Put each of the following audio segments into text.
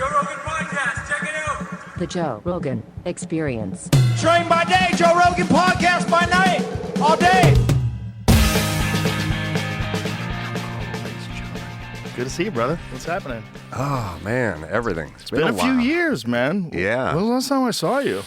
Joe Rogan Podcast. Check it out. The Joe Rogan Experience. Train by day, Joe Rogan Podcast by night, all day. Good to see you, brother. What's happening? Oh, man, everything. It's been a few years, man. Yeah. When was the last time I saw you?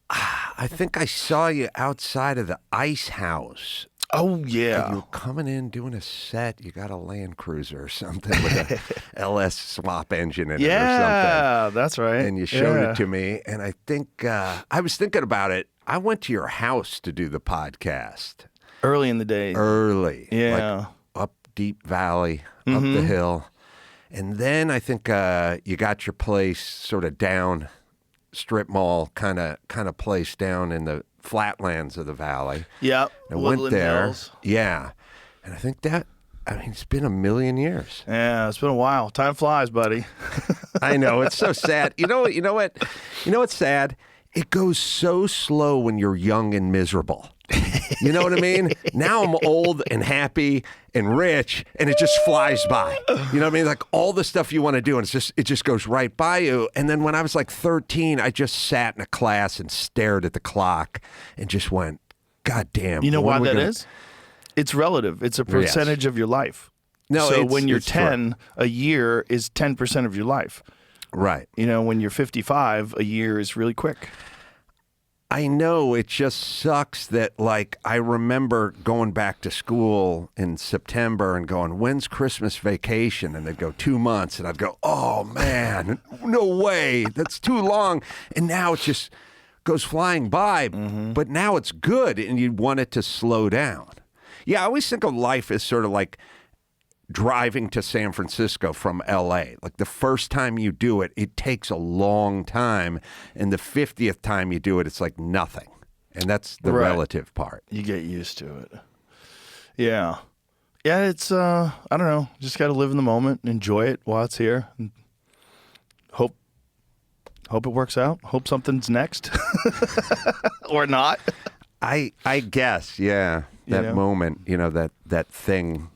I think I saw you outside of the Ice House. Oh, yeah. You were coming in doing a set. You got a Land Cruiser or something with a LS swap engine in it or something. Yeah, that's right. And you showed it to me, and I think I was thinking about it. I went to your house to do the podcast. Early in the day. Early. Yeah. Like up Deep Valley, up the hill. And then I think you got your place sort of down strip mall kind of place down in the flatlands of the valley. Yeah. I went there. Hills. Yeah. And I think it's been a million years. Yeah, it's been a while. Time flies, buddy. I know, it's so sad. You know what's sad? It goes so slow when you're young and miserable. You know what I mean? Now I'm old and happy and rich, and it just flies by. You know what I mean? Like all the stuff you want to do, and it just goes right by you. And then when I was like 13, I just sat in a class and stared at the clock and just went, God damn. You know why that is? It's relative. It's a percentage of your life. No, so when you're 10, a year is 10% of your life. Right. You know, when you're 55, a year is really quick. I know, it just sucks that, like, I remember going back to school in September and going, when's Christmas vacation? And they'd go 2 months, and I'd go, oh, man, no way, that's too long. And now it just goes flying by, but now it's good, and you want it to slow down. Yeah, I always think of life as sort of like driving to San Francisco from L.A. Like the first time you do it, it takes a long time. And the 50th time you do it, it's like nothing. And that's the relative part. You get used to it. Yeah. Yeah, it's, I don't know. Just got to live in the moment and enjoy it while it's here. And hope it works out. Hope something's next. Or not. I guess, yeah. That moment, that thing.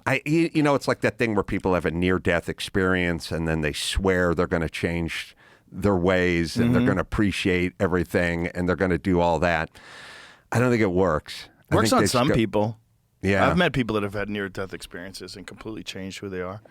It's like that thing where people have a near-death experience and then they swear they're going to change their ways and they're going to appreciate everything and they're going to do all that. I don't think it works. Works on some people. Yeah. I've met people that have had near-death experiences and completely changed who they are.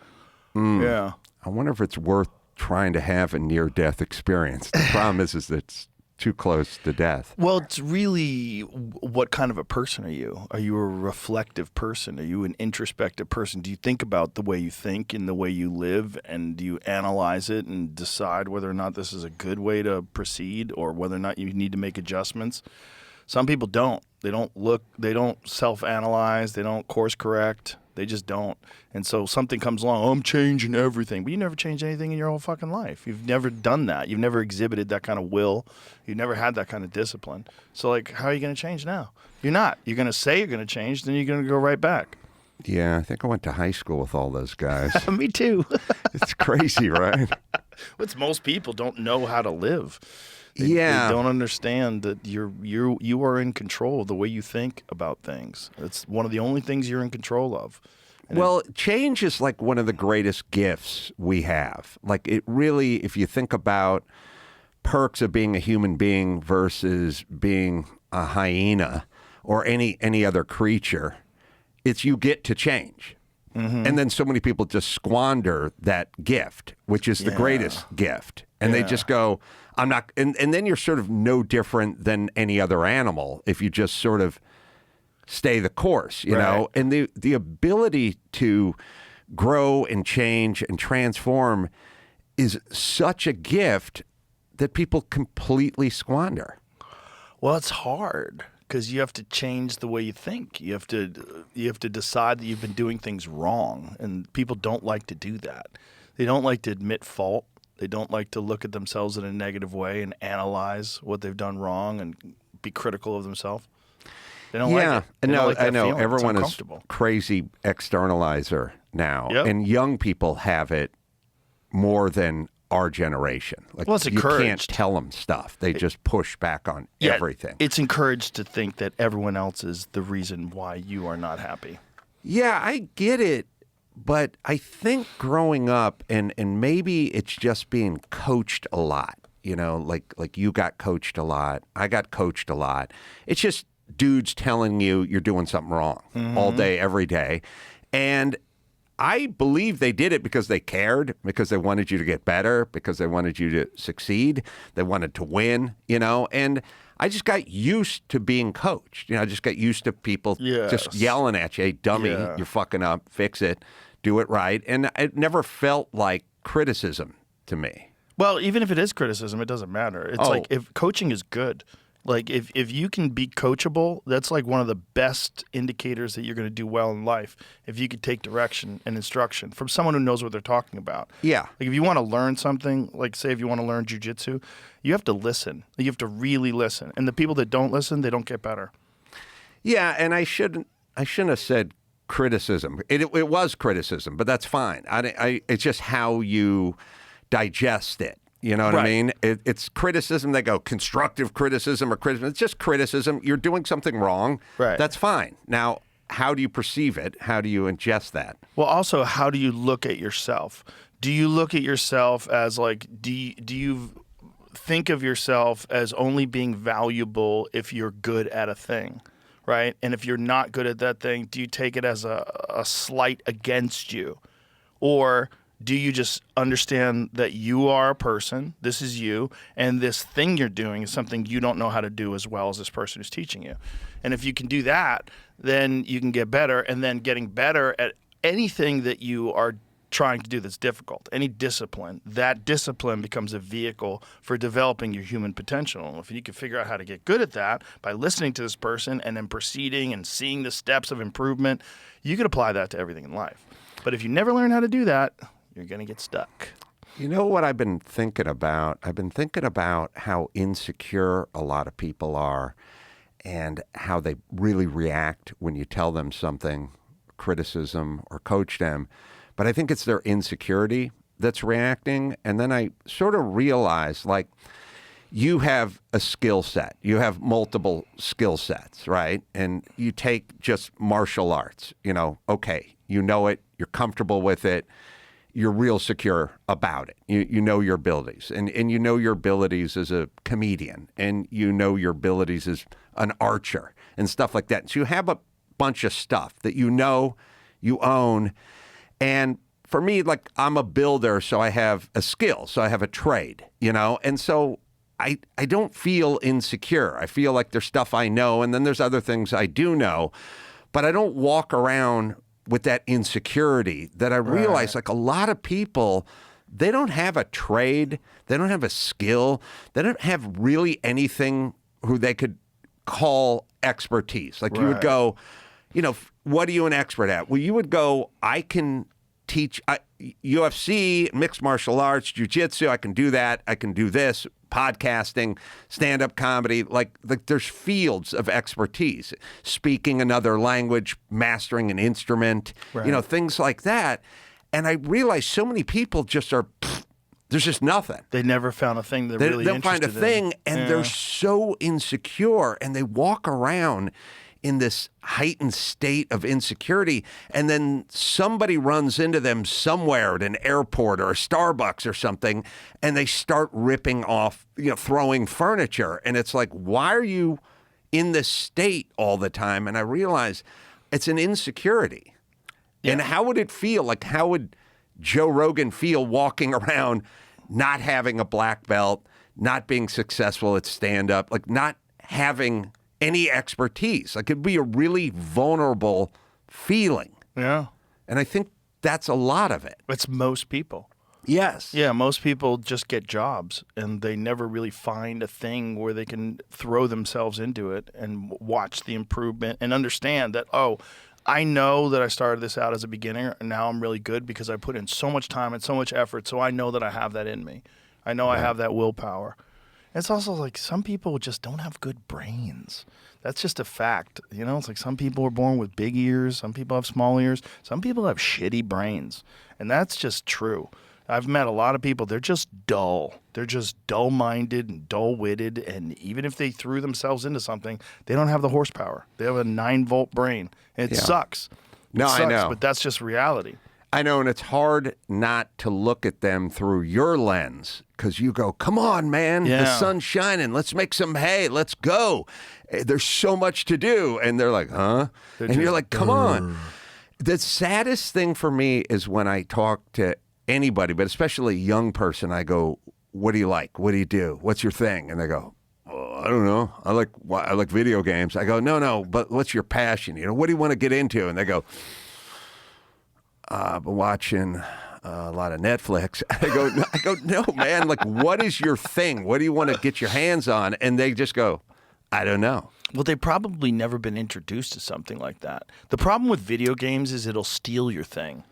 Yeah. I wonder if it's worth trying to have a near-death experience. The problem is it's too close to death. Well, it's really what kind of a person are you? Are you a reflective person? Are you an introspective person? Do you think about the way you think and the way you live, and do you analyze it and decide whether or not this is a good way to proceed or whether or not you need to make adjustments? Some people don't. They don't self-analyze, they don't course correct. They just don't. And so something comes along, I'm changing everything. But you never changed anything in your whole fucking life. You've never done that. You've never exhibited that kind of will. You've never had that kind of discipline. So, like, how are you going to change now? You're not. You're going to say you're going to change, then you're going to go right back. Yeah, I think I went to high school with all those guys. Me too. It's crazy, right? It's most people don't know how to live. They don't understand that you are in control of the way you think about things. It's one of the only things you're in control of. And change is like one of the greatest gifts we have. Like it really, if you think about perks of being a human being versus being a hyena or any other creature, it's you get to change. And then so many people just squander that gift, which is the greatest gift. And they just go, I'm not, and then you're sort of no different than any other animal if you just sort of stay the course, you know? And the ability to grow and change and transform is such a gift that people completely squander. Well, it's hard because you have to change the way you think. You have to decide that you've been doing things wrong, and people don't like to do that. They don't like to admit fault. They don't like to look at themselves in a negative way and analyze what they've done wrong and be critical of themselves. They don't like it. I know. Everyone is crazy externalizer now, and young people have it more than our generation. Like, well, it's you can't tell them stuff. They just push back on everything. It's encouraged to think that everyone else is the reason why you are not happy. Yeah, I get it. But I think growing up, and maybe it's just being coached a lot, like you got coached a lot, I got coached a lot. It's just dudes telling you you're doing something wrong all day, every day. And I believe they did it because they cared, because they wanted you to get better, because they wanted you to succeed. They wanted to win, and I just got used to being coached. I just got used to people just yelling at you, hey, dummy, you're fucking up, fix it, do it right. And it never felt like criticism to me. Well, even if it is criticism, it doesn't matter. It's like if coaching is good. Like if you can be coachable, that's like one of the best indicators that you're going to do well in life. If you could take direction and instruction from someone who knows what they're talking about. Yeah. Like if you want to learn something, like say if you want to learn jiu-jitsu, you have to listen. You have to really listen. And the people that don't listen, they don't get better. Yeah, and I shouldn't have said criticism. It was criticism, but that's fine. It's just how you digest it. You know what I mean? It's criticism. They go constructive criticism or criticism. It's just criticism. You're doing something wrong. Right. That's fine. Now, how do you perceive it? How do you ingest that? Well, also, how do you look at yourself? Do you look at yourself as like, do you think of yourself as only being valuable if you're good at a thing, right? And if you're not good at that thing, do you take it as a slight against you? Or do you just understand that you are a person, this is you, and this thing you're doing is something you don't know how to do as well as this person who's teaching you? And if you can do that, then you can get better, and then getting better at anything that you are trying to do that's difficult, any discipline, that discipline becomes a vehicle for developing your human potential. And if you can figure out how to get good at that by listening to this person and then proceeding and seeing the steps of improvement, you can apply that to everything in life. But if you never learn how to do that, you're going to get stuck. You know what I've been thinking about? I've been thinking about how insecure a lot of people are and how they really react when you tell them something, criticism, or coach them. But I think it's their insecurity that's reacting. And then I sort of realize, like, you have a skill set. You have multiple skill sets, right? And you take just martial arts, okay, you know it, you're comfortable with it. You're real secure about it. You know your abilities, and you know your abilities as a comedian, and you know your abilities as an archer and stuff like that. So you have a bunch of stuff that you own. And for me, like, I'm a builder, so I have a skill, so I have a trade, and so I don't feel insecure. I feel like there's stuff I know, and then there's other things I do know, but I don't walk around with that insecurity that I realize, like, a lot of people, they don't have a trade, they don't have a skill, they don't have really anything who they could call expertise. Like, you would go, what are you an expert at? Well, you would go, I can teach UFC, mixed martial arts, jiu-jitsu, I can do that, I can do this, podcasting, stand-up comedy, like there's fields of expertise, speaking another language, mastering an instrument, things like that. And I realize so many people just are, there's just nothing. They never found a thing they're really they'll interested in. They'll find a thing, and they're so insecure, and they walk around in this heightened state of insecurity, and then somebody runs into them somewhere at an airport or a Starbucks or something, and they start ripping off, throwing furniture. And it's like, why are you in this state all the time? And I realize it's an insecurity. Yeah. And how would it feel? Like, how would Joe Rogan feel walking around not having a black belt, not being successful at stand-up, like not having any expertise? Like, it'd be a really vulnerable feeling. Yeah. And I think that's a lot of it. It's most people. Yes. Yeah, most people just get jobs, and they never really find a thing where they can throw themselves into it and watch the improvement and understand that, I know that I started this out as a beginner, and now I'm really good because I put in so much time and so much effort, so I know that I have that in me. I know I have that willpower. It's also like some people just don't have good brains. That's just a fact. It's like some people are born with big ears. Some people have small ears. Some people have shitty brains. And that's just true. I've met a lot of people. They're just dull. They're just dull-minded and dull-witted. And even if they threw themselves into something, they don't have the horsepower. They have a 9-volt brain. And it sucks. No, It sucks, I know. But that's just reality. I know, and it's hard not to look at them through your lens because you go, come on, man, the sun's shining. Let's make some hay. Let's go. There's so much to do. And they're like, huh? And you're like, come on. The saddest thing for me is when I talk to anybody, but especially a young person, I go, what do you like? What do you do? What's your thing? And they go, I don't know. I like video games. I go, no, but what's your passion? What do you want to get into? And they go, I've been watching a lot of Netflix. I go, no, man. Like, what is your thing? What do you want to get your hands on? And they just go, I don't know. Well, they've probably never been introduced to something like that. The problem with video games is it'll steal your thing.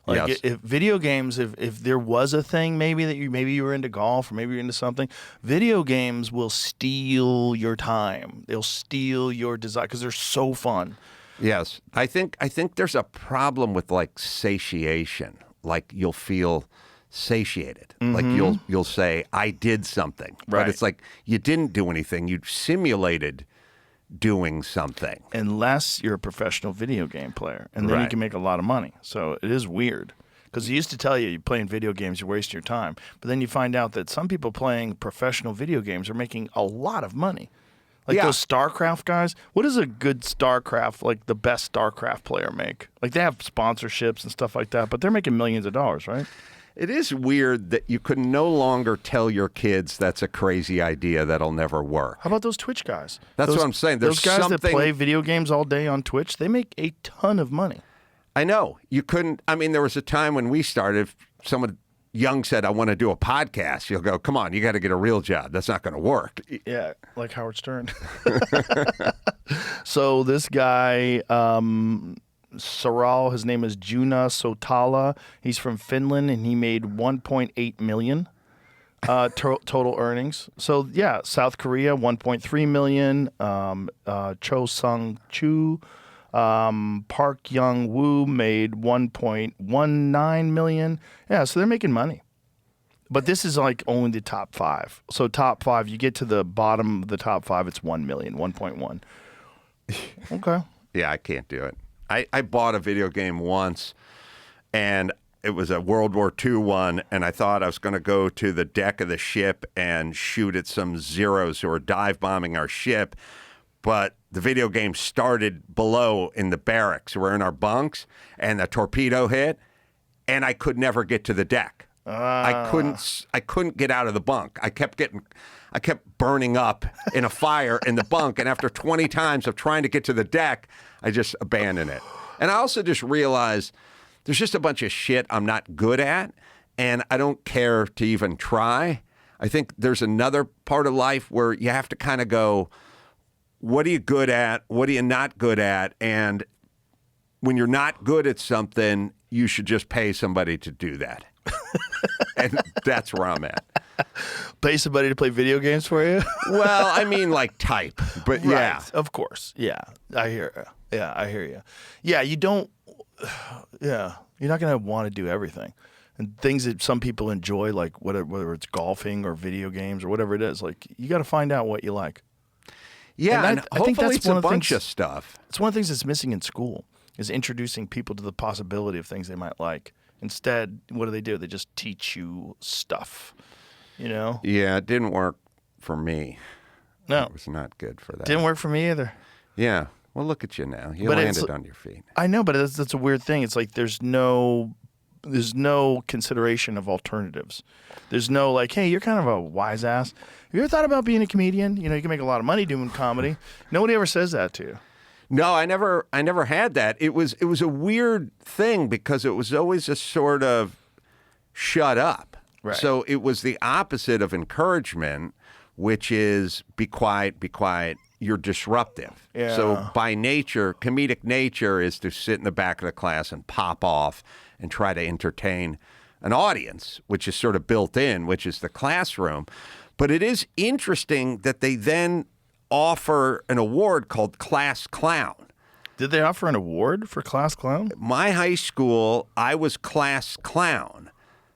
Like Yes. if video games, if there was a thing maybe that maybe you were into golf or maybe you're into something, video games will steal your time. They'll steal your desire because they're so fun. Yes. I think there's a problem with like satiation. Like you'll feel satiated. Like you'll say, I did something. Right. But it's like you didn't do anything. You simulated doing something. Unless you're a professional video game player, and then you Right. can make a lot of money. So it is weird. Because he used to tell you, you're playing video games, you're wasting your time. But then you find out that some people playing professional video games are making a lot of money. Like Yeah. those StarCraft guys. What does a good StarCraft, like the best StarCraft player make? Like they have sponsorships and stuff like that, but they're making millions of dollars, right? It is weird that you can no longer tell your kids that's a crazy idea that'll never work. How about those Twitch guys? That's what I'm saying. There's those guys that something- play video games all day on Twitch, they make a ton of money. I know. You couldn't. I mean, there was a time when we started, if someone young said, I want to do a podcast. You'll go, come on, you got to get a real job. That's not going to work. Yeah, like Howard Stern. So this guy, Saral, his name is Juna Sotala. He's from Finland, and he made 1.8 million total earnings. So yeah, South Korea 1.3 million. Cho Sung Chu, Park Young Woo made 1.19 million. Yeah, so they're making money. But this is like only the top 5. So top 5, you get to the bottom of the top 5, it's 1 million, 1.1. Okay. Yeah, I can't do it. I bought a video game once, and it was a World War II one, and I thought I was going to go to the deck of the ship and shoot at some Zeros who were dive bombing our ship. But the video game started below in the barracks. We're in our bunks, and the torpedo hit, and I could never get to the deck. I couldn't get out of the bunk. I kept burning up in a fire in the bunk, and after 20 times of trying to get to the deck, I just abandoned it. And I also just realized there's just a bunch of shit I'm not good at, and I don't care to even try. I think there's another part of life where you have to kind of go, what are you good at? What are you not good at? And when you're not good at something, you should just pay somebody to do that. And that's where I'm at. Pay somebody to play video games for you? Well, I mean like type, but yeah. Right, of course. Yeah, I hear you. Yeah, I hear you. Yeah, you don't, yeah, you're not going to want to do everything. And things that some people enjoy, like whether it's golfing or video games or whatever it is, like you got to find out what you like. Yeah, And and I think hopefully that's it's one a of the bunch things- of stuff. It's one of the things that's missing in school is introducing people to the possibility of things they might like. Instead, what do? They just teach you stuff, you know? Yeah, it didn't work for me. No, It was not good for that. didn't work for me either. Yeah. Well, look at you now. You But it's- landed on your feet. I know, but that's a weird thing. It's like there's no consideration of alternatives. There's no like, hey, you're kind of a wise ass. Have you ever thought about being a comedian? You know, you can make a lot of money doing comedy. Nobody ever says that to you. No, I never had that. It was a weird thing because it was always a sort of shut up. Right. So it was the opposite of encouragement, which is be quiet, you're disruptive. Yeah. So by nature, comedic nature is to sit in the back of the class and pop off and try to entertain an audience, which is sort of built in, which is the classroom. But it is interesting that they then offer an award called Class Clown. Did they offer an award for Class Clown? My high school, I was Class Clown.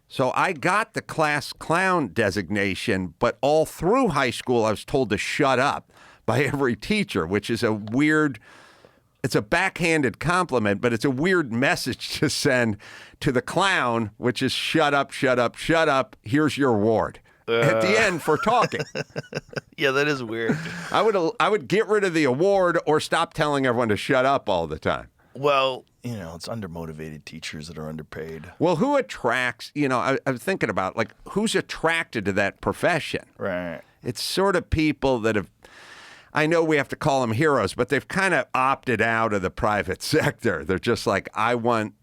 So I got the Class Clown designation, but all through high school, I was told to shut up by every teacher, which is a weird it's a backhanded compliment, but it's a weird message to send to the clown, which is shut up, shut up, shut up. Here's your award. At the end for talking. Yeah, that is weird. I would get rid of the award or stop telling everyone to shut up all the time. Well, it's undermotivated teachers that are underpaid. Well, who attracts, I was thinking about, like, who's attracted to that profession? Right. It's sort of people that have, I know we have to call them heroes, but they've kind of opted out of the private sector. They're just like, I want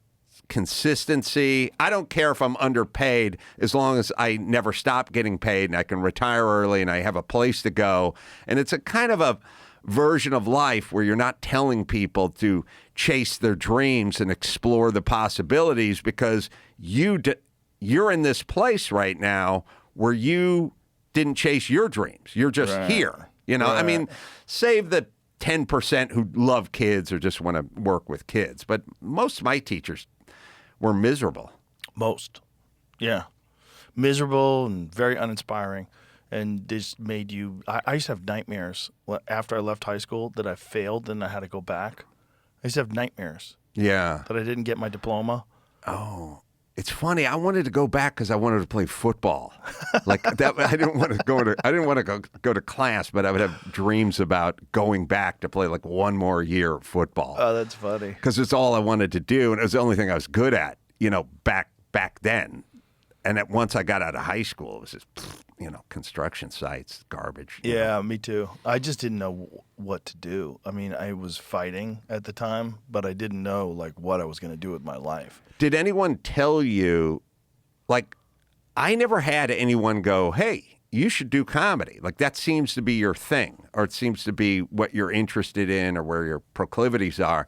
consistency. I don't care if I'm underpaid as long as I never stop getting paid and I can retire early and I have a place to go. And it's a kind of a version of life where you're not telling people to chase their dreams and explore the possibilities because you're in this place right now where you didn't chase your dreams. You're just here. Right. I mean, save the 10% who love kids or just want to work with kids. But most of my teachers were miserable. Most. Yeah. Miserable and very uninspiring. And this made you... I used to have nightmares after I left high school that I failed and I had to go back. I used to have nightmares. Yeah. That I didn't get my diploma. Oh, it's funny. I wanted to go back because I wanted to play football. Like that, I didn't want to go to class, but I would have dreams about going back to play like one more year of football. Oh, that's funny. Because it's all I wanted to do, and it was the only thing I was good at. Back then. And once I got out of high school, it was just, construction sites, garbage. Yeah, me too. I just didn't know what to do. I mean, I was fighting at the time, but I didn't know what I was going to do with my life. Did anyone tell you, I never had anyone go, hey, you should do comedy. Like that seems to be your thing, or it seems to be what you're interested in or where your proclivities are.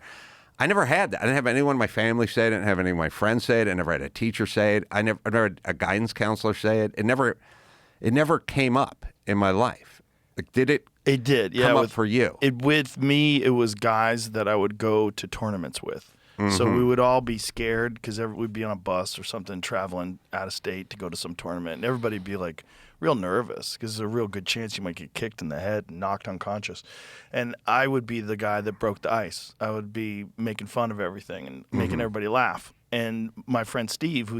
I never had that. I didn't have anyone in my family say it. I didn't have any of my friends say it. I never had a teacher say it. I never had a guidance counselor say it. It never came up in my life. Like, did it? It did. Yeah, come up for you? With me, it was guys that I would go to tournaments with. Mm-hmm. So we would all be scared because we'd be on a bus or something traveling out of state to go to some tournament, and everybody'd be real nervous because there's a real good chance you might get kicked in the head and knocked unconscious. And I would be the guy that broke the ice. I would be making fun of everything and making everybody laugh. And my friend Steve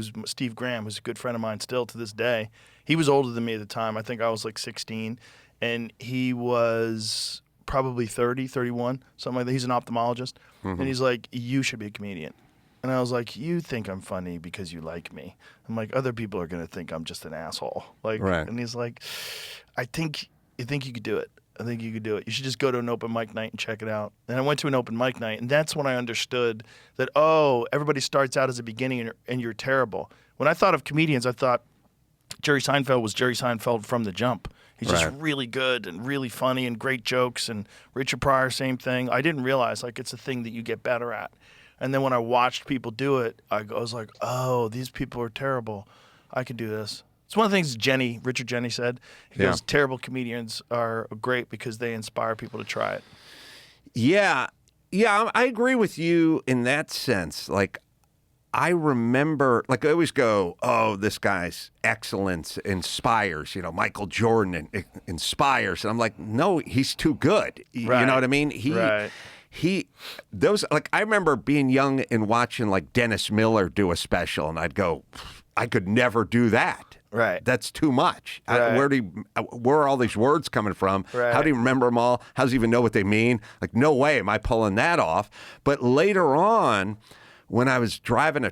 Graham, who's a good friend of mine still to this day, he was older than me at the time. I think I was 16, and he was probably 30, 31, something like that. He's an ophthalmologist. And he's like, you should be a comedian. And I was like, you think I'm funny because you like me. I'm like, other people are going to think I'm just an asshole. Right. And he's like, I think you could do it. I think you could do it. You should just go to an open mic night and check it out. And I went to an open mic night, and that's when I understood that, everybody starts out as a beginning and you're terrible. When I thought of comedians, I thought Jerry Seinfeld was Jerry Seinfeld from the jump. He's just really good and really funny and great jokes. And Richard Pryor, same thing. I didn't realize it's a thing that you get better at. And then when I watched people do it, I was like, oh, these people are terrible. I can do this. It's one of the things Richard Jenny said. He goes, terrible comedians are great because they inspire people to try it. Yeah. Yeah, I agree with you in that sense. I remember, I always go, oh, this guy's excellence inspires, Michael Jordan inspires. And I'm like, no, he's too good. You know what I mean? I remember being young and watching Dennis Miller do a special, and I'd go, I could never do that. Right. That's too much. Right. Where are all these words coming from? Right. How do you remember them all? How does he even know what they mean? No way am I pulling that off. But later on, when I was driving a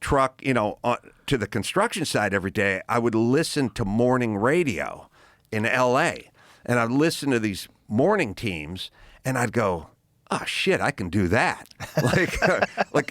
truck, to the construction site every day, I would listen to morning radio in L.A. And I'd listen to these morning teams, and I'd go, oh, shit, I can do that.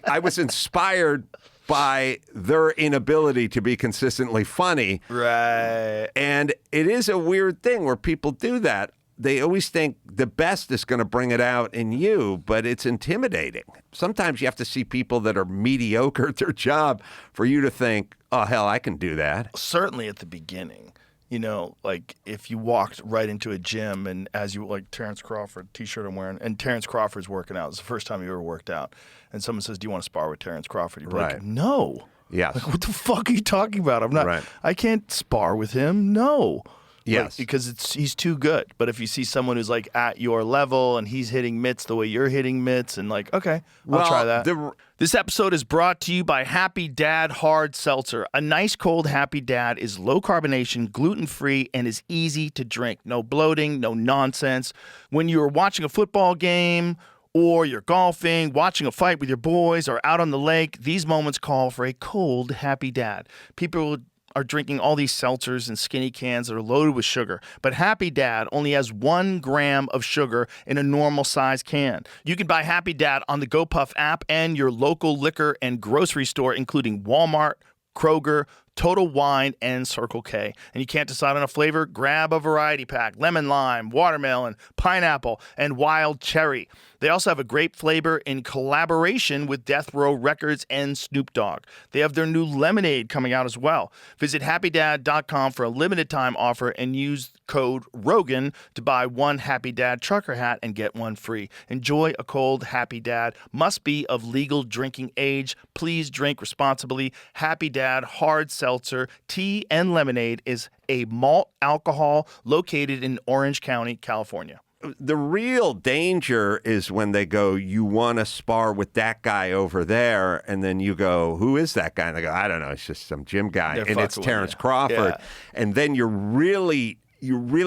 I was inspired by their inability to be consistently funny. Right. And it is a weird thing where people do that. They always think the best is going to bring it out in you, but it's intimidating. Sometimes you have to see people that are mediocre at their job for you to think, oh, hell, I can do that. Certainly at the beginning. If you walked right into a gym and as you, Terrence Crawford t-shirt I'm wearing, and Terrence Crawford's working out. It's the first time you ever worked out. And someone says, do you want to spar with Terrence Crawford? You'd be like, no. Yes. What the fuck are you talking about? I'm not. Right. I can't spar with him. No. Yes. Because he's too good. But if you see someone who's like at your level and he's hitting mitts the way you're hitting mitts, and like, okay, I'll try that. This episode is brought to you by Happy Dad Hard Seltzer. A nice cold Happy Dad is low carbonation, gluten-free, and is easy to drink. No bloating, no nonsense. When you're watching a football game or you're golfing, watching a fight with your boys, or out on the lake, these moments call for a cold Happy Dad. People are drinking all these seltzers and skinny cans that are loaded with sugar. But Happy Dad only has 1 gram of sugar in a normal size can. You can buy Happy Dad on the GoPuff app and your local liquor and grocery store, including Walmart, Kroger, Total Wine, and Circle K. And you can't decide on a flavor? Grab a variety pack: lemon lime, watermelon, pineapple, and wild cherry. They also have a grape flavor in collaboration with Death Row Records and Snoop Dogg. They have their new lemonade coming out as well. Visit happydad.com for a limited time offer and use code ROGAN to buy 1 Happy Dad trucker hat and get 1 free. Enjoy a cold Happy Dad. Must be of legal drinking age. Please drink responsibly. Happy Dad Hard Seltzer, tea, and lemonade is a malt alcohol located in Orange County, California. The real danger is when they go, you want to spar with that guy over there, and then you go, who is that guy? And they go, I don't know, it's just some gym guy, and it's Terrence Crawford. Yeah. And then you really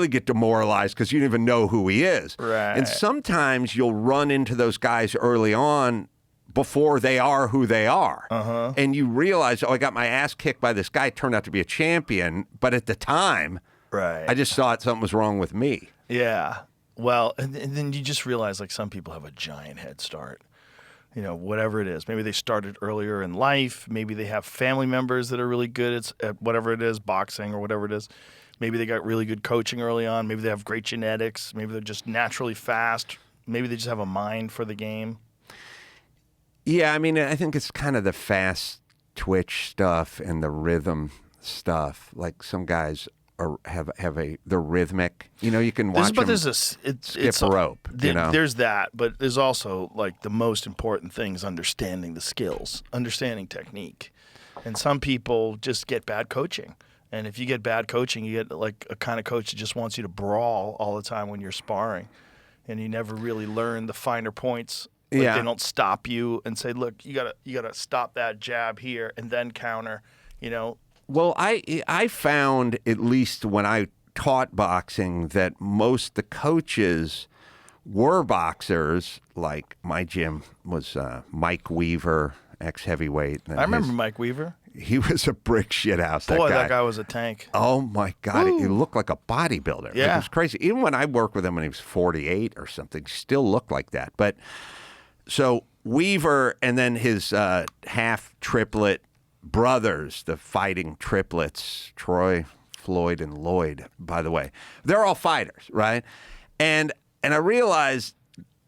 get demoralized because you don't even know who he is. Right. And sometimes you'll run into those guys early on before they are who they are. Uh-huh. And you realize, I got my ass kicked by this guy, turned out to be a champion, but at the time, I just thought something was wrong with me. Yeah. Well, and then you just realize, like, some people have a giant head start. You know, whatever it is. Maybe they started earlier in life. Maybe they have family members that are really good at whatever it is, boxing or whatever it is. Maybe they got really good coaching early on. Maybe they have great genetics. Maybe they're just naturally fast. Maybe they just have a mind for the game. Yeah, I mean, I think it's kind of the fast twitch stuff and the rhythm stuff. Like, some guys they're rhythmic. You know, you can watch them skip rope. There's that, but there's also, like, the most important thing is understanding the skills, understanding technique. And some people just get bad coaching. And if you get bad coaching, you get, like, a kind of coach that just wants you to brawl all the time when you're sparring. And you never really learn the finer points. Like, they don't stop you and say, look, you gotta stop that jab here and then counter, you know. Well, I found, at least when I taught boxing, that most the coaches were boxers. Like, my gym was Mike Weaver, ex-heavyweight. I remember Mike Weaver. He was a brick shithouse. Boy, that guy was a tank. Oh, my God. He looked like a bodybuilder. Yeah. It was crazy. Even when I worked with him when he was 48 or something, he still looked like that. But so Weaver and then his half-triplet brothers, the fighting triplets, Troy, Floyd, and Lloyd, by the way. They're all fighters, right? And I realized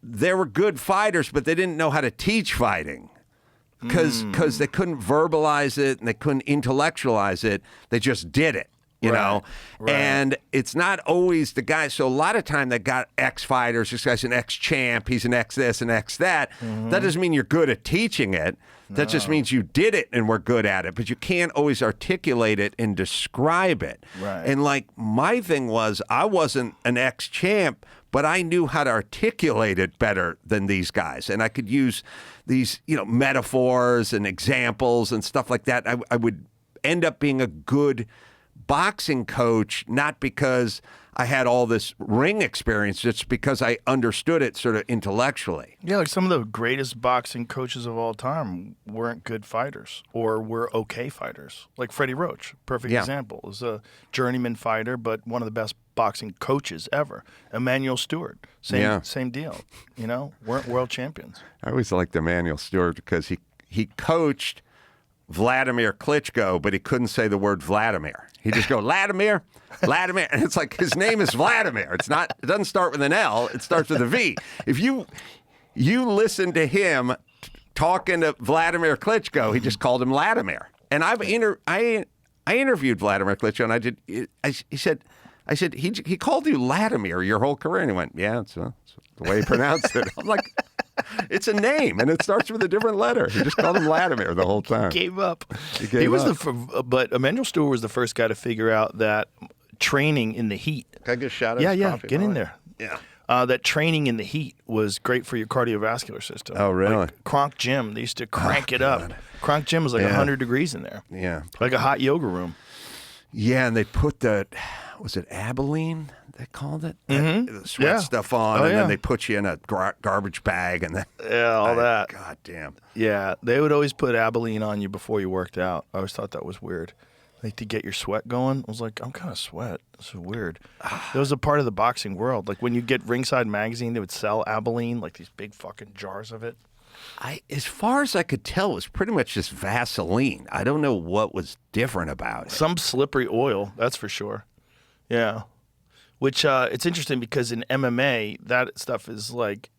they were good fighters, but they didn't know how to teach fighting because they couldn't verbalize it and they couldn't intellectualize it. They just did it, you know? Right. And it's not always the guy. So a lot of time they got ex-fighters. This guy's an ex-champ. He's an ex-this and ex-that. That doesn't mean you're good at teaching it. That just means you did it and were good at it, but you can't always articulate it and describe it. Right. And, like, my thing was, I wasn't an ex-champ, but I knew how to articulate it better than these guys. And I could use these, you know, metaphors and examples and stuff like that. I would end up being a good boxing coach, not because I had all this ring experience, just because I understood it sort of intellectually. Yeah, like some of the greatest boxing coaches of all time weren't good fighters or were okay fighters. Like Freddie Roach, perfect example. Is a journeyman fighter, but one of the best boxing coaches ever. Emmanuel Stewart, same deal. You know, weren't world champions. I always liked Emmanuel Stewart because he coached Vladimir Klitschko, but he couldn't say the word Vladimir. He just go, Vladimir, and it's like his name is Vladimir. It doesn't start with an L, it starts with a V. If you listen to him talking to Vladimir Klitschko, he just called him Vladimir. And I interviewed Vladimir Klitschko, and I said, he called you Vladimir your whole career, and he went, yeah, it's the way he pronounced it. I'm like, it's a name, and it starts with a different letter. He just called him Vladimir the whole time. He gave up. But Emmanuel Stewart was the first guy to figure out that training in the heat. Can I get a shot of Yeah, this yeah, coffee? get in there. Yeah. That training in the heat was great for your cardiovascular system. Oh, really? Like Kronk Gym, they used to crank it up. Kronk Gym was like 100 degrees in there. Yeah. Like a hot yoga room. Yeah, and they put was it Abilene they called it? The sweat stuff on, and then they put you in a garbage bag, and then all that. God damn. Yeah, they would always put Abilene on you before you worked out. I always thought that was weird. Like to get your sweat going. I was like, I'm kind of sweat. This is weird. It was a part of the boxing world. Like when you get Ringside Magazine, they would sell Abilene, like these big fucking jars of it. As far as I could tell, it was pretty much just Vaseline. I don't know what was different about it. Some slippery oil, that's for sure. Yeah. Which it's interesting because in MMA, that stuff is like,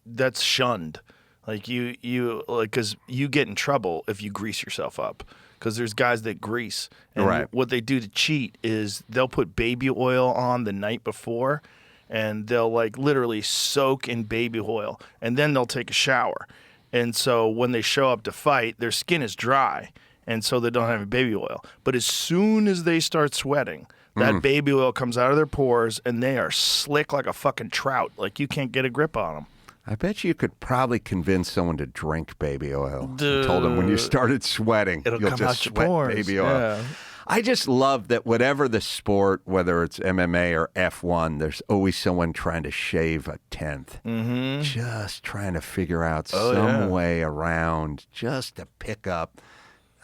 that's shunned. Like you like, because you get in trouble if you grease yourself up. Because there's guys that grease. And what they do to cheat is they'll put baby oil on the night before, and they'll like literally soak in baby oil, and then they'll take a shower. And so when they show up to fight, their skin is dry, and so they don't have any baby oil. But as soon as they start sweating, that baby oil comes out of their pores, and they are slick like a fucking trout. Like you can't get a grip on them. I bet you could probably convince someone to drink baby oil. I told them when you started sweating, It'll you'll come just out your sweat pores. baby oil. Yeah. I just love that whatever the sport, whether it's MMA or F1, there's always someone trying to shave a 10th. Mm-hmm. Just trying to figure out some way around just to pick up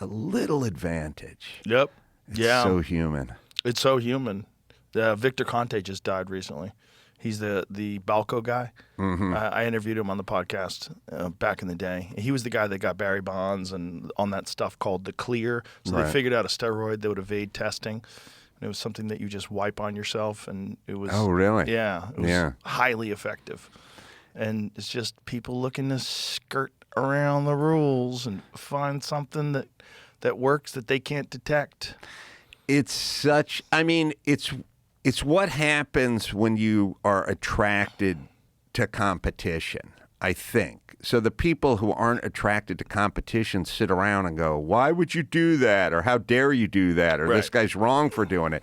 a little advantage. Yep. It's yeah. so human. It's so human. Victor Conte just died recently. He's the Balco guy. Mm-hmm. I interviewed him on the podcast back in the day. He was the guy that got Barry Bonds and on that stuff called the Clear. So they figured out a steroid that would evade testing. And it was something that you just wipe on yourself, and it was. Oh, really? Yeah. It was highly effective. And it's just people looking to skirt around the rules and find something that works that they can't detect. It's such. I mean, It's what happens when you are attracted to competition, I think. So the people who aren't attracted to competition sit around and go, why would you do that? Or how dare you do that? Or this guy's wrong for doing it.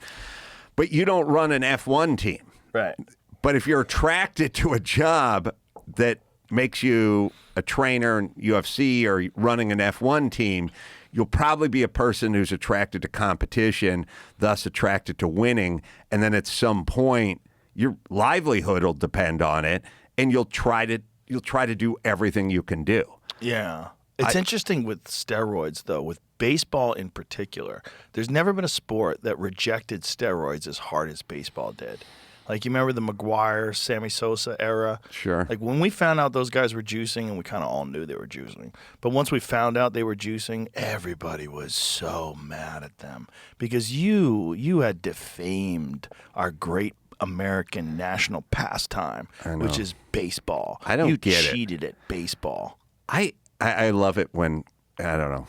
But you don't run an F1 team. Right. But if you're attracted to a job that makes you a trainer in UFC or running an F1 team, you'll probably be a person who's attracted to competition, thus attracted to winning, and then at some point your livelihood will depend on it, and you'll try to do everything you can do. Yeah. It's interesting with steroids, though, with baseball in particular. There's never been a sport that rejected steroids as hard as baseball did. Like, you remember the McGuire, Sammy Sosa era? Sure. Like, when we found out those guys were juicing, and we kind of all knew they were juicing, but once we found out they were juicing, everybody was so mad at them because you had defamed our great American national pastime, which is baseball. I don't get it. You cheated at baseball. I love it when, I don't know,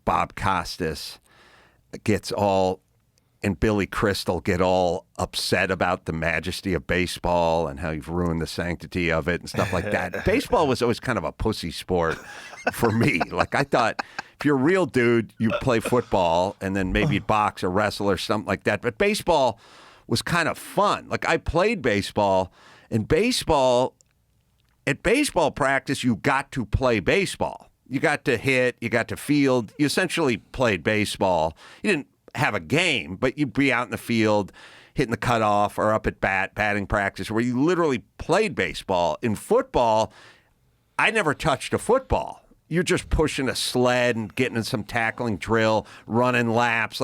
Bob Costas gets all, and Billy Crystal get all upset about the majesty of baseball and how you've ruined the sanctity of it and stuff like that. Baseball was always kind of a pussy sport for me. Like, I thought if you're a real dude, you play football and then maybe box or wrestle or something like that. But baseball was kind of fun. Like, I played baseball, and at baseball practice, you got to play baseball. You got to hit, you got to field. You essentially played baseball. You didn't have a game, but you'd be out in the field hitting the cutoff or up at batting practice where you literally played baseball. In football, I never touched a football. You're just pushing a sled and getting in some tackling drill, running laps.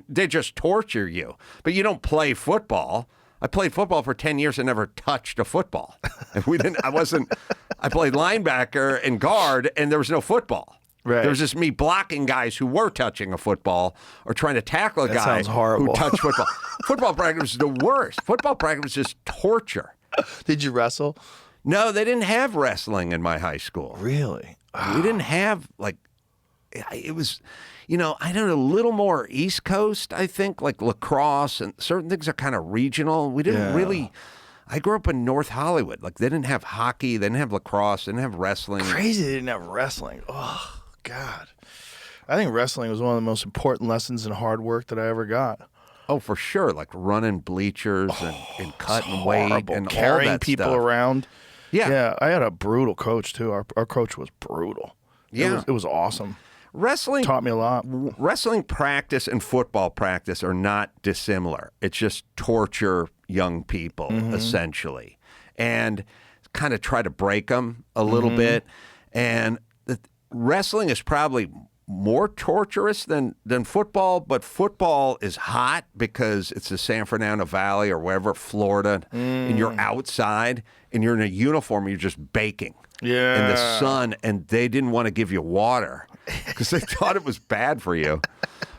They just torture you. But you don't play football. I played football for 10 years and never touched a football. I played linebacker and guard, and there was no football. Right. There was just me blocking guys who were touching a football or trying to tackle a guy sounds horrible. who touched football. Football practice was the worst. Football practice was just torture. Did you wrestle? No, they didn't have wrestling in my high school. Really? We didn't have, it was, I don't know, a little more East Coast, I think, like lacrosse and certain things are kind of regional. We didn't really. I grew up in North Hollywood. Like, they didn't have hockey, they didn't have lacrosse, they didn't have wrestling. Crazy they didn't have wrestling. Oh, God. I think wrestling was one of the most important lessons in hard work that I ever got. Oh, for sure. Like running bleachers and cutting weight Horrible. and Carrying all that people stuff. around. Yeah. Yeah, I had a brutal coach, too. Our coach was brutal. Yeah. It was awesome. Wrestling Taught me a lot. Wrestling practice and football practice are not dissimilar. It's just torture young people, essentially, and kind of try to break them a little bit. And wrestling is probably more torturous than football, but football is hot because it's the San Fernando Valley or wherever, Florida, and you're outside and you're in a uniform, you're just baking. Yeah. In the sun, and they didn't want to give you water because they thought it was bad for you.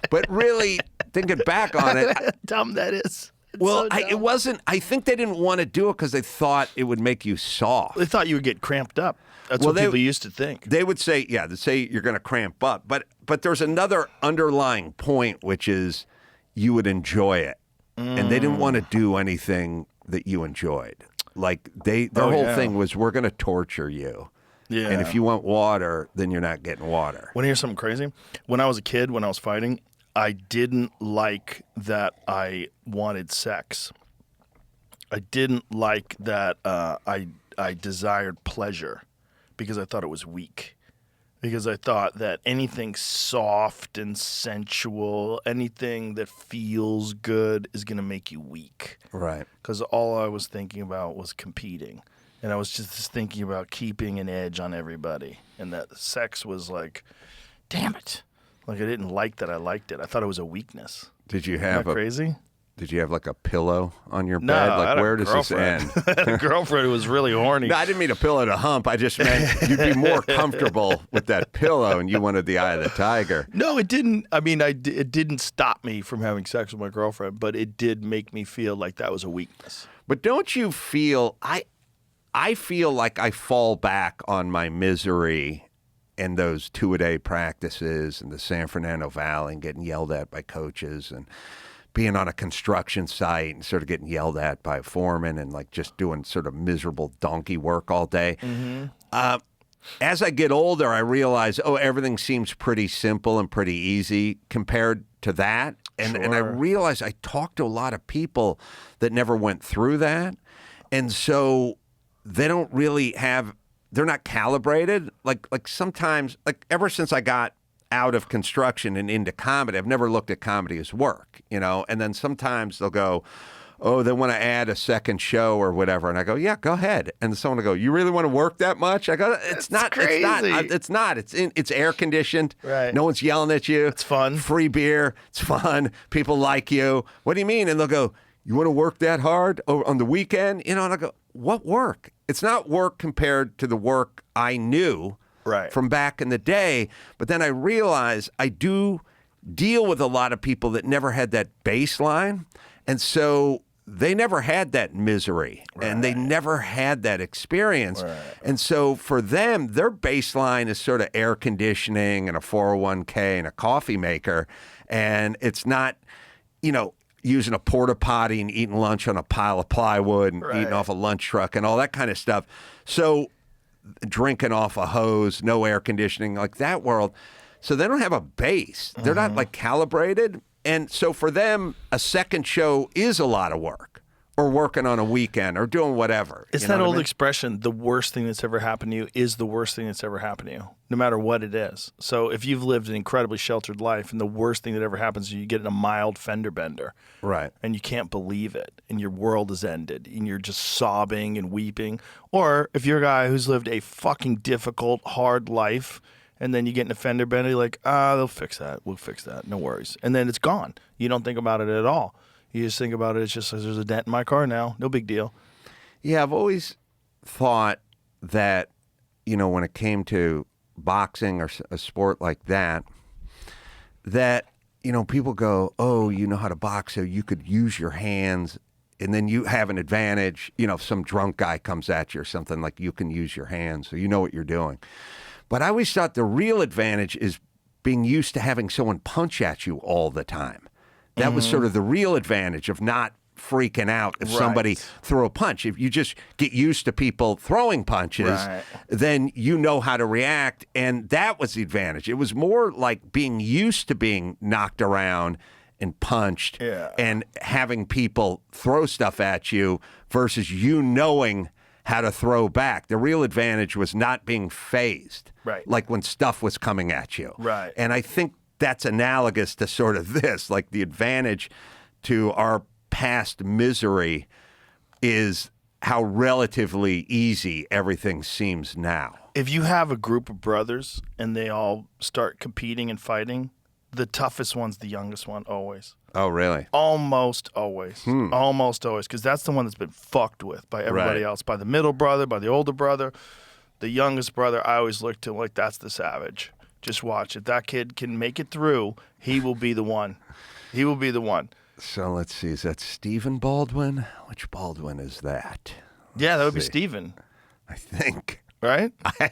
But really, thinking back on it, Dumb that is. well, it wasn't. I think they didn't want to do it because they thought it would make you soft. They thought you would get cramped up. That's what people used to think. They would say, yeah, they'd say you're going to cramp up. But there's another underlying point, which is you would enjoy it. And they didn't want to do anything that you enjoyed. Like their whole thing was, we're going to torture you. Yeah. And if you want water, then you're not getting water. Want to hear something crazy? When I was a kid, when I was fighting, I didn't like that I wanted sex. I didn't like that I desired pleasure because I thought it was weak. Because I thought that anything soft and sensual, anything that feels good is going to make you weak. Right. Because all I was thinking about was competing. And I was just thinking about keeping an edge on everybody. And that sex was like, damn it. Like I didn't like that I liked it. I thought it was a weakness. Did you Isn't have that crazy? Did you have like a pillow on your No, bed? I Like had a where does this girlfriend. end? I had a girlfriend who was really horny. No, I didn't mean a pillow to hump. I just meant you'd be more comfortable with that pillow, and you wanted the eye of the tiger. No, it didn't. I mean, it didn't stop me from having sex with my girlfriend, but it did make me feel like that was a weakness. But don't you feel I feel like I fall back on my misery and those 2-a-day practices and the San Fernando Valley and getting yelled at by coaches and being on a construction site and sort of getting yelled at by a foreman and like just doing sort of miserable donkey work all day. As I get older, I realize, everything seems pretty simple and pretty easy compared to that. And I realize I talk to a lot of people that never went through that. And so they don't really they're not calibrated. Like sometimes, like ever since I got out of construction and into comedy, I've never looked at comedy as work, and then sometimes they'll go, they want to add a second show or whatever. And I go, yeah, go ahead. And someone will go, you really want to work that much? I go, it's not crazy. It's not. It's air conditioned. Right. No one's yelling at you. It's fun. Free beer. It's fun. People like you. What do you mean? And they'll go, you want to work that hard on the weekend? And I go, what work? It's not work compared to the work I knew from back in the day. But then I realize I do deal with a lot of people that never had that baseline. And so they never had that misery and they never had that experience. Right. And so for them, their baseline is sort of air conditioning and a 401k and a coffee maker. And it's not, using a porta potty and eating lunch on a pile of plywood and eating off a lunch truck and all that kind of stuff. So drinking off a hose, no air conditioning, like that world. So they don't have a base. They're not like calibrated. And so for them, a second show is a lot of work, or working on a weekend or doing whatever. It's that old expression, the worst thing that's ever happened to you is the worst thing that's ever happened to you, no matter what it is. So if you've lived an incredibly sheltered life and the worst thing that ever happens to you, you get in a mild fender bender. Right. And you can't believe it. And your world is ended. And you're just sobbing and weeping. Or if you're a guy who's lived a fucking difficult, hard life, and then you get in a fender bender, you're like, they'll fix that. We'll fix that. No worries. And then it's gone. You don't think about it at all. You just think about it, it's just there's a dent in my car now. No big deal. Yeah, I've always thought that, when it came to boxing or a sport like that, people go, you know how to box, so you could use your hands, and then you have an advantage. If some drunk guy comes at you or something, like you can use your hands, so you know what you're doing. But I always thought the real advantage is being used to having someone punch at you all the time. That was sort of the real advantage of not freaking out if somebody threw a punch. If you just get used to people throwing punches, then you know how to react, and that was the advantage. It was more like being used to being knocked around and punched Yeah. and having people throw stuff at you versus you knowing how to throw back. The real advantage was not being phased. Right. Like when stuff was coming at you. Right. And I think that's analogous to sort of this. Like the advantage to our past misery is how relatively easy everything seems now. If you have a group of brothers and they all start competing and fighting, the toughest one's the youngest one always. Oh, really? Almost always. Almost always. Because that's the one that's been fucked with by everybody Right. else. By the middle brother, by the older brother. The youngest brother, I always look to like, that's the savage. Just watch. If that kid can make it through, he will be the one. He will be the one. So let's see. Is that Stephen Baldwin? Which Baldwin is that? Yeah, that would be see. Steven. I think. Right? I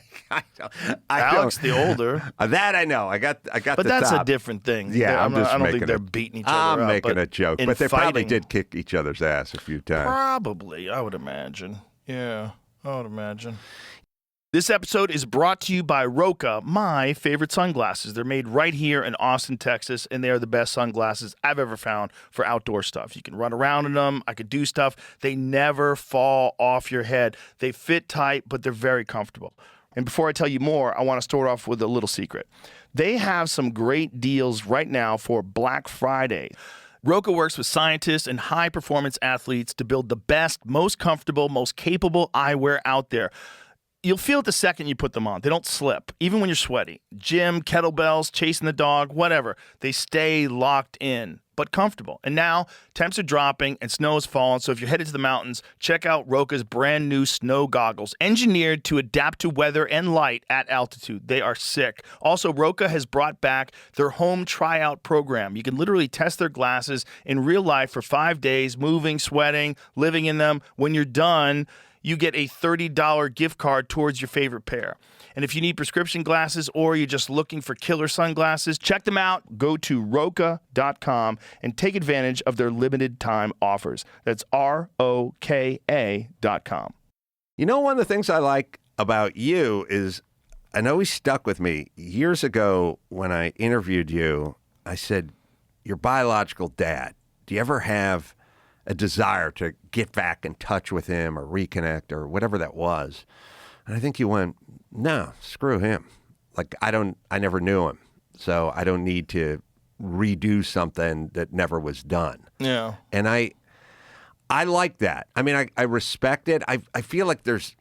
Alex, don't- the older. That I know. I got But the that's top. a different thing. Yeah, I'm just I don't making think they're a- beating each other I'm up. making but a joke, in but they probably fighting- did kick each other's ass a few times. Probably, I would imagine. Yeah, I would imagine. This episode is brought to you by Roca, my favorite sunglasses. They're made right here in Austin, Texas, and they are the best sunglasses I've ever found for outdoor stuff. You can run around in them. I could do stuff. They never fall off your head. They fit tight, but they're very comfortable. And before I tell you more, I want to start off with a little secret. They have some great deals right now for Black Friday. Roca works with scientists and high-performance athletes to build the best, most comfortable, most capable eyewear out there. You'll feel it the second you put them on. They don't slip, even when you're sweaty. Gym, kettlebells, chasing the dog, whatever. They stay locked in, but comfortable. And now, temps are dropping and snow is falling, so if you're headed to the mountains, check out Roca's brand new snow goggles, engineered to adapt to weather and light at altitude. They are sick. Also, Roca has brought back their home tryout program. You can literally test their glasses in real life for 5 days, moving, sweating, living in them. When you're done, you get a $30 gift card towards your favorite pair. And if you need prescription glasses or you're just looking for killer sunglasses, check them out. Go to roca.com and take advantage of their limited time offers. That's ROKA.com. You know, one of the things I like about you is, and always stuck with me, years ago when I interviewed you, I said, your biological dad, do you ever have a desire to get back in touch with him or reconnect or whatever that was? And I think you went, no, screw him. Like, I never knew him. So I don't need to redo something that never was done. Yeah. And I like that. I mean, I respect it. I feel like there's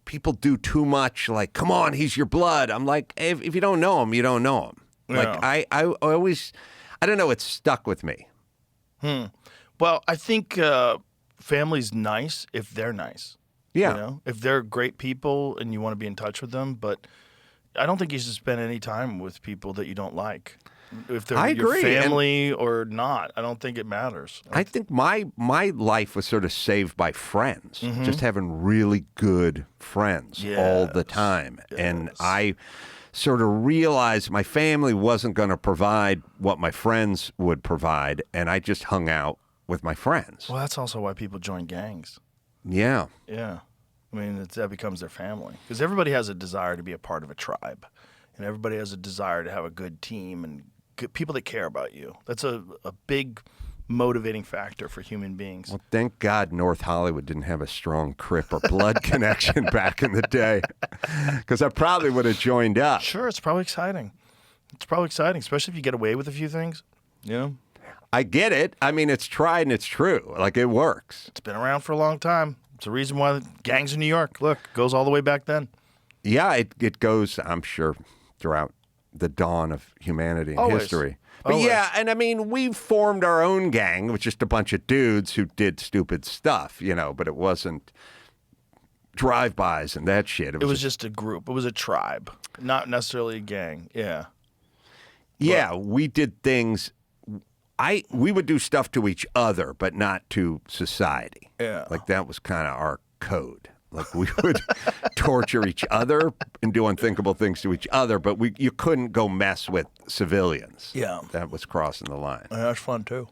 people do too much, like, come on, he's your blood. I'm like, if you don't know him, you don't know him. Yeah. Like, I always, I don't know, it's stuck with me. Well, I think family's nice if they're nice. Yeah. You know? If they're great people and you want to be in touch with them, but I don't think you should spend any time with people that you don't like. If they're I your agree, and- family or not, I don't think it matters. I think my life was sort of saved by friends, just having really good friends all the Yes, time. And yes. I sort of realized my family wasn't going to provide what my friends would provide, and I just hung out with my friends. Well, that's also why people join gangs. Yeah. Yeah. I mean, that becomes their family. Because everybody has a desire to be a part of a tribe. And everybody has a desire to have a good team and good people that care about you. That's a big motivating factor for human beings. Well, thank God North Hollywood didn't have a strong Crip or blood connection back in the day, because I probably would have joined up. Sure, it's probably exciting. It's probably exciting, especially if you get away with a few things. You know? I get it. I mean, it's tried and it's true. Like, it works. It's been around for a long time. It's the reason why the gangs in New York, look, goes all the way back then. Yeah, it goes, I'm sure, throughout the dawn of humanity and Always. history. But Always. yeah, and I mean, we formed our own gang with just a bunch of dudes who did stupid stuff, you know, but it wasn't drive-bys and that shit. It was just a group. It was a tribe, not necessarily a gang. Yeah. Yeah, we did things. We would do stuff to each other, but not to society. Yeah. Like, that was kind of our code. Like, we would torture each other and do unthinkable things to each other, but you couldn't go mess with civilians. Yeah. That was crossing the line. That's fun too.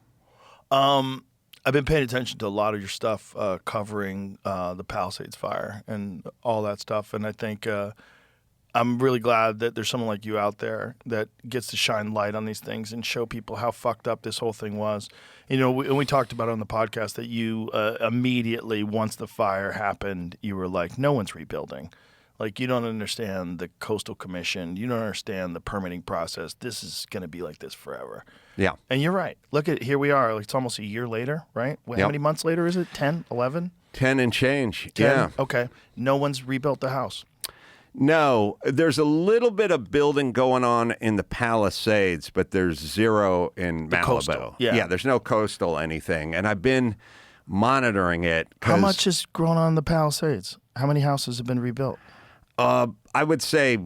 I've been paying attention to a lot of your stuff covering the Palisades fire and all that stuff, and I think I'm really glad that there's someone like you out there that gets to shine light on these things and show people how fucked up this whole thing was. You know, we talked about it on the podcast that you immediately, once the fire happened, you were like, no one's rebuilding. Like, you don't understand the Coastal Commission. You don't understand the permitting process. This is going to be like this forever. Yeah. And you're right. Look at, here we are. Like, it's almost a year later, right? How many months later is it? 10, 11? 10 and change. 10? Yeah. Okay. No one's rebuilt the house. No, there's a little bit of building going on in the Palisades, but there's zero in Malibu. Coastal, yeah. There's no coastal anything. And I've been monitoring it. How much has grown on the Palisades? How many houses have been rebuilt? I would say,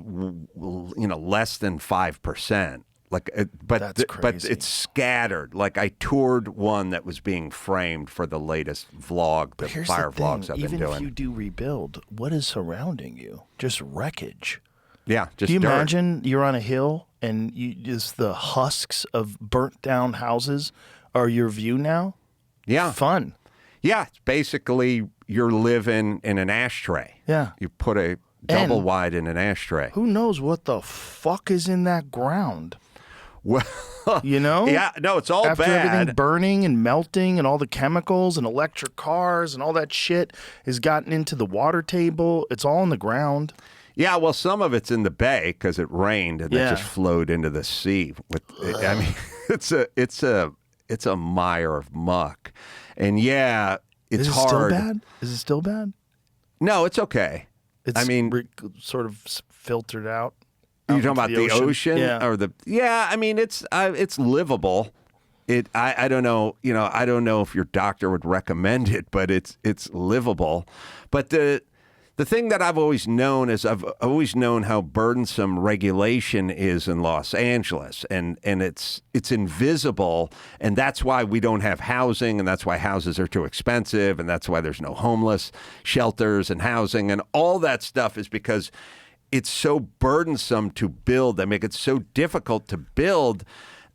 less than 5%. That's but crazy. it's scattered. Like, I toured one that was being framed for the latest vlog, the Here's fire the thing. vlogs I've been doing. Even if you do rebuild, what is surrounding you? Just wreckage. Yeah, just Do you dirt. imagine you're on a hill and just the husks of burnt down houses are your view now? Yeah. Fun. Yeah, it's basically you're living in an ashtray. Yeah. You put a double wide in an ashtray. Who knows what the fuck is in that ground? Well, You know? yeah, no, it's all After everything bad. burning and melting and all the chemicals and electric cars and all that shit has gotten into the water table, it's all in the ground. Yeah, well, some of it's in the bay because it rained and it Yeah. just flowed into the sea. I mean, it's a mire of muck, and yeah, it's Is it hard. still bad? Is it still bad? No, it's okay. It's I mean, sort of filtered out. you're out talking about into the ocean Yeah. or the? Yeah, I mean, it's livable. I don't know. I don't know if your doctor would recommend it, but it's livable. But the thing that I've always known is I've always known how burdensome regulation is in Los Angeles, and it's invisible, and that's why we don't have housing, and that's why houses are too expensive, and that's why there's no homeless shelters and housing, and all that stuff is because it's so burdensome to build. They make it so difficult to build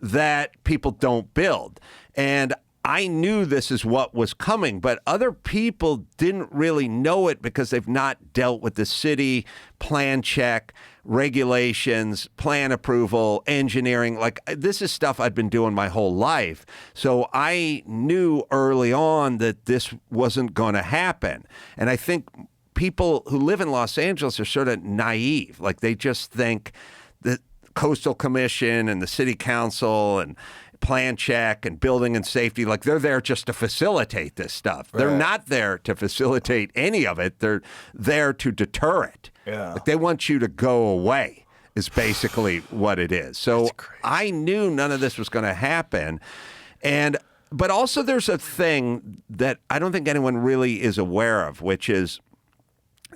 that people don't build. And I knew this is what was coming, but other people didn't really know it because they've not dealt with the city plan check, regulations, plan approval, engineering. Like, this is stuff I'd been doing my whole life. So I knew early on that this wasn't going to happen. And I think people who live in Los Angeles are sort of naive. Like, they just think the Coastal Commission and the city council and plan check and building and safety, like, they're there just to facilitate this stuff. Right. They're not there to facilitate any of it. They're there to deter it. Yeah. Like, they want you to go away is basically what it is. So I knew none of this was going to happen. But also there's a thing that I don't think anyone really is aware of, which is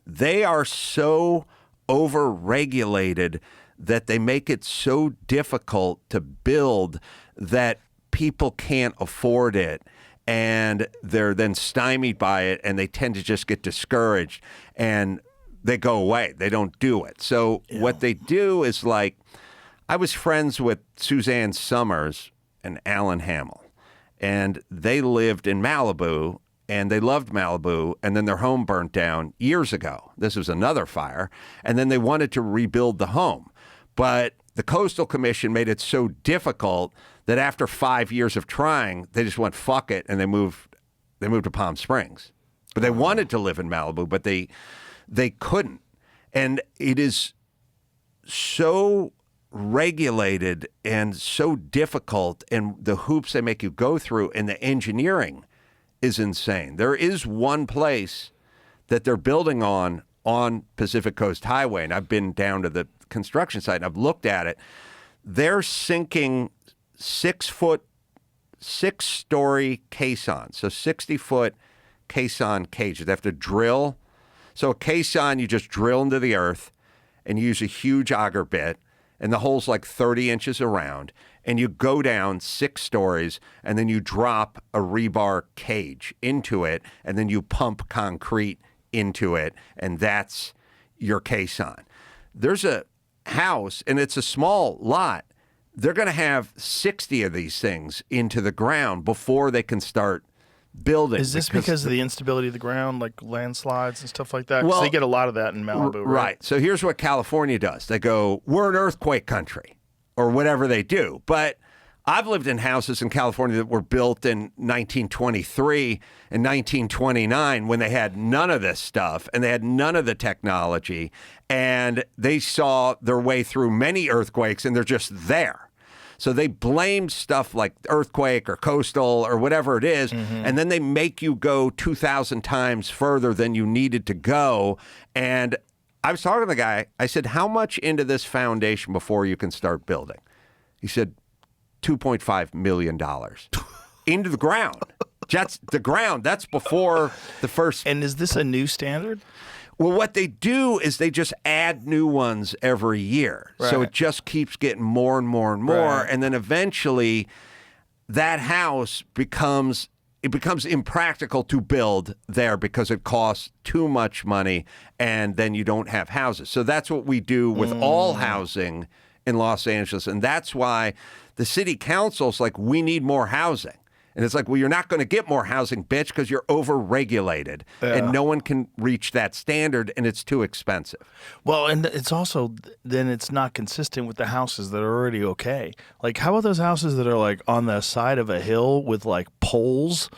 they are so over-regulated that they make it so difficult to build that people can't afford it, and they're then stymied by it, and they tend to just get discouraged, and they go away. They don't do it. So what they do is, like, I was friends with Suzanne Summers and Alan Hamill, and they lived in Malibu, and they loved Malibu, and then their home burnt down years ago. This was another fire, and then they wanted to rebuild the home. But the Coastal Commission made it so difficult that after 5 years of trying, they just went, fuck it, and they moved to Palm Springs. But they wanted to live in Malibu, but they couldn't. And it is so regulated and so difficult, and the hoops they make you go through, and the engineering is insane. There is one place that they're building on Pacific Coast Highway, and I've been down to the construction site and I've looked at it. They're sinking 6-story caissons, so 60-foot caisson cages. They have to drill. So a caisson, you just drill into the earth and you use a huge auger bit, and the hole's like 30 inches around, and you go down 6 stories, and then you drop a rebar cage into it, and then you pump concrete into it, and that's your caisson. There's a house, and it's a small lot. They're going to have 60 of these things into the ground before they can start building. Is this because of the instability of the ground, like landslides and stuff like that? 'Cause Well, they get a lot of that in Malibu, right? So here's what California does. They go, we're an earthquake country, or whatever they do. But I've lived in houses in California that were built in 1923 and 1929 when they had none of this stuff and they had none of the technology, and they saw their way through many earthquakes, and they're just there. So they blame stuff like earthquake or coastal or whatever it is, and then they make you go 2,000 times further than you needed to go. And I was talking to the guy. I said, how much into this foundation before you can start building? He said, $2.5 million into the ground. That's the ground. That's before the first. And is this a new standard? Well, what they do is they just add new ones every year. So Right. it just keeps getting more and more and more. Right. And then eventually that house becomes impractical to build there because it costs too much money, and then you don't have houses. So that's what we do with all housing in Los Angeles. And that's why the city council's like, we need more housing. And it's like, well, you're not going to get more housing, bitch, because you're over-regulated. And no one can reach that standard, and it's too expensive. Well, and it's also, then it's not consistent with the houses that are already okay. Like, how about those houses that are like on the side of a hill with like poles?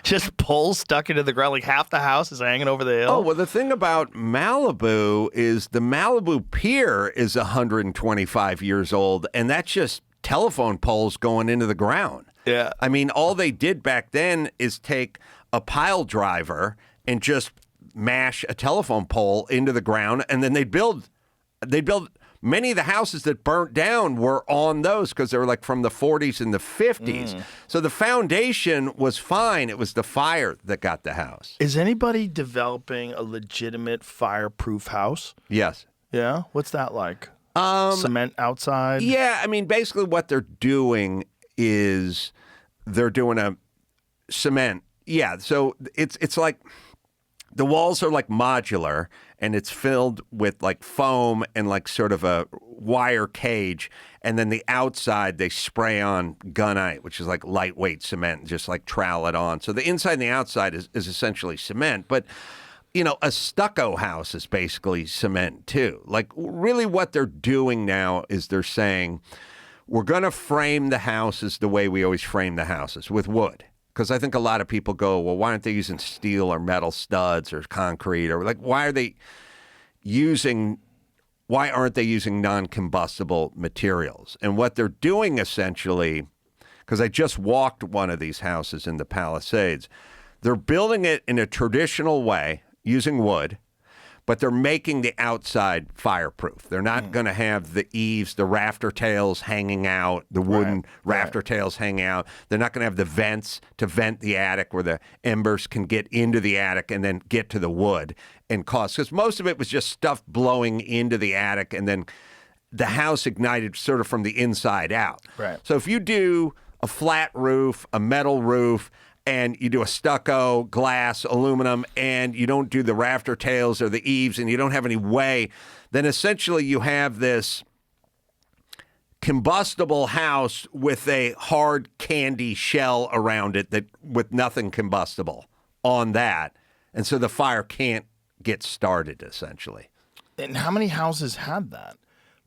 Just poles stuck into the ground, like half the house is hanging over the hill. Oh, well, the thing about Malibu is the Malibu Pier is 125 years old, and that's just telephone poles going into the ground. Yeah. I mean, all they did back then is take a pile driver and just mash a telephone pole into the ground, and then they'd build many of the houses that burnt down were on those because they were like from the 40s and the 50s. So the foundation was fine. It was the fire that got the house. Is anybody developing a legitimate fireproof house? Yes. Yeah? What's that like? Cement outside? Yeah, I mean, basically what they're doing is they're doing a cement. Yeah, so it's like the walls are like modular, and it's filled with like foam and like sort of a wire cage, and then the outside they spray on gunite, which is like lightweight cement, and just like trowel it on. So the inside and the outside is essentially cement, but you know, a stucco house is basically cement too. Like really what they're doing now is they're saying, we're going to frame the houses the way we always frame the houses, with wood. Because I think a lot of people go, well, why aren't they using steel or metal studs or concrete? Or like, why aren't they using non-combustible materials? And what they're doing essentially, because I just walked one of these houses in the Palisades, they're building it in a traditional way using wood, but they're making the outside fireproof. They're not going to have the eaves, the rafter tails hanging out, the wooden rafter tails hanging out. They're not going to have the vents to vent the attic where the embers can get into the attic and then get to the wood and cause. Because most of it was just stuff blowing into the attic, and then the house ignited sort of from the inside out. Right. So if you do a flat roof, a metal roof, and you do a stucco, glass, aluminum, and you don't do the rafter tails or the eaves, and you don't have any way, then essentially you have this combustible house with a hard candy shell around it that with nothing combustible on that. And so the fire can't get started, essentially. And how many houses had that?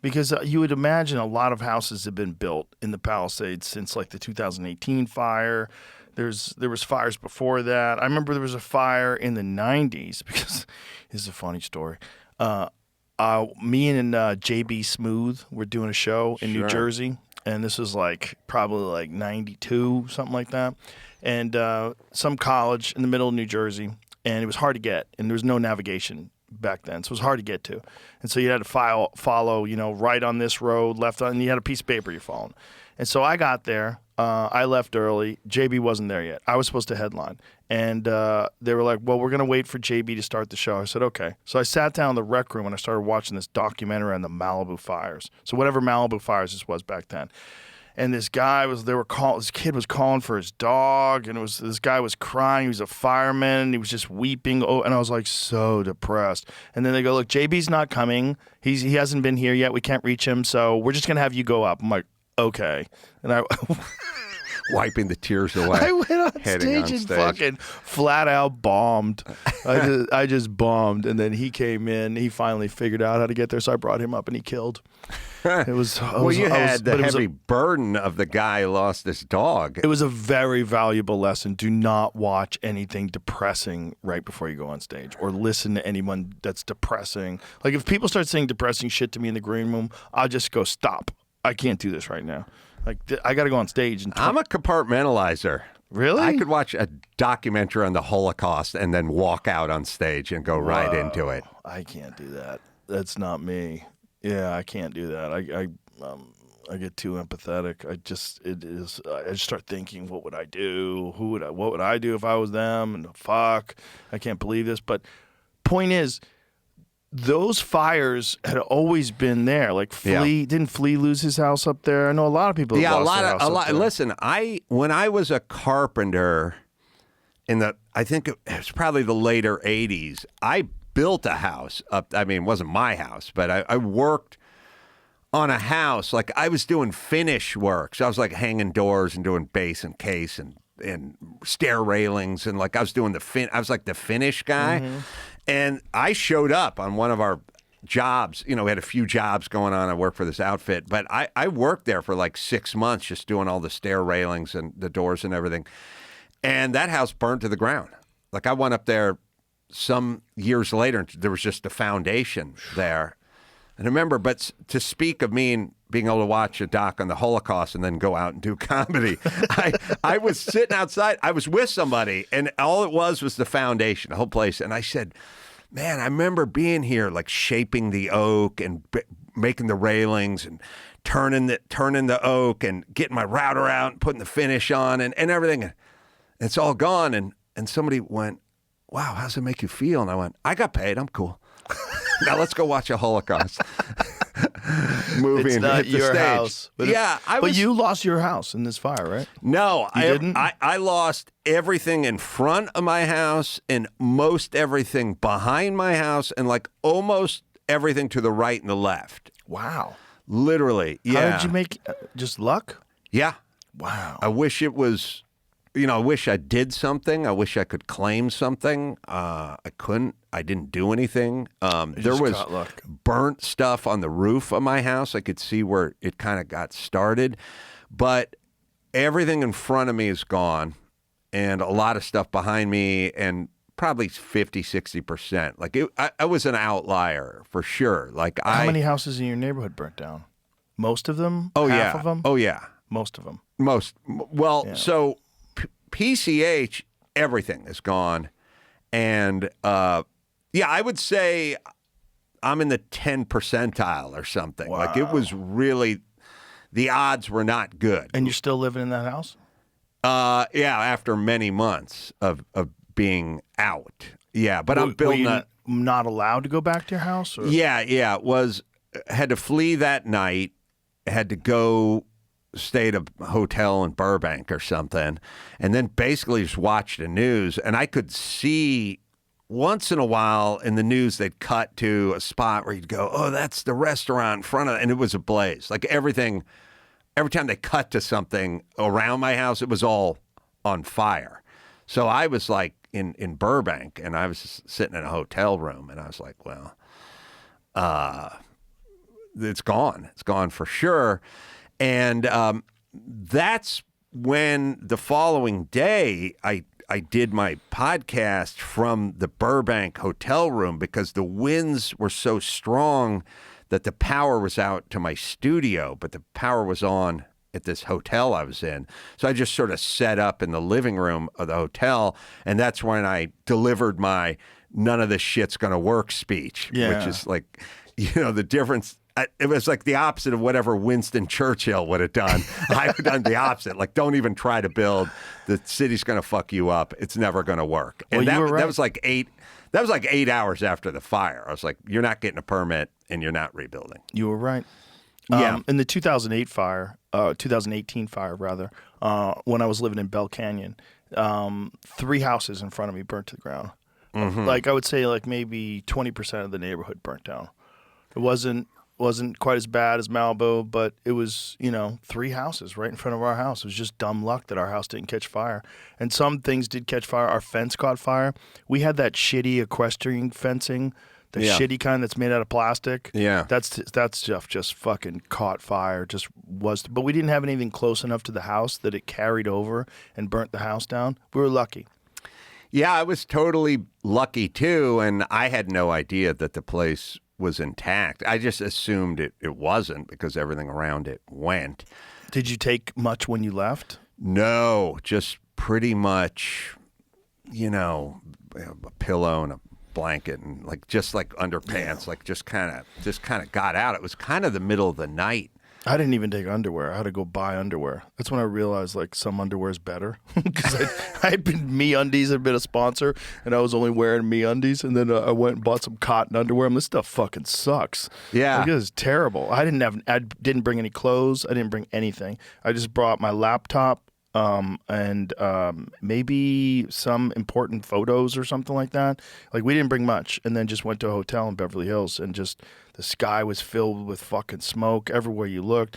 Because you would imagine a lot of houses have been built in the Palisades since like the 2018 fire. There was fires before that. I remember there was a fire in the 90s, because this is a funny story. Me and JB Smooth were doing a show in New Jersey, and this was like probably like 92, something like that. And some college in the middle of New Jersey, and it was hard to get, and there was no navigation back then, so it was hard to get to. And so you had to follow, you know, right on this road, left on, and you had a piece of paper you're following. And so I got there. I left early. JB wasn't there yet. I was supposed to headline. And they were like, well, we're going to wait for JB to start the show. I said, okay. So I sat down in the rec room and I started watching this documentary on the Malibu fires. So whatever Malibu fires this was back then. And this guy this kid was calling for his dog, and this guy was crying. He was a fireman, and he was just weeping. Oh, and I was like so depressed. And then they go, look, JB's not coming. He hasn't been here yet. We can't reach him. So we're just going to have you go up. I'm like, okay. And wiping the tears away. I went on heading stage on and fucking flat out bombed. I just bombed, and then he came in. He finally figured out how to get there, so I brought him up, and he killed. You had the heavy burden of the guy who lost his dog. It was a very valuable lesson. Do not watch anything depressing right before you go on stage, or listen to anyone that's depressing. Like, if people start saying depressing shit to me in the green room, I'll just go, stop. I can't do this right now. Like, I got to go on stage. And I'm a compartmentalizer. Really? I could watch a documentary on the Holocaust and then walk out on stage and go right into it. I can't do that. That's not me. Yeah, I can't do that. I get too empathetic. I just start thinking, what would I do? What would I do if I was them? And fuck, I can't believe this. But point is, those fires had always been there. Like didn't Flea lose his house up there? I know a lot of people. Yeah, lost their house up there. Listen, when I was a carpenter I think it was probably the later '80s. I built a house up. I mean, it wasn't my house, but I worked on a house. Like, I was doing finish work. So I was like hanging doors and doing base and case and stair railings. And like, I was doing I was like the finish guy. Mm-hmm. And I showed up on one of our jobs. You know, we had a few jobs going on. I worked for this outfit, but I worked there for like 6 months, just doing all the stair railings and the doors and everything. And that house burned to the ground. Like, I went up there some years later, and there was just a foundation there. And I remember, but to speak of me and being able to watch a doc on the Holocaust and then go out and do comedy, I was sitting outside. I was with somebody, and all it was the foundation, the whole place. And I said, man, I remember being here, like shaping the oak and making the railings and turning the oak and getting my router out and putting the finish on and everything. And it's all gone. And somebody went, wow, how's it make you feel? And I went, I got paid. I'm cool. Now let's go watch a Holocaust movie and hit the your stage. House. But you lost your house in this fire, right? No, you didn't. I lost everything in front of my house and most everything behind my house and like almost everything to the right and the left. Wow. Literally. Yeah. How did you make just luck? Yeah. Wow. I wish it was. I wish I did something. I wish I could claim something. I couldn't. I didn't do anything. There was burnt stuff on the roof of my house. I could see where it kind of got started. But everything in front of me is gone, and a lot of stuff behind me, and probably 50, 60%. Like, I was an outlier for sure. Like, how many houses in your neighborhood burnt down? Most of them? Oh, Half yeah. of them? Oh, yeah. Most of them. So PCH, everything is gone. And, I would say I'm in the 10 percentile or something. Wow. Like, it was really, the odds were not good. And you're still living in that house? After many months of being out. Yeah, but I'm building not allowed to go back to your house? Or? Yeah, had to flee that night, had to go stay at a hotel in Burbank or something, and then basically just watch the news. And I could see once in a while in the news they'd cut to a spot where you'd go, oh, that's the restaurant in front of it. And it was a blaze. Like, everything, every time they cut to something around my house, it was all on fire. So I was like in Burbank, and I was just sitting in a hotel room, and I was like, well, it's gone. It's gone for sure. And that's when the following day I did my podcast from the Burbank hotel room, because the winds were so strong that the power was out to my studio, but the power was on at this hotel I was in. So I just sort of set up in the living room of the hotel, and that's when I delivered my none of this shit's going to work speech, which is like, the difference. It was like the opposite of whatever Winston Churchill would have done. I would have done the opposite. Like, don't even try to build. The city's going to fuck you up. It's never going to work. And you were right. That was like 8 hours after the fire. I was like, you're not getting a permit and you're not rebuilding. You were right. In the 2018 fire, rather, when I was living in Bell Canyon, 3 houses in front of me burnt to the ground. Mm-hmm. Like, I would say like maybe 20% of the neighborhood burnt down. It wasn't wasn't quite as bad as Malibu, but it was, 3 houses right in front of our house. It was just dumb luck that our house didn't catch fire. And some things did catch fire. Our fence caught fire. We had that shitty equestrian fencing, the shitty kind that's made out of plastic. Yeah. That stuff just fucking caught fire. But we didn't have anything close enough to the house that it carried over and burnt the house down. We were lucky. Yeah, I was totally lucky too, and I had no idea that the place was intact. I just assumed it wasn't because everything around it went. Did you take much when you left? No, just pretty much, a pillow and a blanket and just underpants, just kind of got out. It was kind of the middle of the night. I didn't even take underwear. I had to go buy underwear. That's when I realized some underwear is better because I had been MeUndies had been a sponsor, and I was only wearing MeUndies, and then I went and bought some cotton underwear. This stuff fucking sucks. Yeah, it is terrible. I didn't bring any clothes. I didn't bring anything. I just brought my laptop. And maybe some important photos or something like that. We didn't bring much, and then just went to a hotel in Beverly Hills, and just the sky was filled with fucking smoke everywhere you looked.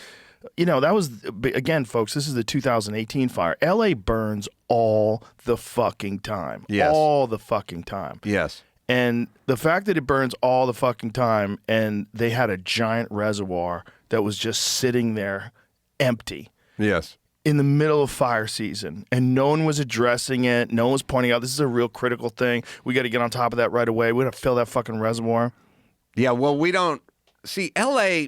That was, again, folks, this is the 2018 fire. LA burns all the fucking time. Yes. All the fucking time. Yes. And the fact that it burns all the fucking time, and they had a giant reservoir that was just sitting there empty. Yes. In the middle of fire season, and no one was addressing it. No one was pointing out this is a real critical thing. We got to get on top of that right away. We got to fill that fucking reservoir. Yeah, well, we don't see LA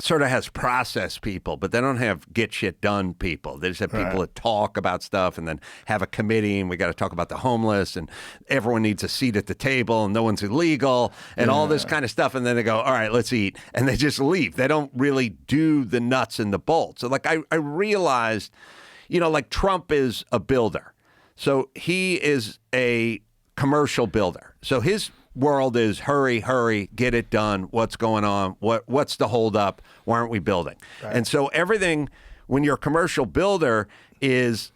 sort of has process people, but they don't have get shit done people. They just have people that talk about stuff and then have a committee, and we got to talk about the homeless, and everyone needs a seat at the table, and no one's illegal, and all this kind of stuff. And then they go, all right, let's eat. And they just leave. They don't really do the nuts and the bolts. So I realized, Trump is a builder. So he is a commercial builder. So his world is hurry, get it done. What's going on? What's the holdup? Why aren't we building? Right. And so everything, when you're a commercial builder, is,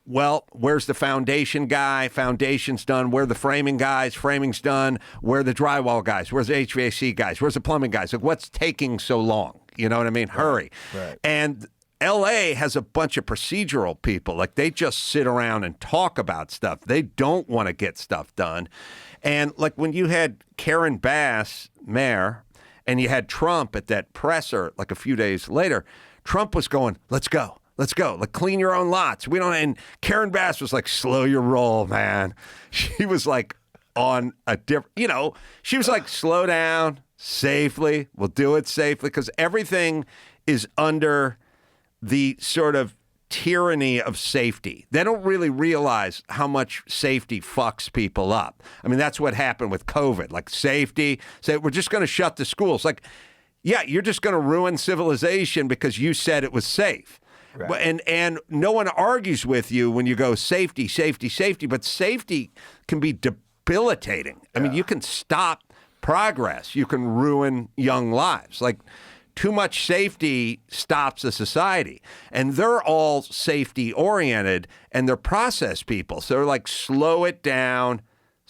where's the foundation guy? Foundation's done. Where are the framing guys? Framing's done. Where are the drywall guys? Where's the HVAC guys? Where's the plumbing guys? What's taking so long? You know what I mean? Right. Hurry. Right. And LA has a bunch of procedural people. They just sit around and talk about stuff. They don't want to get stuff done. And when you had Karen Bass, mayor, and you had Trump at that presser a few days later, Trump was going, let's go. Clean your own lots. And Karen Bass was slow your roll, man. She was on a different, she was slow down safely. We'll do it safely because everything is under the sort of tyranny of safety. They don't really realize how much safety fucks people up. I mean, that's what happened with COVID. Safety, say we're just going to shut the schools. Yeah, you're just going to ruin civilization because you said it was safe. Right. And no one argues with you when you go safety, but safety can be debilitating. I mean, you can stop progress. You can ruin young lives. Too much safety stops a society. And they're all safety oriented, and they're process people. So they're slow it down.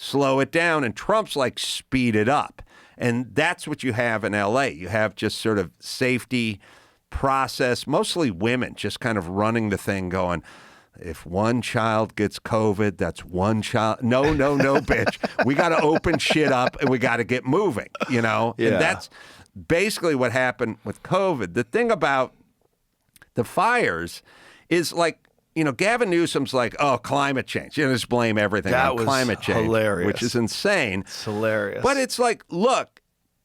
And Trump's speed it up. And that's what you have in LA. You have just sort of safety process, mostly women just kind of running the thing going, if one child gets COVID, that's one child. No, bitch. We got to open shit up and we got to get moving, Yeah. And that's basically what happened with COVID. The thing about the fires is Gavin Newsom's climate change. Just blame everything on climate change. Hilarious. Which is insane. It's hilarious. But it's look,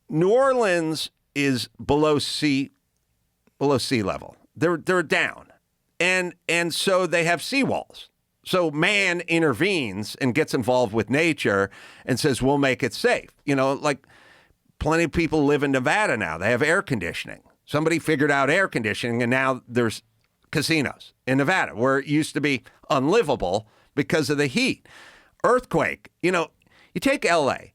New Orleans is below sea level. They're down. And so they have seawalls. So man intervenes and gets involved with nature and says, we'll make it safe. Plenty of people live in Nevada now. They have air conditioning. Somebody figured out air conditioning, and now there's casinos in Nevada where it used to be unlivable because of the heat. Earthquake. You take L.A.,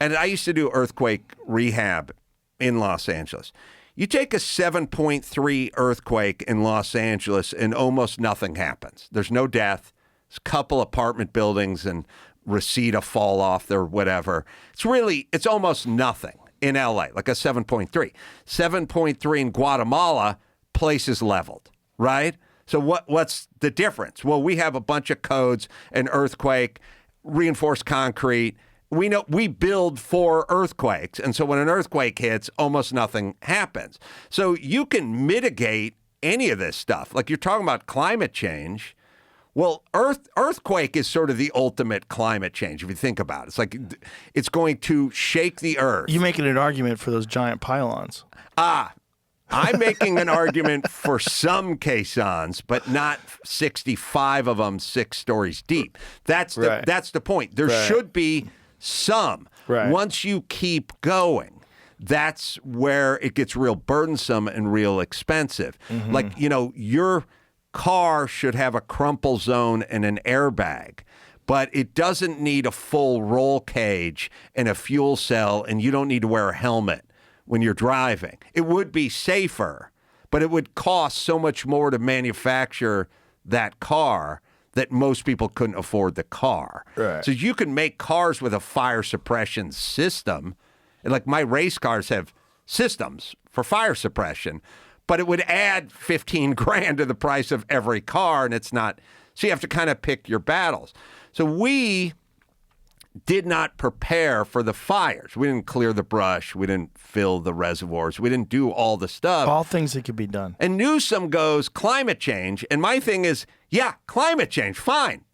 and I used to do earthquake rehab in Los Angeles. You take a 7.3 earthquake in Los Angeles, and almost nothing happens. There's no death. There's a couple apartment buildings and Reseda fall off or whatever. It's almost nothing. in LA, like a 7.3. 7.3 in Guatemala, place is leveled, right? So what's the difference? Well, we have a bunch of codes, an earthquake, reinforced concrete. We know we build for earthquakes. And so when an earthquake hits, almost nothing happens. So you can mitigate any of this stuff. Like you're talking about climate change. Well, earthquake is sort of the ultimate climate change, if you think about it. It's like it's going to shake the earth. You're making an argument for those giant pylons. I'm making an argument for some caissons, but not 65 of them 6 stories deep. That's the point. There should be some. Right. Once you keep going, that's where it gets real burdensome and real expensive. Mm-hmm. Like, your car should have a crumple zone and an airbag, but it doesn't need a full roll cage and a fuel cell, and you don't need to wear a helmet when you're driving. It would be safer, but it would cost so much more to manufacture that car that most people couldn't afford the car. Right. So you can make cars with a fire suppression system. And like my race cars have systems for fire suppression, but it would add 15 grand to the price of every car, and it's not. So you have to kind of pick your battles. So we did not prepare for the fires. We didn't clear the brush. We didn't fill the reservoirs. We didn't do all the stuff. All things that could be done. And Newsom goes, climate change. And my thing is, yeah, climate change, fine.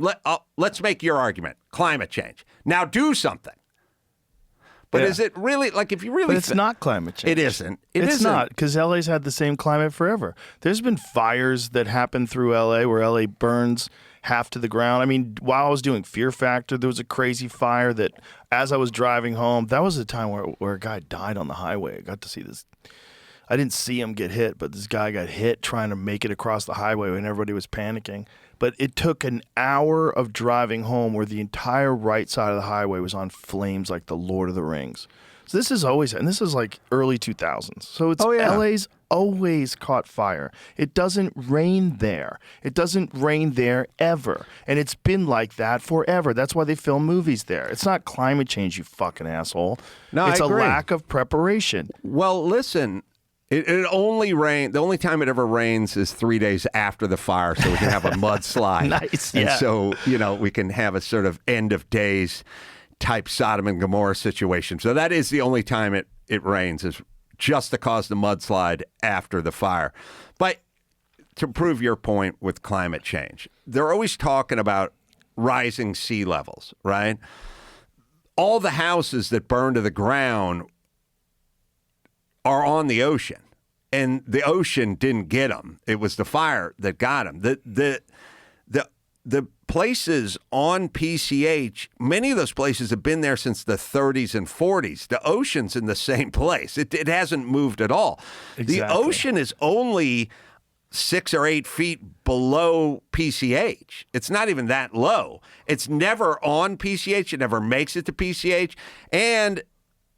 Let's make your argument. Climate change. Now do something. But is it really, like, if you really... But it's not climate change. It isn't. It's not, because LA's had the same climate forever. There's been fires that happen through LA where LA burns half to the ground. I mean, while I was doing Fear Factor, there was a crazy fire that, as I was driving home, that was the time where a guy died on the highway. I got to see this. I didn't see him get hit, but this guy got hit trying to make it across the highway when everybody was panicking. But it took an hour of driving home where the entire right side of the highway was on flames like the Lord of the Rings. So this is always, and this is like early 2000s. So it's LA's always caught fire. It doesn't rain there. It doesn't rain there ever. And it's been like that forever. That's why they film movies there. It's not climate change, you fucking asshole. No, it's I agree. a lack of preparation. Well, listen, it only rain. The only time it ever rains is 3 days after the fire, so we can have a mudslide. Nice, and yeah. so we can have a sort of end of days type Sodom and Gomorrah situation. So that is the only time it rains, is just to cause the mudslide after the fire. But to prove your point with climate change, they're always talking about rising sea levels, right? All the houses that burn to the ground are on the ocean, and the ocean didn't get them. It was the fire that got them. The places on PCH, many of those places have been there since the 30s and 40s. The ocean's in the same place. It hasn't moved at all. Exactly. The ocean is only 6 or 8 feet below PCH. It's not even that low. It's never on PCH. It never makes it to PCH. And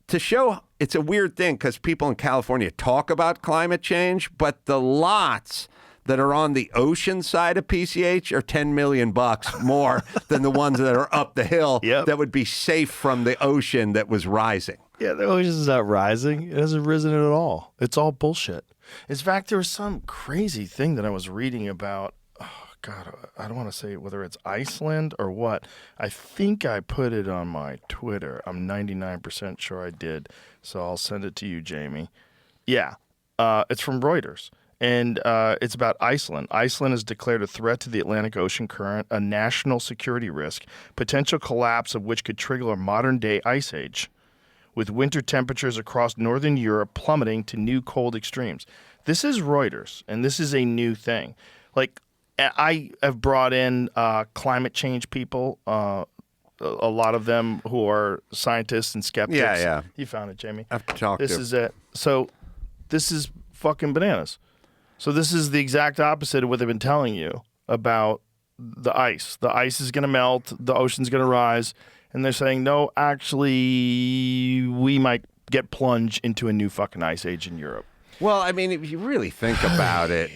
to show, it's a weird thing because people in California talk about climate change, but the lots that are on the ocean side of PCH are $10 million more than the ones that are up the hill that would be safe from the ocean that was rising. Yeah, the ocean's not rising. It hasn't risen at all. It's all bullshit. In fact, there was some crazy thing that I was reading about. Oh, God, I don't want to say whether it's Iceland or what. I think I put it on my Twitter. I'm 99% sure I did. So I'll send it to you, Jamie. Yeah, it's from Reuters. And it's about Iceland. Iceland has declared a threat to the Atlantic Ocean current, a national security risk, potential collapse of which could trigger a modern-day ice age, with winter temperatures across northern Europe plummeting to new cold extremes. This is Reuters, and this is a new thing. Like, I have brought in climate change people, a lot of them who are scientists and skeptics. Yeah. You found it, Jamie. I've talked to. This is it. So this is fucking bananas. So this is the exact opposite of what they've been telling you about the ice. The ice is going to melt. The ocean's going to rise. And they're saying, no, actually, we might get plunged into a new fucking ice age in Europe. Well, I mean, if you really think about it,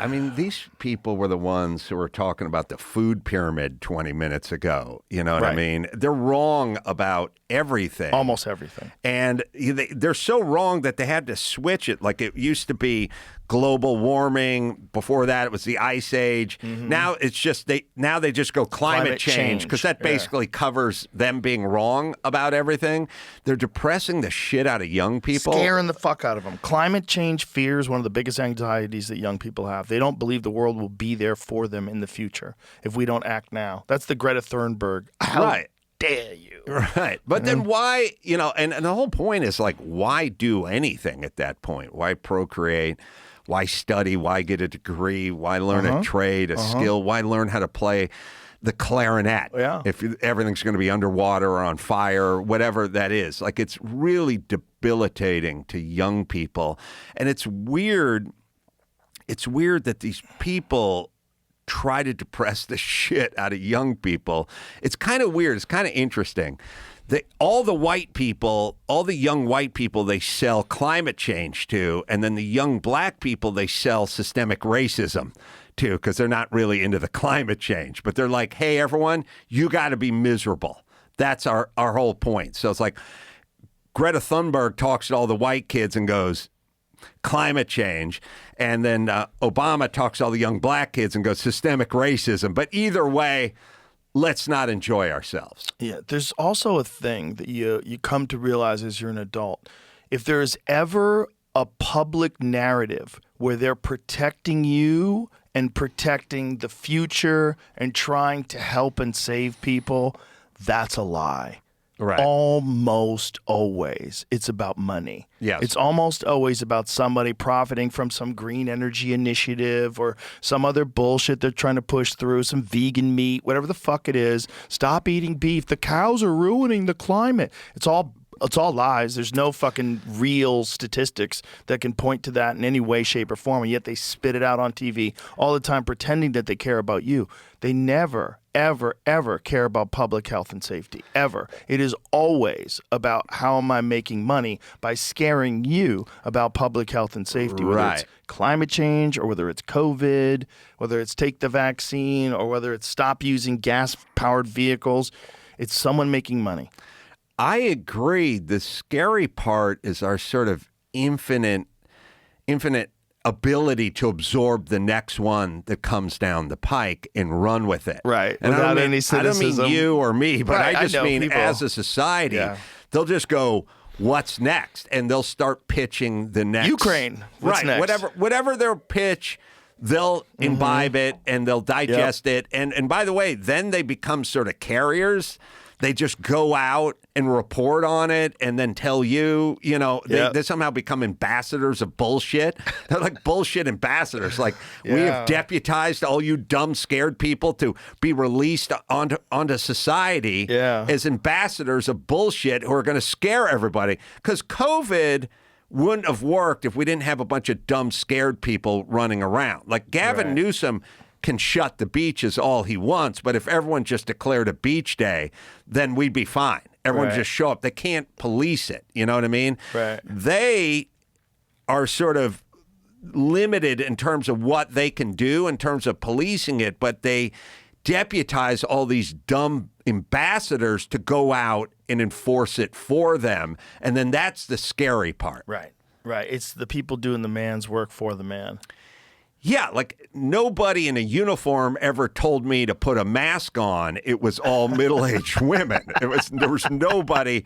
I mean, these people were the ones who were talking about the food pyramid 20 minutes ago. You know what I Right. mean? They're wrong about everything. Almost everything. And they're so wrong that they had to switch it. Like it used to be global warming. Before that, it was the ice age. Now it's just they just go climate change because that basically covers them being wrong about everything. They're depressing the shit out of young people. Scaring the fuck out of them. Climate change fear is one of the biggest anxieties that young people have. They don't believe the world will be there for them in the future if we don't act now. That's the Greta Thunberg. How dare you? Right. But then why, and the whole point is like, why do anything at that point? Why procreate? Why study? Why get a degree? Why learn a trade, a skill? Why learn how to play the clarinet? Yeah. If everything's going to be underwater or on fire or whatever that is. Like, it's really debilitating to young people. And it's weird. It's weird that these people try to depress the shit out of young people. It's kind of weird. It's kind of interesting. All the white people, all the young white people, they sell climate change to, and then the young black people, they sell systemic racism to, because they're not really into the climate change. But they're like, hey, everyone, you got to be miserable. That's our whole point. So it's like Greta Thunberg talks to all the white kids and goes, climate change. And then Obama talks to all the young black kids and goes, systemic racism. But either way, let's not enjoy ourselves. Yeah, there's also a thing that you come to realize as you're an adult. If there's ever a public narrative where they're protecting you and protecting the future and trying to help and save people, that's a lie. Right. Almost always it's about money. Yes. It's almost always about somebody profiting from some green energy initiative or some other bullshit they're trying to push through, some vegan meat, whatever the fuck it is. Stop eating beef. The cows are ruining the climate. It's all lies. There's no fucking real statistics that can point to that in any way, shape, or form, and yet they spit it out on TV all the time pretending that they care about you. They never, ever, ever care about public health and safety, ever. It is always about how am I making money by scaring you about public health and safety, whether it's climate change or whether it's COVID, whether it's take the vaccine or whether it's stop using gas-powered vehicles. It's someone making money. I agree. The scary part is our sort of infinite ability to absorb the next one that comes down the pike and run with it. Right. And Without I don't any mean cynicism. you or me, but Right, I just know mean people. as a society, they'll just go, what's next? And they'll start pitching the next. Ukraine. What's right. next? Whatever their pitch, they'll imbibe it and they'll digest it. And by the way, then they become sort of carriers. They just go out and report on it and then tell you, they somehow become ambassadors of bullshit. They're like bullshit ambassadors. Like, we have deputized all you dumb, scared people to be released onto society as ambassadors of bullshit who are going to scare everybody. Because COVID wouldn't have worked if we didn't have a bunch of dumb, scared people running around. Like Gavin Newsom can shut the beaches all he wants, but if everyone just declared a beach day, then we'd be fine. Everyone just show up. They can't police it. You know what I mean? Right. They are sort of limited in terms of what they can do in terms of policing it, but they deputize all these dumb ambassadors to go out and enforce it for them. And then that's the scary part. Right. It's the people doing the man's work for the man. Yeah, like nobody in a uniform ever told me to put a mask on. It was all middle-aged women. There was nobody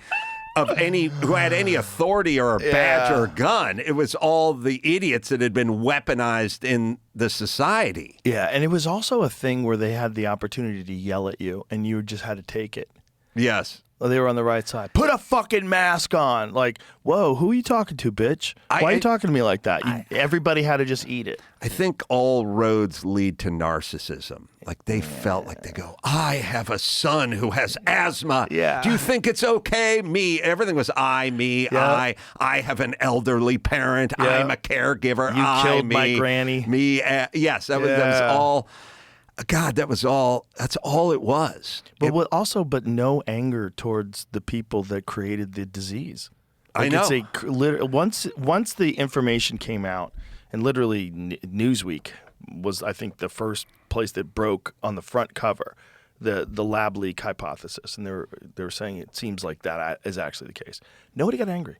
of any who had any authority or a badge or a gun. It was all the idiots that had been weaponized in the society. Yeah, and it was also a thing where they had the opportunity to yell at you, and you just had to take it. Yes. Well, they were on the right side. Put a fucking mask on. Like, whoa, who are you talking to, bitch? Why are you talking to me like that? Everybody had to just eat it. I think all roads lead to narcissism. Like they felt like they go, I have a son who has asthma. Yeah. Do you think it's okay? Me. Everything was I, me, I. I have an elderly parent. I'm a caregiver. You killed my granny. Me. Yes, that was all. God, that's all it was. But no anger towards the people that created the disease. Like, I know. Once the information came out, and literally Newsweek was, I think, the first place that broke on the front cover, the lab leak hypothesis, and they were saying it seems like that is actually the case. Nobody got angry.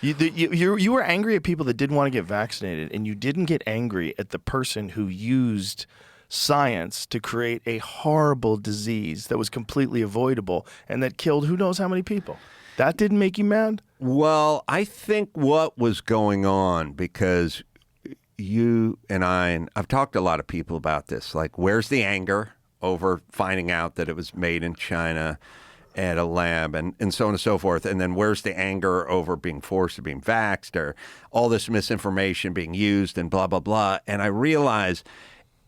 You were angry at people that didn't want to get vaccinated, and you didn't get angry at the person who used science to create a horrible disease that was completely avoidable and that killed who knows how many people. That didn't make you mad? Well, I think what was going on, because you and I've talked to a lot of people about this, like, where's the anger over finding out that it was made in China at a lab and so on and so forth, and then where's the anger over being forced to be vaxxed or all this misinformation being used and blah, blah, blah. And I realize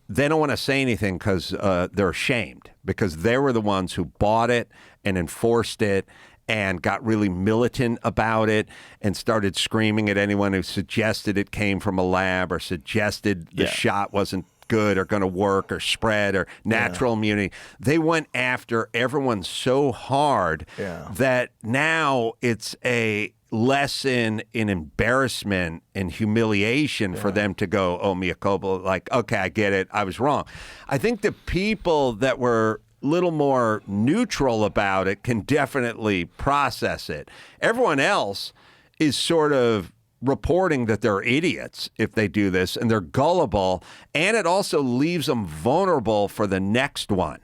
they don't want to say anything because they're ashamed, because they were the ones who bought it and enforced it and got really militant about it and started screaming at anyone who suggested it came from a lab or suggested the shot wasn't good or going to work or spread or natural immunity. They went after everyone so hard that now it's a lesson in embarrassment and humiliation for them to go, oh, mea culpa, like, okay, I get it, I was wrong. I think the people that were a little more neutral about it can definitely process it. Everyone else is sort of reporting that they're idiots if they do this, and they're gullible, and it also leaves them vulnerable for the next one.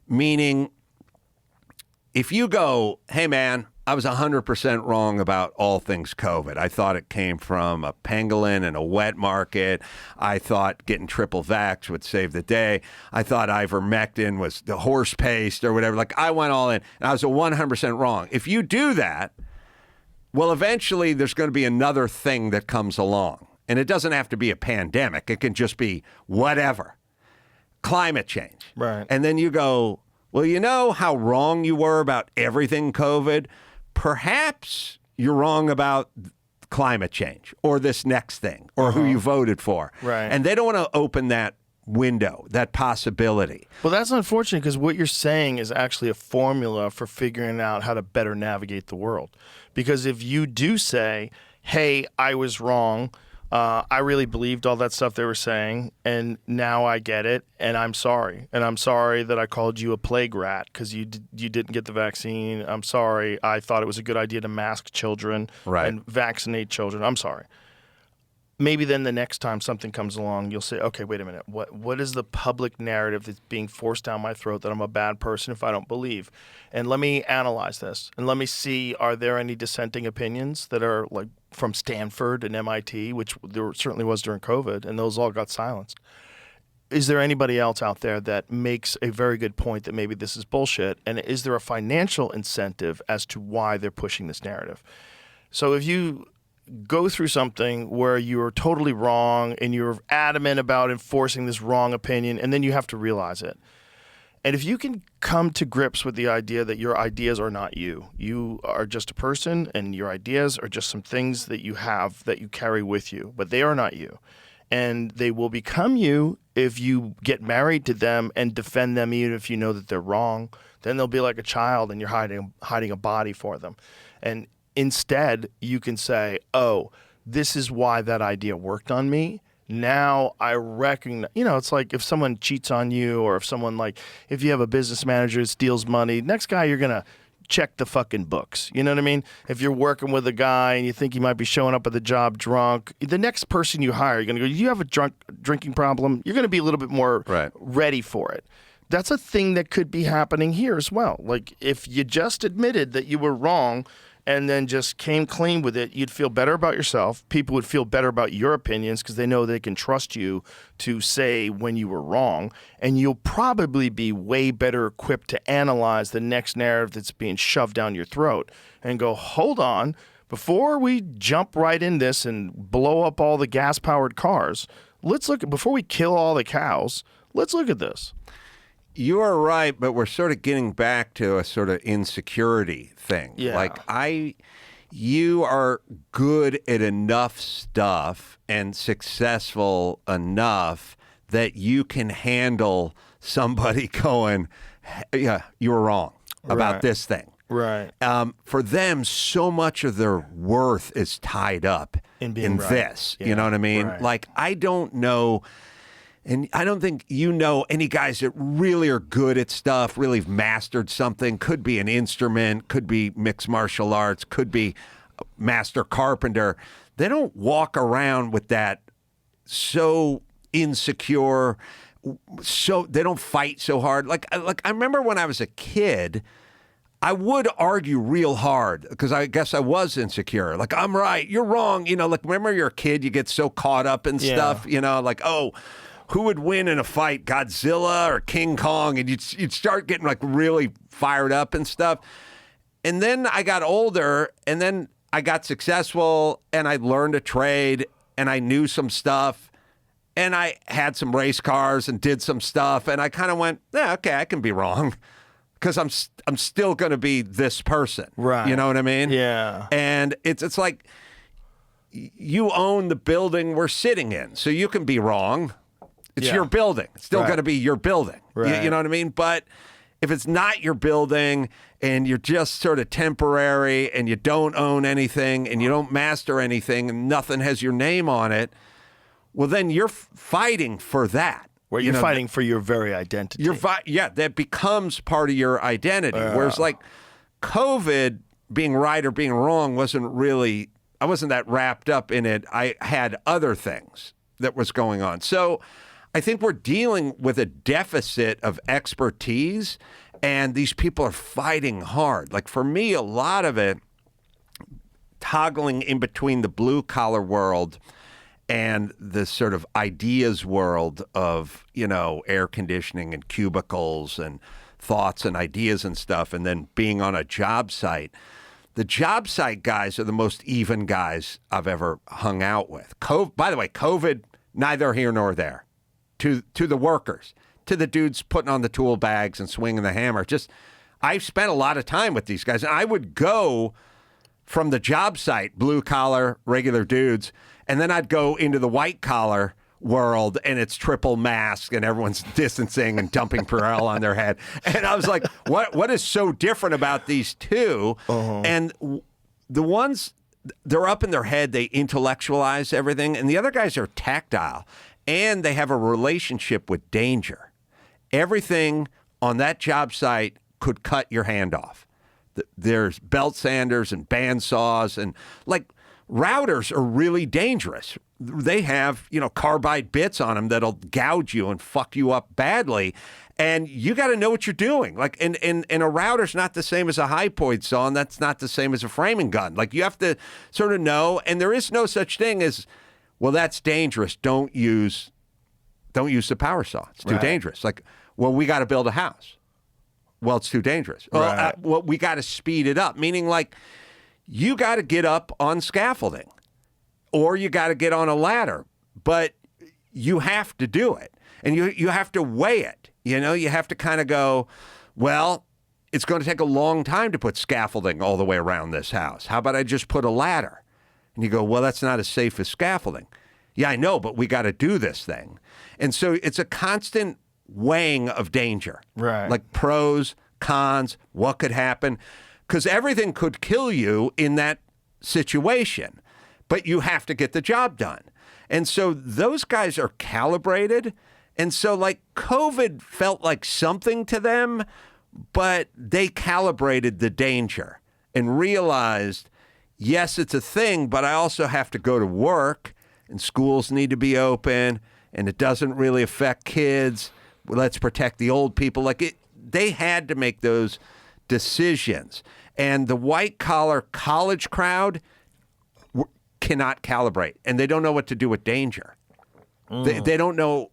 Meaning, if you go, hey man, I was 100% wrong about all things COVID. I thought it came from a pangolin in a wet market. I thought getting triple vax would save the day. I thought ivermectin was the horse paste or whatever. Like, I went all in, and I was 100% wrong. If you do that, well, eventually there's going to be another thing that comes along. And it doesn't have to be a pandemic. It can just be whatever. Climate change. Right. And then you go, well, you know how wrong you were about everything COVID? Perhaps you're wrong about climate change or this next thing or who you voted for. Right. And they don't want to open that window, that possibility. Well, that's unfortunate, because what you're saying is actually a formula for figuring out how to better navigate the world. Because if you do say, hey, I was wrong, I really believed all that stuff they were saying, and now I get it, and I'm sorry. And I'm sorry that I called you a plague rat because you didn't get the vaccine. I'm sorry. I thought it was a good idea to mask children and vaccinate children. I'm sorry. Maybe then the next time something comes along, you'll say, okay, wait a minute. What is the public narrative that's being forced down my throat that I'm a bad person if I don't believe? And let me analyze this. And let me see, are there any dissenting opinions that are like from Stanford and MIT, which there certainly was during COVID, and those all got silenced. Is there anybody else out there that makes a very good point that maybe this is bullshit? And is there a financial incentive as to why they're pushing this narrative? So if you go through something where you're totally wrong and you're adamant about enforcing this wrong opinion, and then you have to realize it. And if you can come to grips with the idea that your ideas are not you, you are just a person, and your ideas are just some things that you have that you carry with you, but they are not you. And they will become you if you get married to them and defend them even if you know that they're wrong. Then they'll be like a child and you're hiding a body for them. And instead, you can say, oh, this is why that idea worked on me. Now I recognize, it's like if someone cheats on you, or if you have a business manager that steals money, next guy you're going to check the fucking books. You know what I mean? If you're working with a guy and you think he might be showing up at the job drunk, the next person you hire, you're going to go, you have a drinking problem? You're going to be a little bit more ready for it. That's a thing that could be happening here as well. Like, if you just admitted that you were wrong and then just came clean with it, you'd feel better about yourself. People would feel better about your opinions because they know they can trust you to say when you were wrong. And you'll probably be way better equipped to analyze the next narrative that's being shoved down your throat and go, hold on, before we jump right in this and blow up all the gas-powered cars, before we kill all the cows, let's look at this. You are right, but we're sort of getting back to a sort of insecurity thing. Yeah. Like, you are good at enough stuff and successful enough that you can handle somebody going, yeah, you were wrong about this thing. Right. For them, so much of their worth is tied up in being right. this. Yeah. You know what I mean? Right. Like, I don't know. And I don't think you know any guys that really are good at stuff, really have mastered something. Could be an instrument, could be mixed martial arts, could be a master carpenter. They don't walk around with that so insecure, so they don't fight so hard. Like I remember when I was a kid, I would argue real hard because I guess I was insecure. Like, I'm right, you're wrong. Like, remember you're a kid, you get so caught up in stuff, like, oh, who would win in a fight, Godzilla or King Kong? And you'd start getting like really fired up and stuff. And then I got older, and then I got successful, and I learned a trade, and I knew some stuff, and I had some race cars and did some stuff, and I kind of went, yeah, okay, I can be wrong because I'm still going to be this person. Right. You know what I mean? Yeah. And it's like you own the building we're sitting in, so you can be wrong. It's your building. It's still going to be your building. Right. You know what I mean? But if it's not your building and you're just sort of temporary and you don't own anything and you don't master anything and nothing has your name on it, well, then you're fighting for that. Where you're fighting for your very identity. That becomes part of your identity. Whereas like COVID, being right or being wrong, I wasn't that wrapped up in it. I had other things that was going on. So I think we're dealing with a deficit of expertise, and these people are fighting hard. Like for me, a lot of it toggling in between the blue collar world and the sort of ideas world of, air conditioning and cubicles and thoughts and ideas and stuff, and then being on a job site. The job site guys are the most even guys I've ever hung out with. By the way, COVID, neither here nor there. To the workers, to the dudes putting on the tool bags and swinging the hammer. I've spent a lot of time with these guys. And I would go from the job site, blue collar, regular dudes, and then I'd go into the white collar world, and it's triple mask, and everyone's distancing and dumping Perel on their head. And I was like, what is so different about these two? And the ones, they're up in their head, they intellectualize everything, and the other guys are tactile. And they have a relationship with danger. Everything on that job site could cut your hand off. There's belt sanders and bandsaws, and like routers are really dangerous. They have, carbide bits on them that'll gouge you and fuck you up badly. And you got to know what you're doing. Like, and a router's not the same as a high-point saw, and that's not the same as a framing gun. Like, you have to sort of know, and there is no such thing as, well, that's dangerous. Don't use the power saw. It's too dangerous. Like, well, we got to build a house. Well, it's too dangerous. Well, we got to speed it up. Meaning, like, you got to get up on scaffolding, or you got to get on a ladder. But you have to do it, and you have to weigh it. You have to kind of go, well, it's going to take a long time to put scaffolding all the way around this house. How about I just put a ladder? And you go, well, that's not as safe as scaffolding. Yeah, I know, but we got to do this thing. And so it's a constant weighing of danger. Right. Like pros, cons, what could happen. Because everything could kill you in that situation, but you have to get the job done. And so those guys are calibrated. And so like COVID felt like something to them, but they calibrated the danger and realized, yes, it's a thing, but I also have to go to work, and schools need to be open, and it doesn't really affect kids. Let's protect the old people. They had to make those decisions. And the white-collar college crowd cannot calibrate, and they don't know what to do with danger. They don't know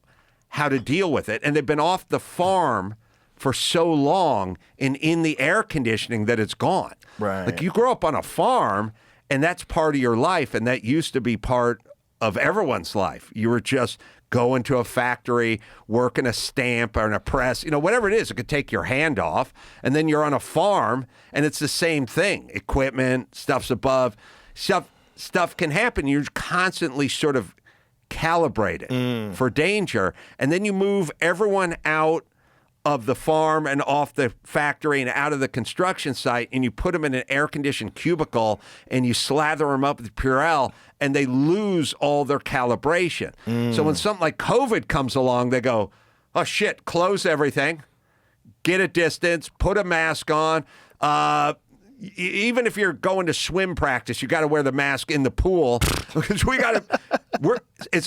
how to deal with it, and they've been off the farm for so long and in the air conditioning that it's gone. Right. Like, you grow up on a farm, and that's part of your life, and that used to be part of everyone's life. You were just going to a factory, working a stamp or in a press, whatever it is. It could take your hand off, and then you're on a farm, and it's the same thing. Equipment, stuff's above. Stuff can happen. You're constantly sort of calibrated for danger, and then you move everyone out of the farm and off the factory and out of the construction site, and you put them in an air-conditioned cubicle and you slather them up with Purell, and they lose all their calibration. So when something like COVID comes along, they go, oh, shit, close everything, get a distance, put a mask on. Even if you're going to swim practice, you got to wear the mask in the pool because it's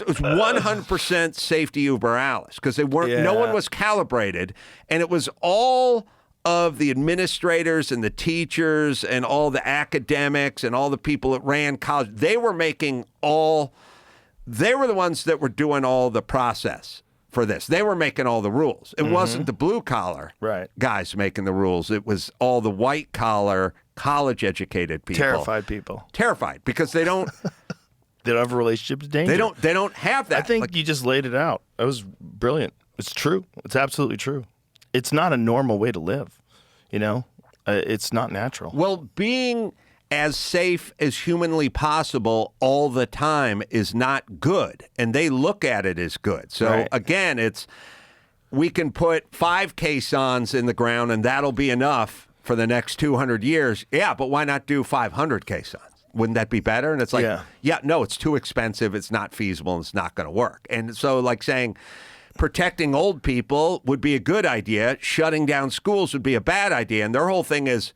100% safety uber alles because they weren't. No one was calibrated, and it was all of the administrators and the teachers and all the academics and all the people that ran college. They were the ones that were doing all the process for this. They were making all the rules. It wasn't the blue collar guys making the rules. It was all the white collar, college educated people. Terrified because they don't They don't have a relationship with danger. They don't have that. I think you just laid it out. That was brilliant. It's true. It's absolutely true. It's not a normal way to live. You know, it's not natural. Well, being as safe as humanly possible all the time is not good, and they look at it as good. So again, we can put 5 caissons in the ground, and that'll be enough for the next 200 years. Yeah, but why not do 500 caissons? Wouldn't that be better? And it's like, no, it's too expensive. It's not feasible. And it's not going to work. And so, like saying, protecting old people would be a good idea. Shutting down schools would be a bad idea. And their whole thing is,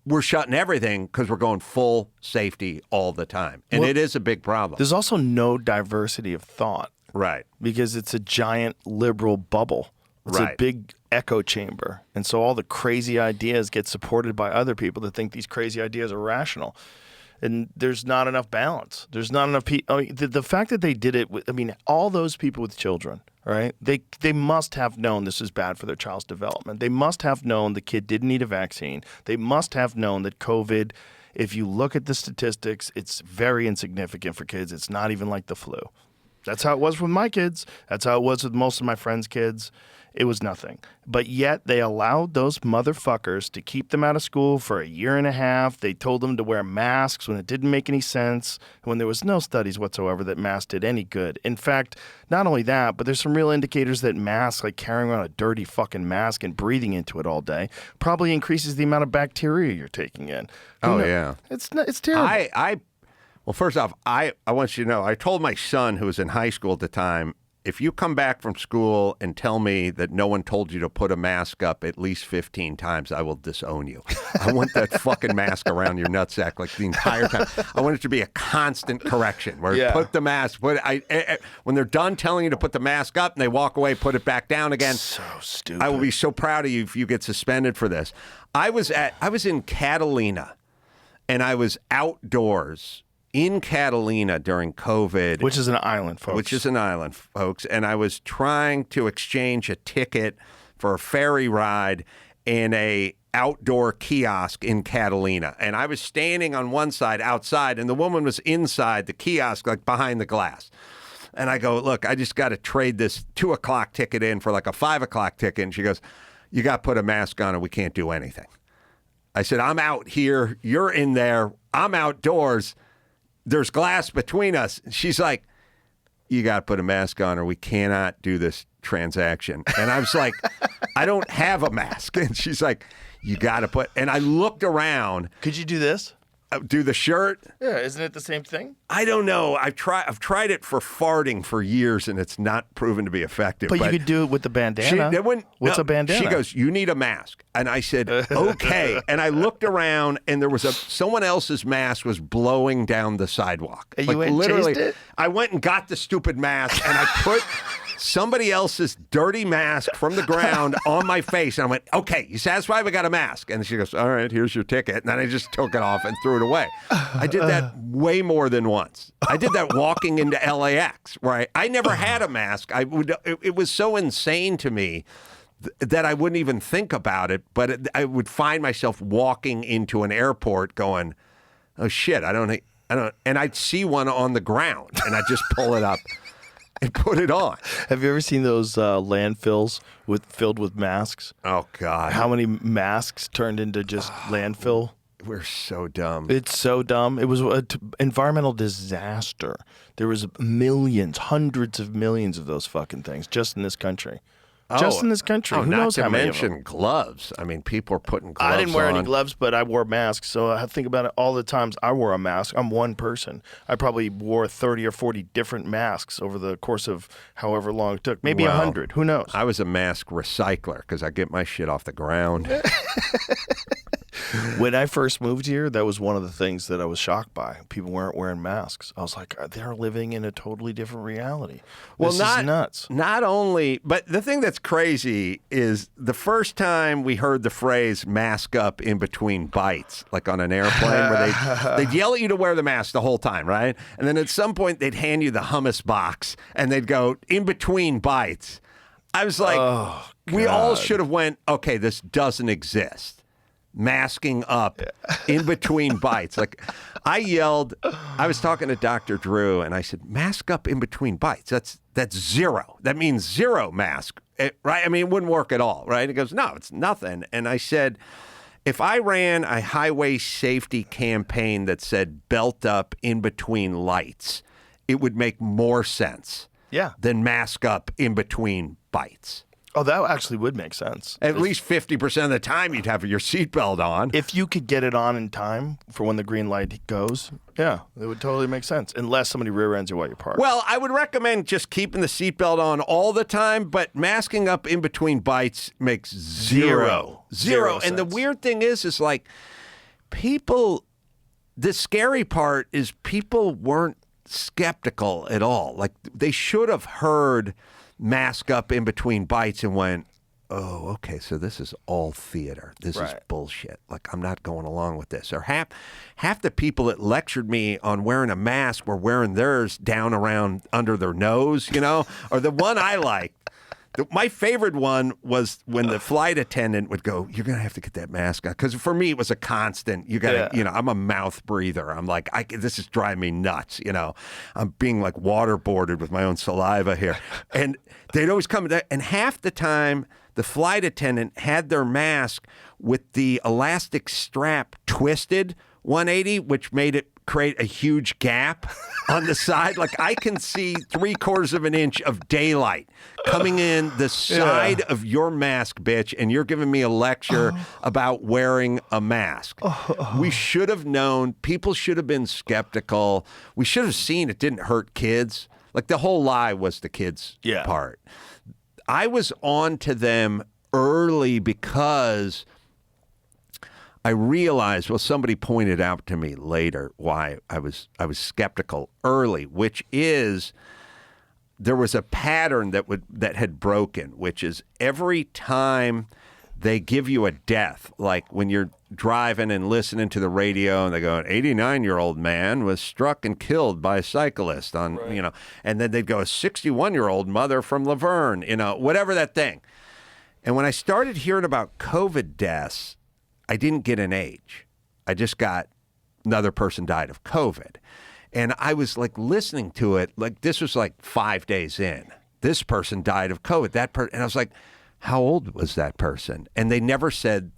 we're shutting everything because we're going full safety all the time. And it is a big problem. There's also no diversity of thought. Right. Because it's a giant liberal bubble. It's a big echo chamber. And so all the crazy ideas get supported by other people that think these crazy ideas are rational. And there's not enough balance. There's not enough people. The fact that they did it, all those people with children, right? They must have known this is bad for their child's development. They must have known the kid didn't need a vaccine. They must have known that COVID, if you look at the statistics, it's very insignificant for kids. It's not even like the flu. That's how it was with my kids. That's how it was with most of my friends' kids. It was nothing. But yet they allowed those motherfuckers to keep them out of school for a year and a half. They told them to wear masks when it didn't make any sense, when there was no studies whatsoever that masks did any good. In fact, not only that, but there's some real indicators that masks, like carrying around a dirty fucking mask and breathing into it all day, probably increases the amount of bacteria you're taking in. Yeah. It's terrible. Well, first off, I want you to know, I told my son who was in high school at the time, if you come back from school and tell me that no one told you to put a mask up at least 15 times, I will disown you. I want that fucking mask around your nutsack like the entire time. I want it to be a constant correction where put the mask, when they're done telling you to put the mask up and they walk away, put it back down again. So stupid. I will be so proud of you if you get suspended for this. I was in Catalina and I was outdoors in Catalina during COVID. Which is an island, folks. And I was trying to exchange a ticket for a ferry ride in a outdoor kiosk in Catalina. And I was standing on one side outside, and the woman was inside the kiosk, like behind the glass. And I go, look, I just got to trade this 2 o'clock ticket in for like a 5 o'clock ticket. And she goes, you got to put a mask on or we can't do anything. I said, I'm out here. You're in there. I'm outdoors. There's glass between us. She's like, you got to put a mask on or we cannot do this transaction. And I was like, I don't have a mask. And she's like, you got to put, and I looked around. Could you do this? Do the shirt? Yeah, isn't it the same thing? I don't know. I've tried it for farting for years, and it's not proven to be effective. But you could do it with the bandana. What's a bandana? She goes, you need a mask. And I said, okay. And I looked around, and there was someone else's mask was blowing down the sidewalk. You went and chased it? I went and got the stupid mask, and I put somebody else's dirty mask from the ground on my face. And I went, okay, you satisfied? We got a mask. And she goes, all right, here's your ticket. And then I just took it off and threw it away. I did that way more than once. I did that walking into LAX, where I never had a mask. It was so insane to me that I wouldn't even think about it. But I would find myself walking into an airport going, oh, shit, I don't, and I'd see one on the ground and I'd just pull it up and put it on. Have you ever seen those landfills filled with masks? Oh, God. How many masks turned into just landfill? We're so dumb. It's so dumb. It was an environmental disaster. There was millions, hundreds of millions of those fucking things just in this country. just in this country. Who not knows to how many of them? mention gloves. I mean, people are putting gloves on. I didn't wear any gloves, but I wore masks. So I think about it all the times I wore a mask. I'm one person. I probably wore 30 or 40 different masks over the course of however long it took. Maybe 100. Who knows? I was a mask recycler because I get my shit off the ground. When I first moved here, that was one of the things that I was shocked by. People weren't wearing masks. I was like, they're living in a totally different reality. This is nuts. Not only, but the thing that's crazy is the first time we heard the phrase mask up in between bites, like on an airplane where they'd yell at you to wear the mask the whole time, right? And then at some point they'd hand you the hummus box and they'd go in between bites. I was like, we all should have went, okay, this doesn't exist. Masking up in between bites. Like I yelled, I was talking to Dr. Drew and I said, mask up in between bites. That's zero. That means zero mask, right? I mean, it wouldn't work at all, right? He goes, no, it's nothing. And I said, if I ran a highway safety campaign that said belt up in between lights, it would make more sense than mask up in between bites. Oh, that actually would make sense. At least 50% of the time you'd have your seatbelt on. If you could get it on in time for when the green light goes, it would totally make sense. Unless somebody rear ends you while you park. Well, I would recommend just keeping the seatbelt on all the time, but masking up in between bites makes zero sense. And the weird thing is like people, the scary part is people weren't skeptical at all. Like they should have heard mask up in between bites and went, oh, okay, so this is all theater. This is bullshit. Like, I'm not going along with this. Or half the people that lectured me on wearing a mask were wearing theirs down around under their nose, you know? Or the one I liked. My favorite one was when the flight attendant would go, you're going to have to get that mask on. Because for me, it was a constant. You got to, I'm a mouth breather. I'm like, this is driving me nuts. I'm being like waterboarded with my own saliva here. And they'd always come, and half the time, the flight attendant had their mask with the elastic strap twisted 180, which made it create a huge gap on the side. Like I can see 3/4 of an inch of daylight coming in the side of your mask, bitch, and you're giving me a lecture about wearing a mask. We should have known. People should have been skeptical. We should have seen it didn't hurt kids. Like the whole lie was the kids' part. I was on to them early because I realized, somebody pointed out to me later why I was skeptical early, which is there was a pattern that had broken, which is every time they give you a death, like when you're driving and listening to the radio and they go, an 89-year-old man was struck and killed by a cyclist on, and then they'd go, a 61-year-old mother from Laverne, whatever that thing. And when I started hearing about COVID deaths, I didn't get an age. I just got another person died of COVID. And I was like listening to it, like this was like 5 days in. This person died of COVID. And I was like, how old was that person? And they never said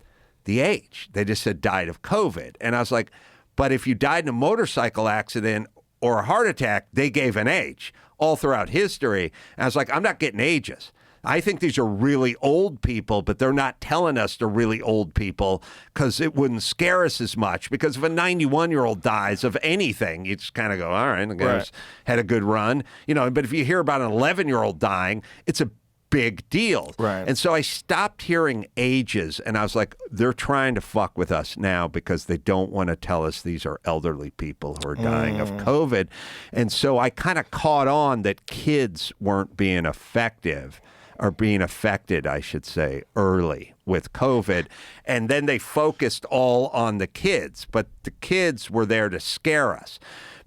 the age. They just said died of COVID. And I was like, but if you died in a motorcycle accident or a heart attack, they gave an age all throughout history. And I was like, I'm not getting ages. I think these are really old people, but they're not telling us they're really old people because it wouldn't scare us as much. Because if a 91-year-old dies of anything, you just kind of go, all right, the guy's had a good run. But if you hear about an 11-year-old dying, it's a big deal. Right. And so I stopped hearing ages, and I was like, they're trying to fuck with us now because they don't want to tell us these are elderly people who are dying of COVID. And so I kind of caught on that kids weren't being effective. Are being affected, I should say, early with COVID. And then they focused all on the kids, but the kids were there to scare us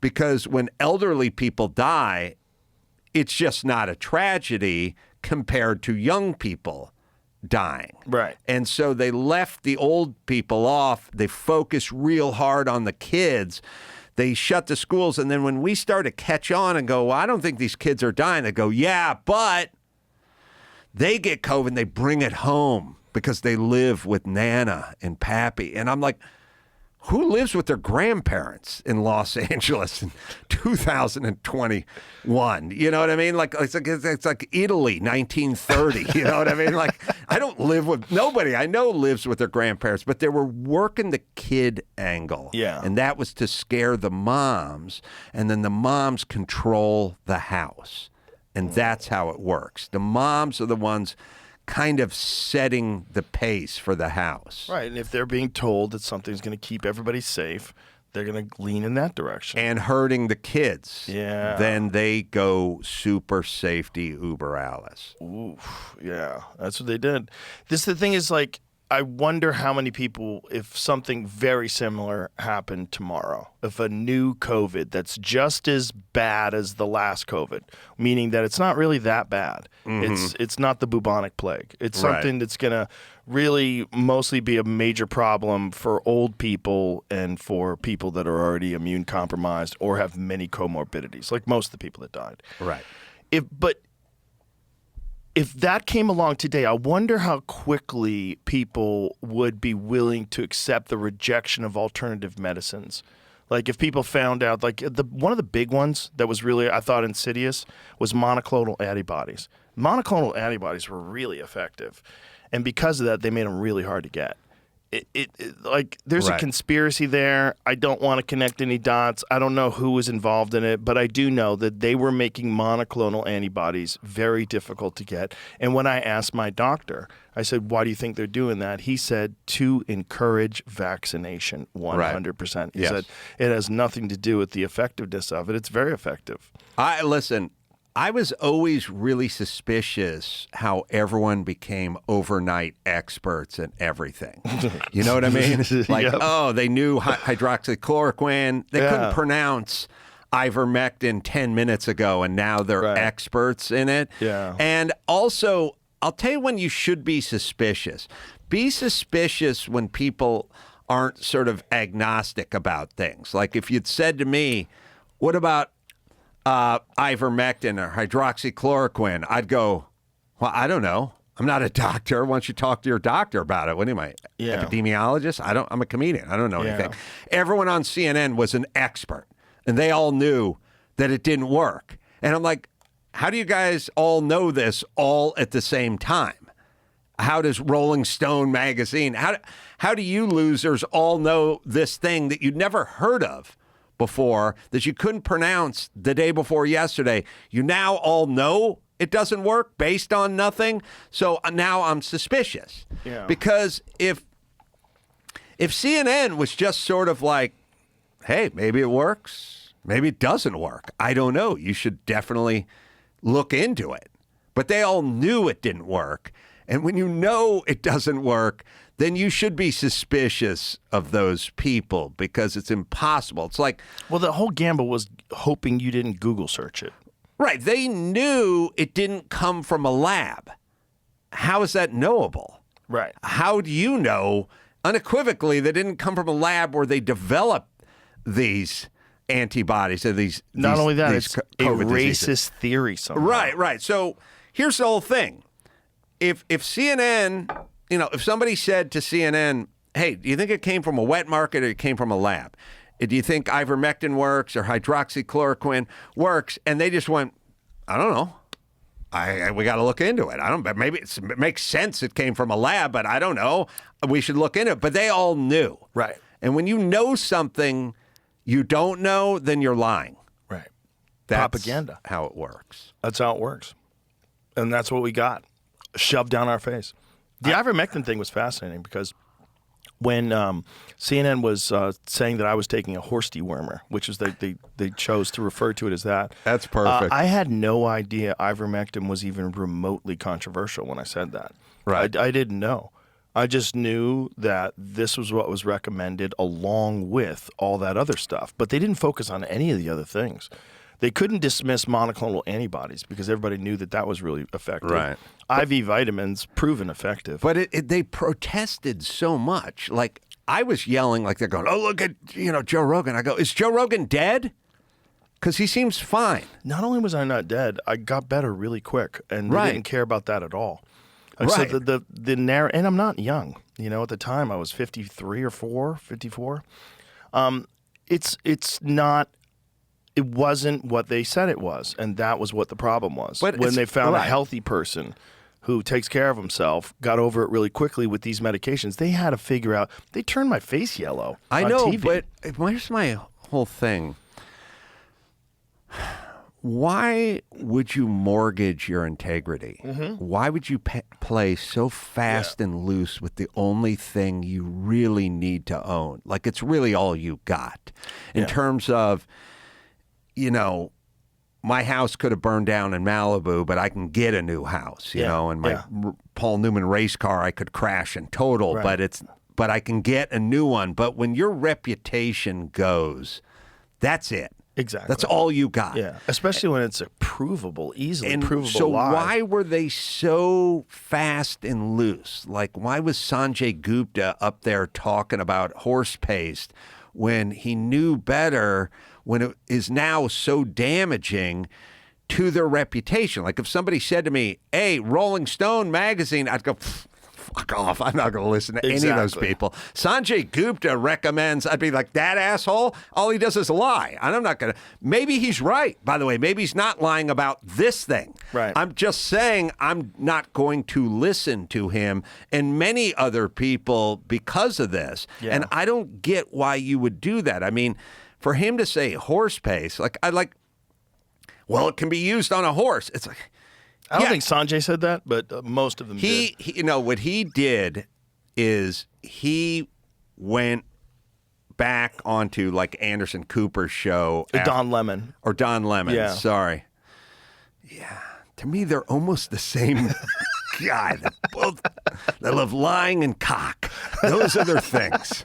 because when elderly people die, it's just not a tragedy compared to young people dying. Right. And so they left the old people off. They focused real hard on the kids. They shut the schools. And then when we start to catch on and go, I don't think these kids are dying, they go, yeah, but they get COVID and they bring it home because they live with Nana and Pappy. And I'm like, Who lives with their grandparents in Los Angeles in 2021? You know what I mean? Like it's like Italy, 1930. You know what I mean? Like I don't live with nobody I know lives with their grandparents, but they were working the kid angle. Yeah. And that was to scare the moms, and then the moms control the house. And that's how it works. The moms are the ones kind of setting the pace for the house. Right, and if they're being told that something's going to keep everybody safe, they're going to lean in that direction. And hurting the kids. Yeah. Then they go super safety uber alles. Oof, yeah, that's what they did. The thing is, like, I wonder how many people, if something very similar happened tomorrow, if a new COVID that's just as bad as the last COVID, meaning that it's not really that bad. It's not the bubonic plague. It's something that's going to really mostly be a major problem for old people and for people that are already immune compromised or have many comorbidities, like most of the people that died. Right. If that came along today, I wonder how quickly people would be willing to accept the rejection of alternative medicines. Like if people found out, like one of the big ones that was really, I thought, insidious was monoclonal antibodies. Monoclonal antibodies were really effective. And because of that, they made them really hard to get. Like there's a conspiracy there. I don't want to connect any dots. I don't know who was involved in it, but I do know that they were making monoclonal antibodies very difficult to get. And when I asked my doctor, I said, why do you think they're doing that? He said, to encourage vaccination 100%. He said, it has nothing to do with the effectiveness of it. It's very effective. Listen, I was always really suspicious how everyone became overnight experts in everything. You know what I mean? Like, oh, they knew hydroxychloroquine. They couldn't pronounce ivermectin 10 minutes ago, and now they're experts in it. Yeah. And also, I'll tell you when you should be suspicious. Be suspicious when people aren't sort of agnostic about things. Like if you'd said to me, what about ivermectin or hydroxychloroquine, I'd go, well, I don't know. I'm not a doctor. Why don't you talk to your doctor about it? What am I, epidemiologist? I'm a comedian. I don't know anything. Everyone on CNN was an expert, and they all knew that it didn't work. And I'm like, how do you guys all know this all at the same time? How does Rolling Stone magazine, how do you losers all know this thing that you'd never heard of before, that you couldn't pronounce the day before yesterday? You now all know it doesn't work based on nothing. So now I'm suspicious. Yeah. Because if CNN was just sort of like, hey, maybe it works, maybe it doesn't work, I don't know, you should definitely look into it. But they all knew it didn't work. And when you know it doesn't work, then you should be suspicious of those people because it's impossible. It's like... Well, the whole gamble was hoping you didn't Google search it. Right. They knew it didn't come from a lab. How is that knowable? Right. How do you know unequivocally they didn't come from a lab where they developed these antibodies or these... Not only that, it's a COVID racist diseases. theory somehow. Right. So here's the whole thing. If CNN... You know, if somebody said to CNN, hey, do you think it came from a wet market or it came from a lab? Do you think ivermectin works or hydroxychloroquine works? And they just went, I don't know. We got to look into it. Maybe it makes sense it came from a lab, but I don't know. We should look into it. But they all knew. Right. And when you know something you don't know, then you're lying. Right. That's propaganda. How it works. That's how it works. And that's what we got shoved down our face. The ivermectin thing was fascinating because when CNN was saying that I was taking a horse dewormer, which is they chose to refer to it as that. That's perfect. I had no idea ivermectin was even remotely controversial when I said that. Right. I didn't know. I just knew that this was what was recommended along with all that other stuff. But they didn't focus on any of the other things. They couldn't dismiss monoclonal antibodies because everybody knew that was really effective. Right. IV vitamins, proven effective. But they protested so much. Like, I was yelling like they're going, oh, look at, Joe Rogan. I go, is Joe Rogan dead? Because he seems fine. Not only was I not dead, I got better really quick, and they didn't care about that at all. Like, Right. So and I'm not young. You know, at the time I was 53 or 54. It's not. It wasn't what they said it was, and that was what the problem was. But when it's- they found a right. healthy person who takes care of himself, got over it really quickly with these medications, they had to figure out. They turned my face yellow. I on know, TV. but here's my whole thing. Why would you mortgage your integrity? Why would you play so fast and loose with the only thing you really need to own? Like, it's really all you got in terms of, you know, my house could have burned down in Malibu, but I can get a new house, you know, and my Paul Newman race car I could crash and total, but I can get a new one. But when your reputation goes, that's it. Exactly. That's all you got. Yeah, especially when it's a provable, easily And provable so lie. why were they so fast and loose? Like, why was Sanjay Gupta up there talking about horse paste when he knew better, when it is now so damaging to their reputation? Like, if somebody said to me, hey, Rolling Stone magazine, I'd go, fuck off. I'm not going to listen to any of those Exactly. people. Sanjay Gupta recommends, I'd be like, that asshole, all he does is lie. And I'm not going to. Maybe he's right, by the way. Maybe he's not lying about this thing. Right. I'm just saying I'm not going to listen to him and many other people because of this. Yeah. And I don't get why you would do that. I mean, for him to say horse pace, well, it can be used on a horse. It's like, I don't think Sanjay said that, but most of them did. he, you know, what he did is he went back onto like Anderson Cooper's show. Don Lemon. Or Don Lemon, Yeah. sorry. Yeah, to me, they're almost the same guy. They love lying and cock. Those are their things.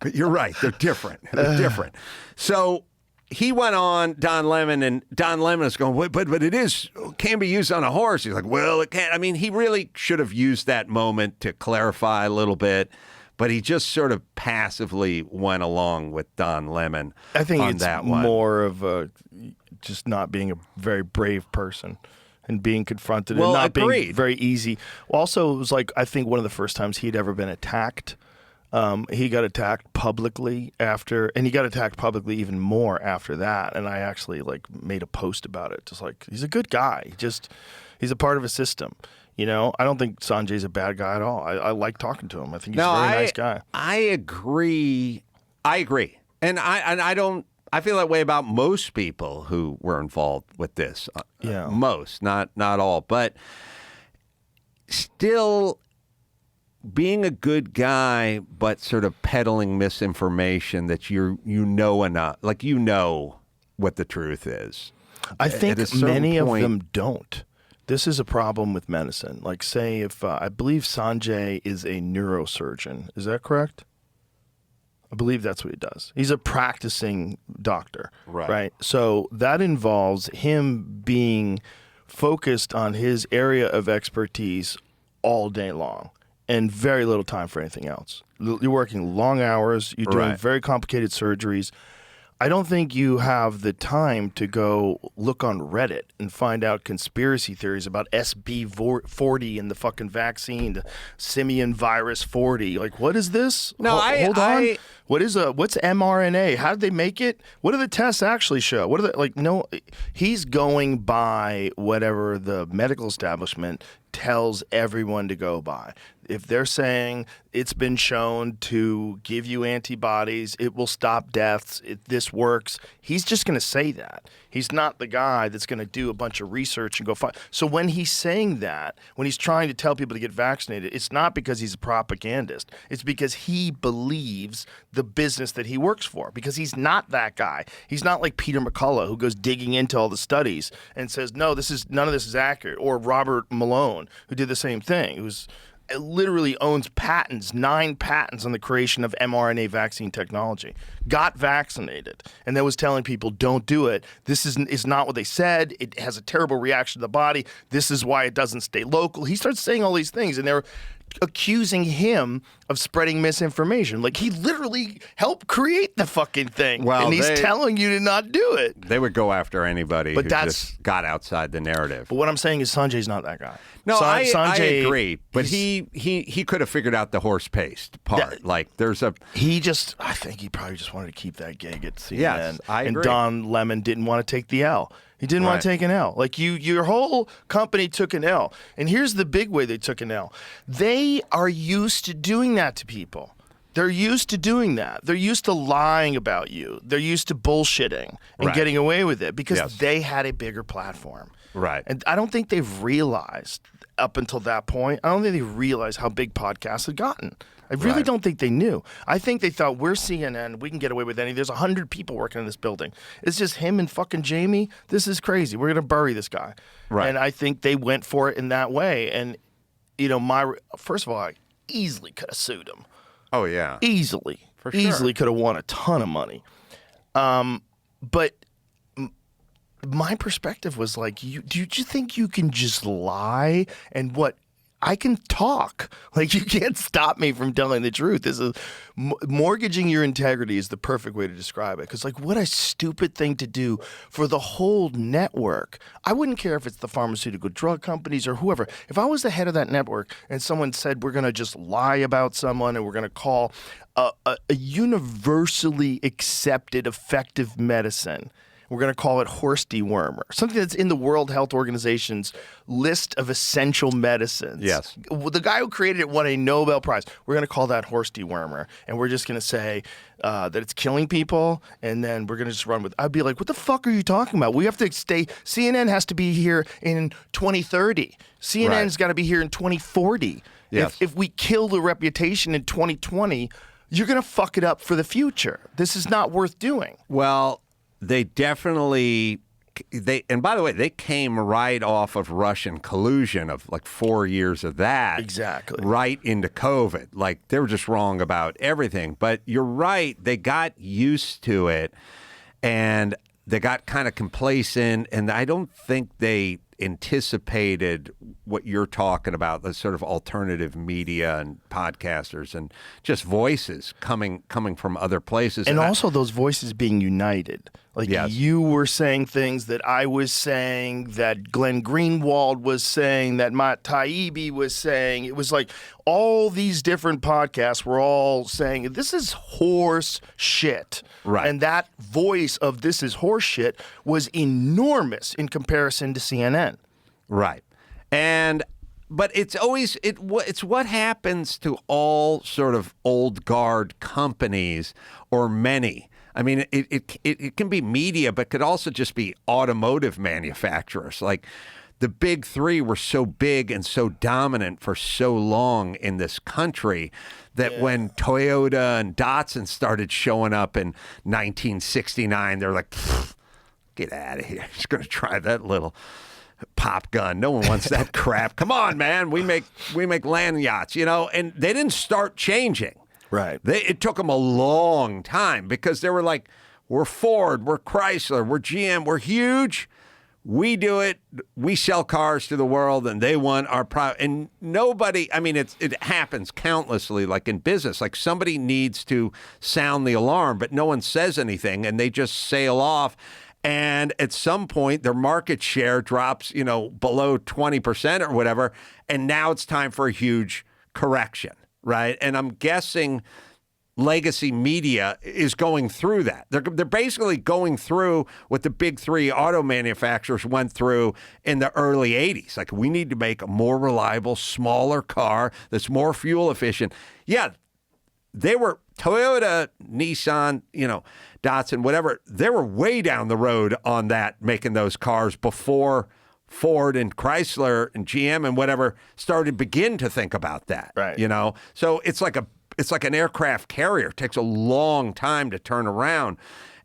But you're right, they're different. They're different. So he went on Don Lemon, and Don Lemon is going, but it can be used on a horse. He's like, well, it can't. I mean, he really should have used that moment to clarify a little bit, but he just sort of passively went along with Don Lemon. I think on it's that one. more of just not being a very brave person and being confronted Well, and not being agreed. very easy. Also, it was like, I think one of the first times he'd ever been attacked. He got attacked publicly after, and he got attacked publicly even more after that. And I actually made a post about it. Just like, he's a good guy. He's a part of a system. You know, I don't think Sanjay's a bad guy at all. I like talking to him. I think he's a very nice guy. I agree. And I feel that way about most people who were involved with this. Yeah. Most, not all, but still being a good guy, but sort of peddling misinformation that you know enough, like you know what the truth is. I At think a certain many of point- them don't. This is a problem with medicine. Like, say, if I believe Sanjay is a neurosurgeon. Is that correct? I believe that's what he does. He's a practicing doctor. Right. So that involves him being focused on his area of expertise all day long and very little time for anything else. You're working long hours. You're doing Right. very complicated surgeries. I don't think you have the time to go look on Reddit and find out conspiracy theories about SB40 and the fucking vaccine, the simian virus 40. Like, what is this? No, Hold on. What's mRNA? How did they make it? What do the tests actually show? What are the, no, he's going by whatever the medical establishment tells everyone to go by. If they're saying it's been shown to give you antibodies, it will stop deaths, this works, he's just going to say that. He's not the guy that's going to do a bunch of research and go find. So when he's saying that, when he's trying to tell people to get vaccinated, it's not because he's a propagandist. It's because he believes the business that he works for, because he's not that guy. He's not like Peter McCullough, who goes digging into all the studies and says, no, none of this is accurate. Or Robert Malone, who did the same thing, who's literally owns 9 patents on the creation of mRNA vaccine technology, got vaccinated, and then was telling people, don't do it. This is not what they said. It has a terrible reaction to the body. This is why it doesn't stay local. He starts saying all these things, and they're accusing him of spreading misinformation. Like, he literally helped create the fucking thing. Well, and he's telling you to not do it. They would go after anybody who that's- just got outside the narrative. But what I'm saying is Sanjay's not that guy. No, I Sanjay, agree. But he could have figured out the horse paste part. Like, there's a... I think he probably just wanted to keep that gig at CNN. Yes, I agree. And Don Lemon didn't want to take the L. He didn't want to take an L. Like, your whole company took an L. And here's the big way they took an L. They are used to doing that to people. They're used to doing that. They're used to lying about you. They're used to bullshitting and getting away with it because they had a bigger platform. Right. And I don't think they've realized up until that point, I don't think they realized how big podcasts had gotten. I really don't think they knew. I think they thought, we're CNN, we can get away with anything. There's 100 people working in this building. It's just him and fucking Jamie. This is crazy. We're going to bury this guy. Right. And I think they went for it in that way. And, first of all, I easily could have sued him. Oh, yeah. Easily. For sure. Easily could have won a ton of money. But my perspective was like, do you think you can just lie? And what? I can talk. Like, you can't stop me from telling the truth. This is mortgaging your integrity is the perfect way to describe it. Because, like, what a stupid thing to do for the whole network. I wouldn't care if it's the pharmaceutical drug companies or whoever. If I was the head of that network and someone said, we're going to just lie about someone and we're going to call a universally accepted effective medicine, we're going to call it horse dewormer, something that's in the World Health Organization's list of essential medicines. Yes. The guy who created it won a Nobel Prize. We're going to call that horse dewormer, and we're just going to say that it's killing people, and then we're going to just run with it. I'd be like, what the fuck are you talking about? We have to stay. CNN has to be here in 2030. CNN's got to be here in 2040. Yes. If we kill the reputation in 2020, you're going to fuck it up for the future. This is not worth doing. Well, they definitely, and by the way, they came right off of Russian collusion of like 4 years of that. Exactly. Right into COVID. Like, they were just wrong about everything. But you're right. They got used to it and they got kind of complacent. And I don't think they anticipated what you're talking about, the sort of alternative media and podcasters and just voices coming from other places. And also those voices being united. Like, you were saying things that I was saying, that Glenn Greenwald was saying, that Matt Taibbi was saying. It was like all these different podcasts were all saying, this is horse shit. Right. And that voice of this is horse shit was enormous in comparison to CNN. Right. But it's always, it's what happens to all sort of old guard companies, or many. I mean, it can be media, but could also just be automotive manufacturers. Like, the big three were so big and so dominant for so long in this country that when Toyota and Datsun started showing up in 1969, they're like, get out of here. Just going to try that little pop gun. No one wants that crap. Come on, man. We make land yachts, and they didn't start changing. Right. It took them a long time because they were like, we're Ford, we're Chrysler, we're GM, we're huge. We do it. We sell cars to the world, and they want our product. And nobody, I mean, it happens countlessly, like in business. Like, somebody needs to sound the alarm, but no one says anything, and they just sail off. And at some point, their market share drops, below 20% or whatever. And now it's time for a huge correction. Right. And I'm guessing legacy media is going through that. They're basically going through what the big three auto manufacturers went through in the early 80s. Like, we need to make a more reliable, smaller car that's more fuel efficient. Yeah, they were Toyota, Nissan, Datsun, whatever. They were way down the road on that, making those cars before Ford and Chrysler and GM and whatever started to begin to think about that. Right. So it's like an aircraft carrier. It takes a long time to turn around.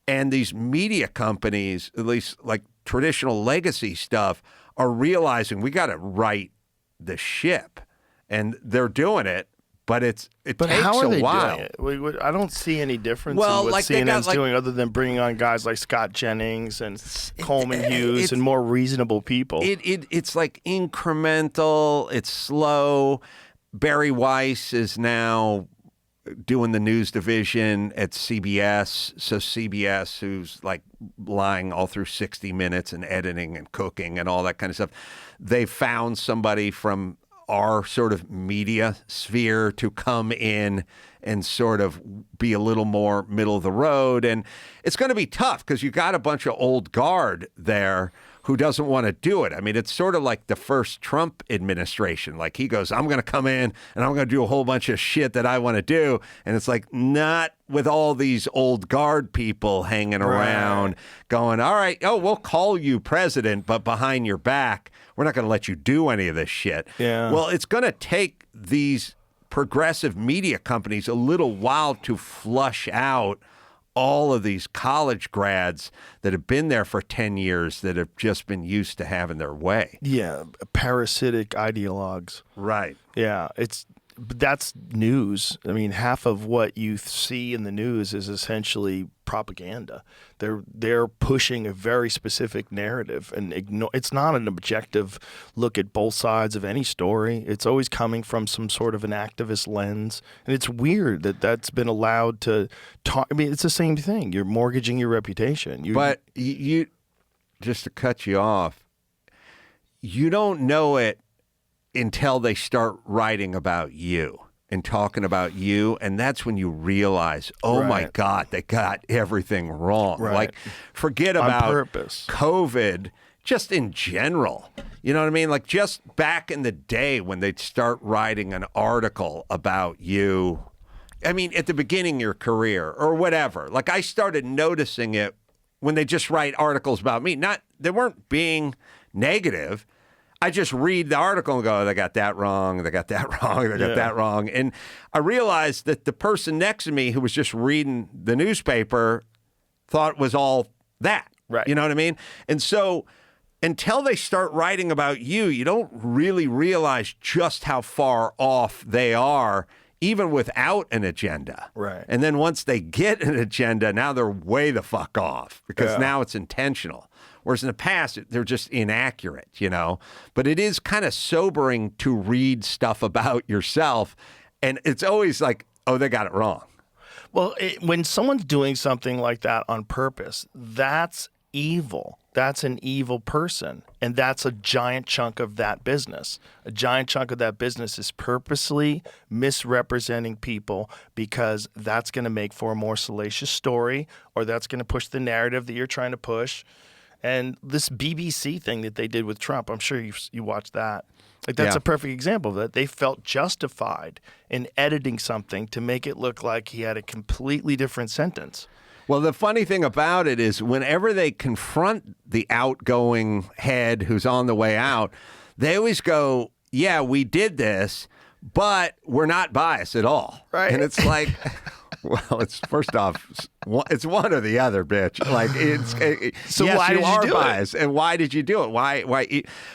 And these media companies, at least like traditional legacy stuff, are realizing we got to right the ship. And they're doing it. But it But takes how are a they while. doing it? I don't see any difference Well, in what like, they got, CNN's like- doing other than bringing on guys like Scott Jennings and Coleman Hughes and more reasonable people. It's like incremental. It's slow. Barry Weiss is now doing the news division at CBS. So CBS, who's like lying all through 60 Minutes and editing and cooking and all that kind of stuff, they found somebody from our sort of media sphere to come in and sort of be a little more middle of the road. And it's going to be tough because you got a bunch of old guard there who doesn't want to do it. I mean, it's sort of like the first Trump administration. Like he goes, I'm going to come in and I'm going to do a whole bunch of shit that I want to do. And it's like, not with all these old guard people hanging around going, all right, we'll call you president, but behind your back, we're not going to let you do any of this shit. Yeah. Well, it's going to take these progressive media companies a little while to flush out all of these college grads that have been there for 10 years that have just been used to having their way. Yeah, parasitic ideologues. Right. Yeah, that's news. I mean, half of what you see in the news is essentially propaganda. They're pushing a very specific narrative, and it's not an objective look at both sides of any story. It's always coming from some sort of an activist lens, and it's weird that that's been allowed to talk. I mean, it's the same thing. You're mortgaging your reputation. But you just to cut you off, you don't know it until they start writing about you and talking about you. And that's when you realize, oh my God, they got everything wrong. Right. Like, forget about On purpose. COVID, just in general. You know what I mean? Like, just back in the day when they'd start writing an article about you, I mean, at the beginning of your career or whatever, like I started noticing it when they just write articles about me. They weren't being negative. I just read the article and go, they got that wrong, they got that wrong, they got that wrong. And I realized that the person next to me who was just reading the newspaper thought it was all that. Right. You know what I mean? And so until they start writing about you, you don't really realize just how far off they are, even without an agenda. Right. And then once they get an agenda, now they're way the fuck off because now it's intentional. Whereas in the past, they're just inaccurate, you know. But it is kind of sobering to read stuff about yourself. And it's always like, oh, they got it wrong. Well, when someone's doing something like that on purpose, that's evil. That's an evil person. And that's a giant chunk of that business. A giant chunk of that business is purposely misrepresenting people because that's going to make for a more salacious story, or that's going to push the narrative that you're trying to push. And this BBC thing that they did with Trump, I'm sure you watched that. Like, that's a perfect example of that. They felt justified in editing something to make it look like he had a completely different sentence. Well, the funny thing about it is whenever they confront the outgoing head who's on the way out, they always go, yeah, we did this, but we're not biased at all. Right. And it's like... Well, it's first off, it's one or the other, bitch. Like, So yes, why you did you are do biased, and why did you do it? Why?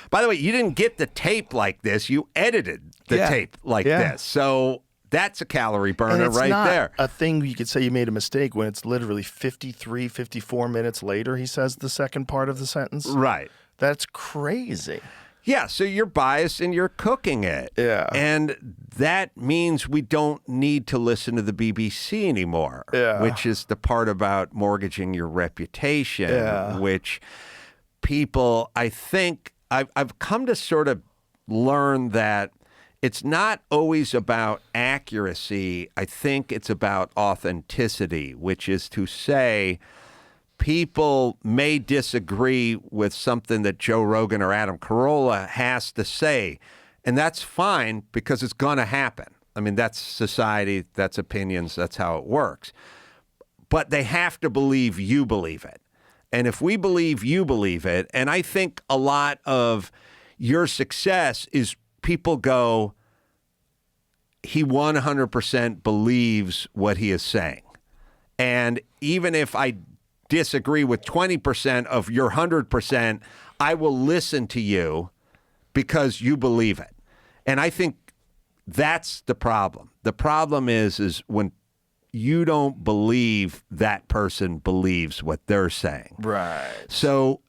By the way, you didn't get the tape like this. You edited the tape like this. So that's a calorie burner right there. A thing you could say you made a mistake when it's literally 53, 54 minutes later. He says the second part of the sentence. Right. That's crazy. Yeah, so you're biased and you're cooking it. Yeah. And that means we don't need to listen to the BBC anymore, which is the part about mortgaging your reputation, which people, I think, I've come to sort of learn that it's not always about accuracy. I think it's about authenticity, which is to say, people may disagree with something that Joe Rogan or Adam Carolla has to say, and that's fine because it's going to happen. I mean, that's society, that's opinions, that's how it works. But they have to believe you believe it. And if we believe you believe it, and I think a lot of your success is people go, he 100% believes what he is saying. And even if I disagree with 20% of your 100%, I will listen to you because you believe it. And I think that's the problem. The problem is when you don't believe that person believes what they're saying. Right. So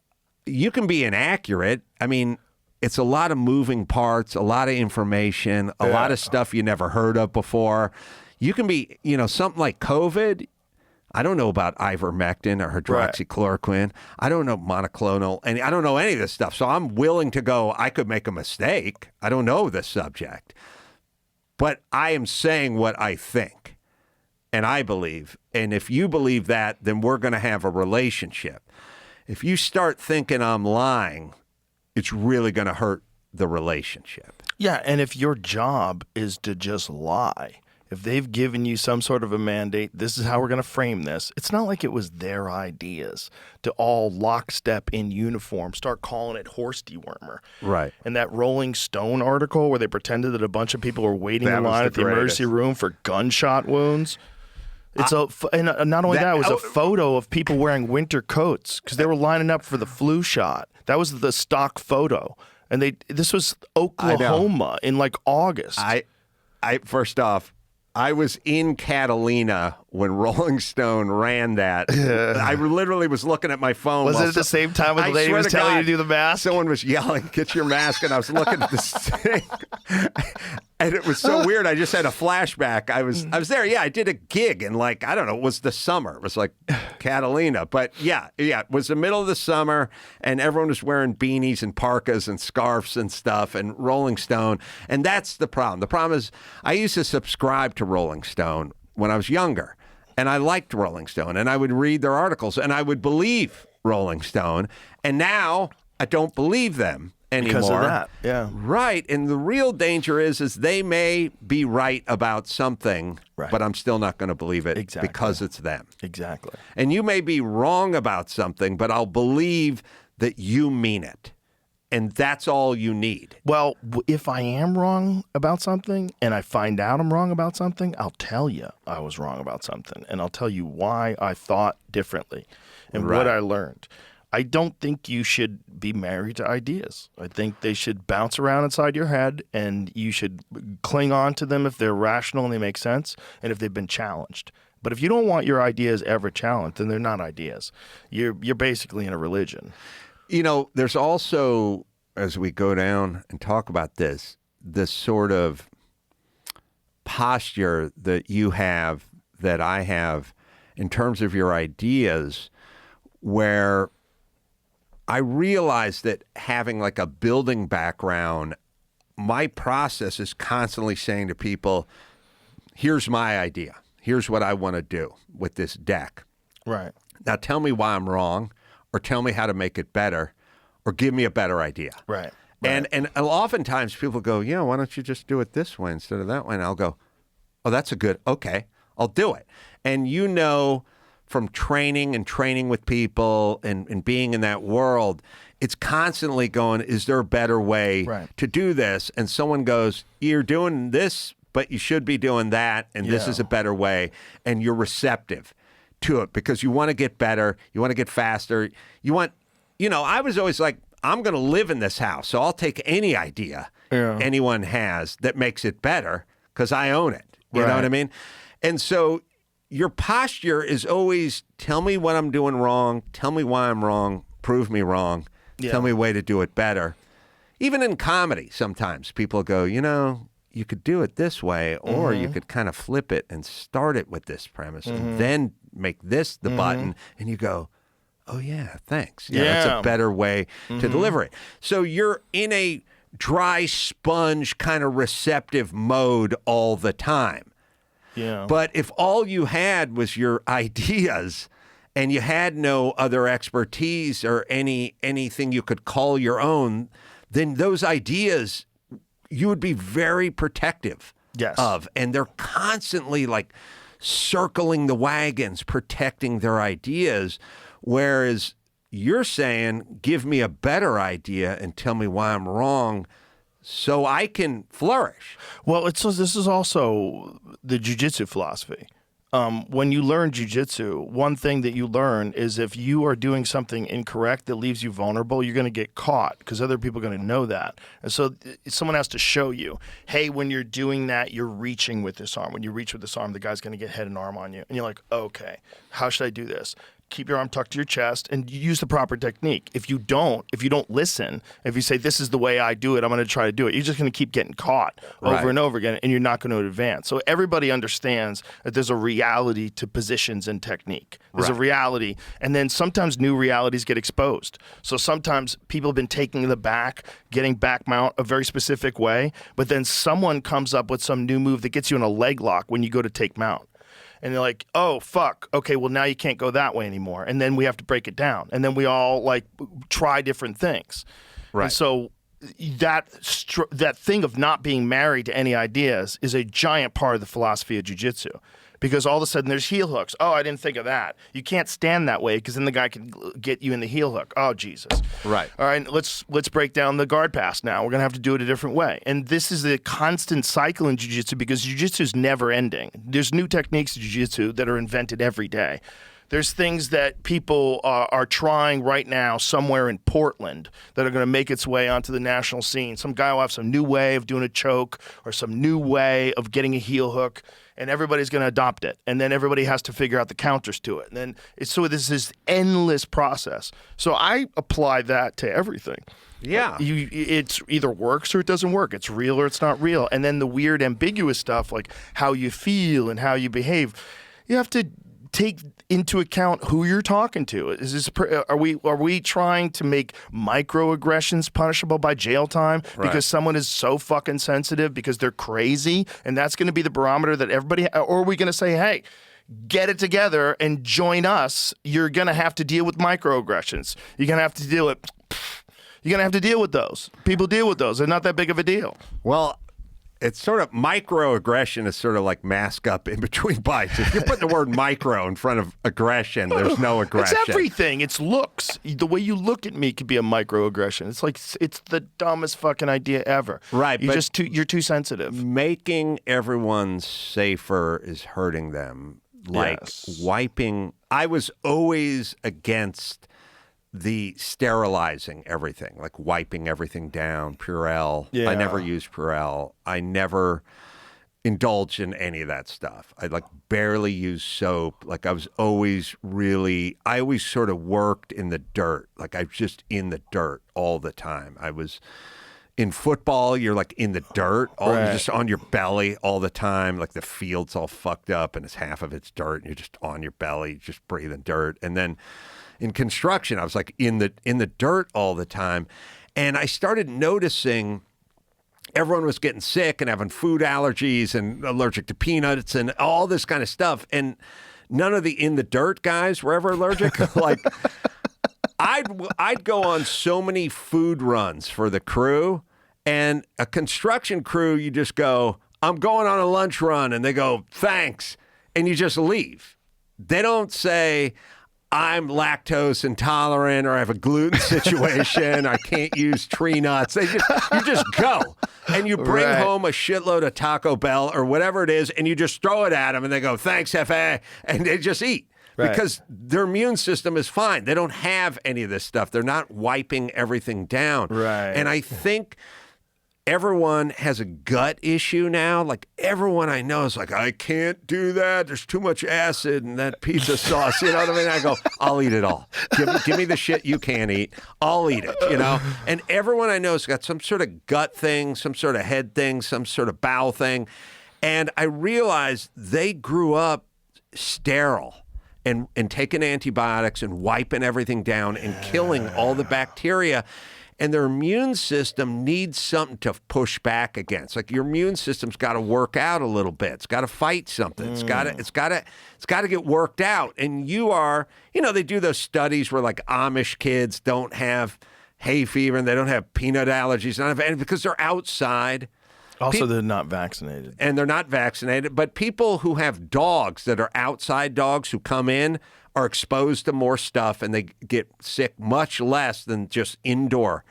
you can be inaccurate. I mean, it's a lot of moving parts, a lot of information, a lot of stuff you never heard of before. You can be, something like COVID. I don't know about ivermectin or hydroxychloroquine. I don't know monoclonal, and I don't know any of this stuff. So I'm willing to go, I could make a mistake. I don't know this subject. But I am saying what I think and I believe. And if you believe that, then we're going to have a relationship. If you start thinking I'm lying, it's really going to hurt the relationship. Yeah, and if your job is to just lie, if they've given you some sort of a mandate, this is how we're going to frame this. It's not like it was their ideas to all lockstep in uniform start calling it horse dewormer. Right. And that Rolling Stone article where they pretended that a bunch of people were waiting in line at the emergency room for gunshot wounds. And not only that, it was a photo of people wearing winter coats because they were lining up for the flu shot. That was the stock photo. And this was Oklahoma in like August. First off, I was in Catalina when Rolling Stone ran that. I literally was looking at my phone. Was it at the same time when the lady was telling you to do the mask? Someone was yelling, "Get your mask," and I was looking at this thing. And it was so weird. I just had a flashback. I was there. Yeah, I did a gig in I don't know, it was the summer. It was like Catalina. But yeah, it was the middle of the summer and everyone was wearing beanies and parkas and scarves and stuff and Rolling Stone. And that's the problem. The problem is I used to subscribe to Rolling Stone when I was younger and I liked Rolling Stone and I would read their articles and I would believe Rolling Stone. And now I don't believe them anymore. Because of that, yeah. Right. And the real danger is they may be right about something, but I'm still not going to believe it because it's them. Exactly. And you may be wrong about something, but I'll believe that you mean it. And that's all you need. Well, if I am wrong about something and I find out I'm wrong about something, I'll tell you I was wrong about something. And I'll tell you why I thought differently and what I learned. I don't think you should be married to ideas. I think they should bounce around inside your head and you should cling on to them if they're rational and they make sense and if they've been challenged. But if you don't want your ideas ever challenged, then they're not ideas. You're basically in a religion. There's also, as we go down and talk about this sort of posture that you have, that I have in terms of your ideas, where I realize that having like a building background, my process is constantly saying to people, here's my idea. Here's what I want to do with this deck. Right. Now tell me why I'm wrong, or tell me how to make it better, or give me a better idea. Right. And oftentimes people go, why don't you just do it this way instead of that way? And I'll go, oh, that's okay, I'll do it. And from training with people and being in that world, it's constantly going, is there a better way to do this? And someone goes, you're doing this, but you should be doing that, and this is a better way. And you're receptive to it because you want to get better, you want to get faster. I was always like, I'm going to live in this house, so I'll take any idea anyone has that makes it better because I own it. You know what I mean? And so your posture is always, tell me what I'm doing wrong, tell me why I'm wrong, prove me wrong, tell me a way to do it better. Even in comedy, sometimes people go, you could do it this way, or you could kind of flip it and start it with this premise and then make this the button, and you go, oh yeah, thanks. That's a better way to deliver it. So you're in a dry sponge kind of receptive mode all the time. Yeah. But if all you had was your ideas and you had no other expertise or anything you could call your own, then those ideas you would be very protective of. And they're constantly like circling the wagons, protecting their ideas. Whereas you're saying, give me a better idea and tell me why I'm wrong so I can flourish. Well, this is also the jiu-jitsu philosophy. When you learn jiu-jitsu, one thing that you learn is if you are doing something incorrect that leaves you vulnerable, you're going to get caught because other people are going to know that. And so someone has to show you, hey, when you're doing that, you're reaching with this arm. When you reach with this arm, the guy's going to get head and arm on you. And you're like, okay, how should I do this? keep your arm tucked to your chest, and you use the proper technique. If you don't listen, if you say, this is the way I do it, I'm going to try to do it, you're just going to keep getting caught over and over again, and you're not going to advance. So everybody understands that there's a reality to positions and technique. There's a reality, and then sometimes new realities get exposed. So sometimes people have been taking the back, getting back mount a very specific way, but then someone comes up with some new move that gets you in a leg lock when you go to take mount. And you're like, oh, fuck. Okay, well, now you can't go that way anymore. And then we have to break it down. And then we all, like, try different things. Right. And so that thing of not being married to any ideas is a giant part of the philosophy of jiu-jitsu. Because all of a sudden there's heel hooks. Oh, I didn't think of that. You can't stand that way because then the guy can get you in the heel hook. Oh, Jesus. Right. All right, let's break down the guard pass now. We're going to have to do it a different way. And this is a constant cycle in jiu-jitsu because jiu-jitsu is never ending. There's new techniques in jiu-jitsu that are invented every day. There's things that people are trying right now somewhere in Portland that are going to make its way onto the national scene. Some guy will have some new way of doing a choke or some new way of getting a heel hook, and everybody's going to adopt it. And then everybody has to figure out the counters to it. And then this is endless process. So I apply that to everything. Yeah. It's either works or it doesn't work. It's real or it's not real. And then the weird ambiguous stuff like how you feel and how you behave, you have to take into account who you're talking to. Are we trying to make microaggressions punishable by jail time because someone is so fucking sensitive because they're crazy, and that's going to be the barometer that everybody? Or are we going to say, hey, get it together and join us? You're going to have to deal with microaggressions. You're going to have to deal with. You're going to have to deal with those. People deal with those. They're not that big of a deal. Well, it's sort of microaggression is sort of like mask up in between bites. If you put the word micro in front of aggression, there's no aggression. It's everything. It's looks. The way you look at me could be a microaggression. It's like it's the dumbest fucking idea ever. Right. You're too sensitive. Making everyone safer is hurting them. Like wiping. I was always against the sterilizing everything, like wiping everything down, Purell. Yeah. I never used Purell. I never indulged in any of that stuff. I like barely used soap. Like I always sort of worked in the dirt. Like I was just in the dirt all the time. I was in football, you're like in the dirt, you're just on your belly all the time. Like the field's all fucked up and half of it's dirt and you're just on your belly, just breathing dirt. And then in construction, I was like in the dirt all the time. And I started noticing everyone was getting sick and having food allergies and allergic to peanuts and all this kind of stuff. And none of the in the dirt guys were ever allergic. Like I'd go on so many food runs for the crew, and a construction crew, you just go, I'm going on a lunch run. And they go, thanks. And you just leave. They don't say, I'm lactose intolerant, or I have a gluten situation, I can't use tree nuts. You just go. And you bring home a shitload of Taco Bell or whatever it is, and you just throw it at them, and they go, thanks, Hefe, and they just eat. Because their immune system is fine. They don't have any of this stuff. They're not wiping everything down. Right. And I think everyone has a gut issue now. Like everyone I know is like, I can't do that. There's too much acid in that pizza sauce. You know what I mean? I go, I'll eat it all. Give me the shit you can't eat. I'll eat it, you know? And everyone I know has got some sort of gut thing, some sort of head thing, some sort of bowel thing. And I realized they grew up sterile and taking antibiotics and wiping everything down and killing all the bacteria. And their immune system needs something to push back against. Like your immune system's got to work out a little bit. It's got to fight something. It's got to get worked out. And you are, they do those studies where like Amish kids don't have hay fever and they don't have peanut allergies, because they're outside. Also, they're not vaccinated. And they're not vaccinated. But people who have dogs that are outside dogs who come in are exposed to more stuff, and they get sick much less than just indoor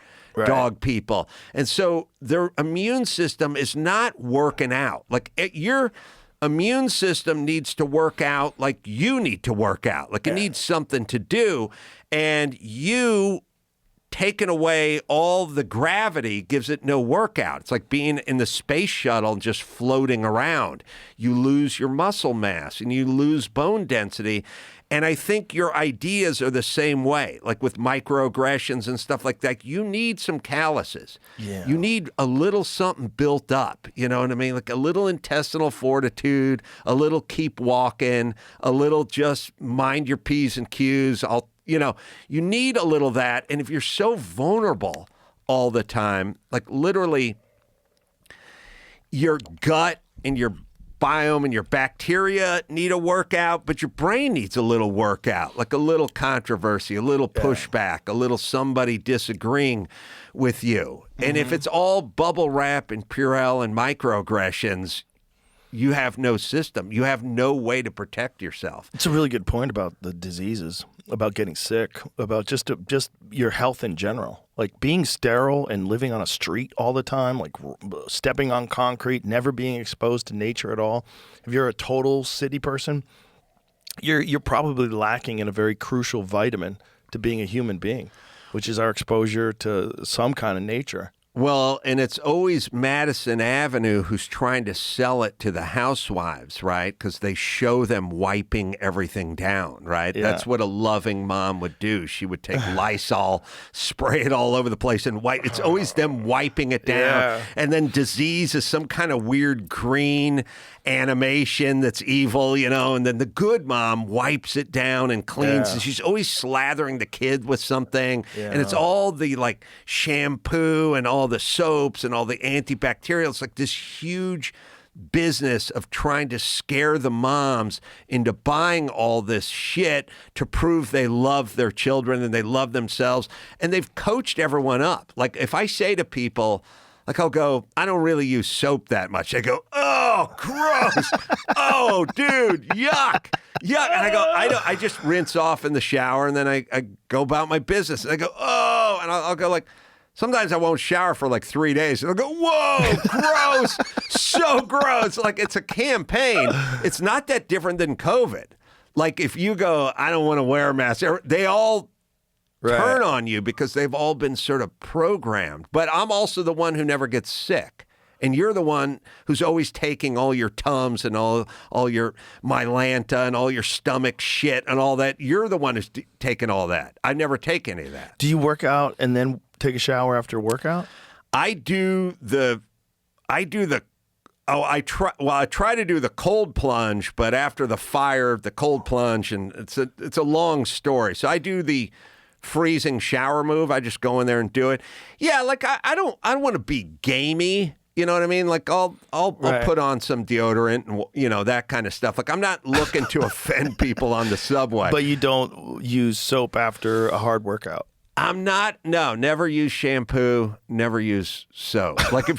dog people. And so their immune system is not working out. Like your immune system needs to work out like you need to work out. Like it needs something to do. And you taking away all the gravity gives it no workout. It's like being in the space shuttle and just floating around. You lose your muscle mass and you lose bone density. And I think your ideas are the same way, like with microaggressions and stuff like that. You need some calluses. Yeah. You need a little something built up, you know what I mean? Like a little intestinal fortitude, a little keep walking, a little just mind your P's and Q's. You need a little that. And if you're so vulnerable all the time, like literally your gut and your biome and your bacteria need a workout, but your brain needs a little workout, like a little controversy, a little pushback, a little somebody disagreeing with you. And if it's all bubble wrap and Purell and microaggressions, you have no system. You have no way to protect yourself. It's a really good point about the diseases, about getting sick, about just your health in general. Like being sterile and living on a street all the time, like stepping on concrete, never being exposed to nature at all. If you're a total city person, you're probably lacking in a very crucial vitamin to being a human being, which is our exposure to some kind of nature. Well, and it's always Madison Avenue who's trying to sell it to the housewives, right? Because they show them wiping everything down, right? Yeah. That's what a loving mom would do. She would take Lysol, spray it all over the place, and wipe. It's always them wiping it down. Yeah. And then disease is some kind of weird green animation that's evil, and then the good mom wipes it down and cleans. Yeah. And she's always slathering the kid with something. Yeah. And it's all the like shampoo and all the soaps and all the antibacterial. It's like this huge business of trying to scare the moms into buying all this shit to prove they love their children and they love themselves. And they've coached everyone up. Like if I say to people, like I'll go, I don't really use soap that much. They go, oh, gross. Oh, dude, yuck. Yuck. And I go, I just rinse off in the shower and then I go about my business. And I go, oh, and I'll go like, sometimes I won't shower for like 3 days. And I'll go, whoa, gross, so gross. Like it's a campaign. It's not that different than COVID. Like if you go, I don't want to wear a mask, they all turn on you because they've all been sort of programmed. But I'm also the one who never gets sick. And you're the one who's always taking all your Tums and all your Mylanta and all your stomach shit and all that. You're the one who's taking all that. I never take any of that. Do you work out and then take a shower after a workout? I try to do the cold plunge, but after the fire, the cold plunge, and it's a long story. So I do the freezing shower move. I just go in there and do it. Yeah, like I don't want to be gamey. You know what I mean? Like I'll put on some deodorant and that kind of stuff. Like I'm not looking to offend people on the subway. But you don't use soap after a hard workout. Never use shampoo, never use soap. Like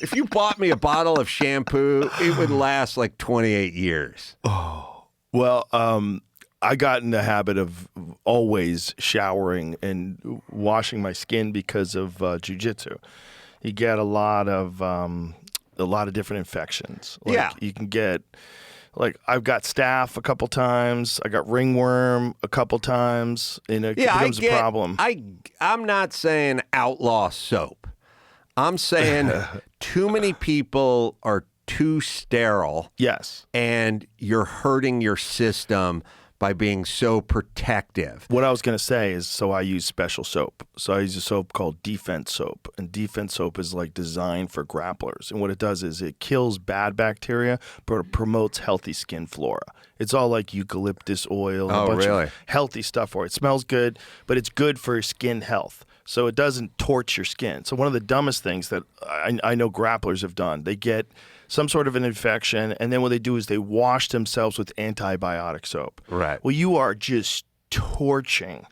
if you bought me a bottle of shampoo, it would last like 28 years. Oh. Well, I got in the habit of always showering and washing my skin because of jujitsu. You get a lot of different infections. Like, you can get, like, I've got staph a couple times. I got ringworm a couple times. And it becomes a problem. I'm not saying outlaw soap. I'm saying too many people are too sterile. Yes. And you're hurting your system by being so protective. What I was going to say is, so I use special soap. So I use a soap called Defense Soap. And Defense Soap is like designed for grapplers. And what it does is it kills bad bacteria, but it promotes healthy skin flora. It's all like eucalyptus oil and a bunch of healthy stuff for it. It smells good, but it's good for your skin health. So it doesn't torch your skin. So one of the dumbest things that I know grapplers have done, they get some sort of an infection, and then what they do is they wash themselves with antibiotic soap. Right. Well, you are just torching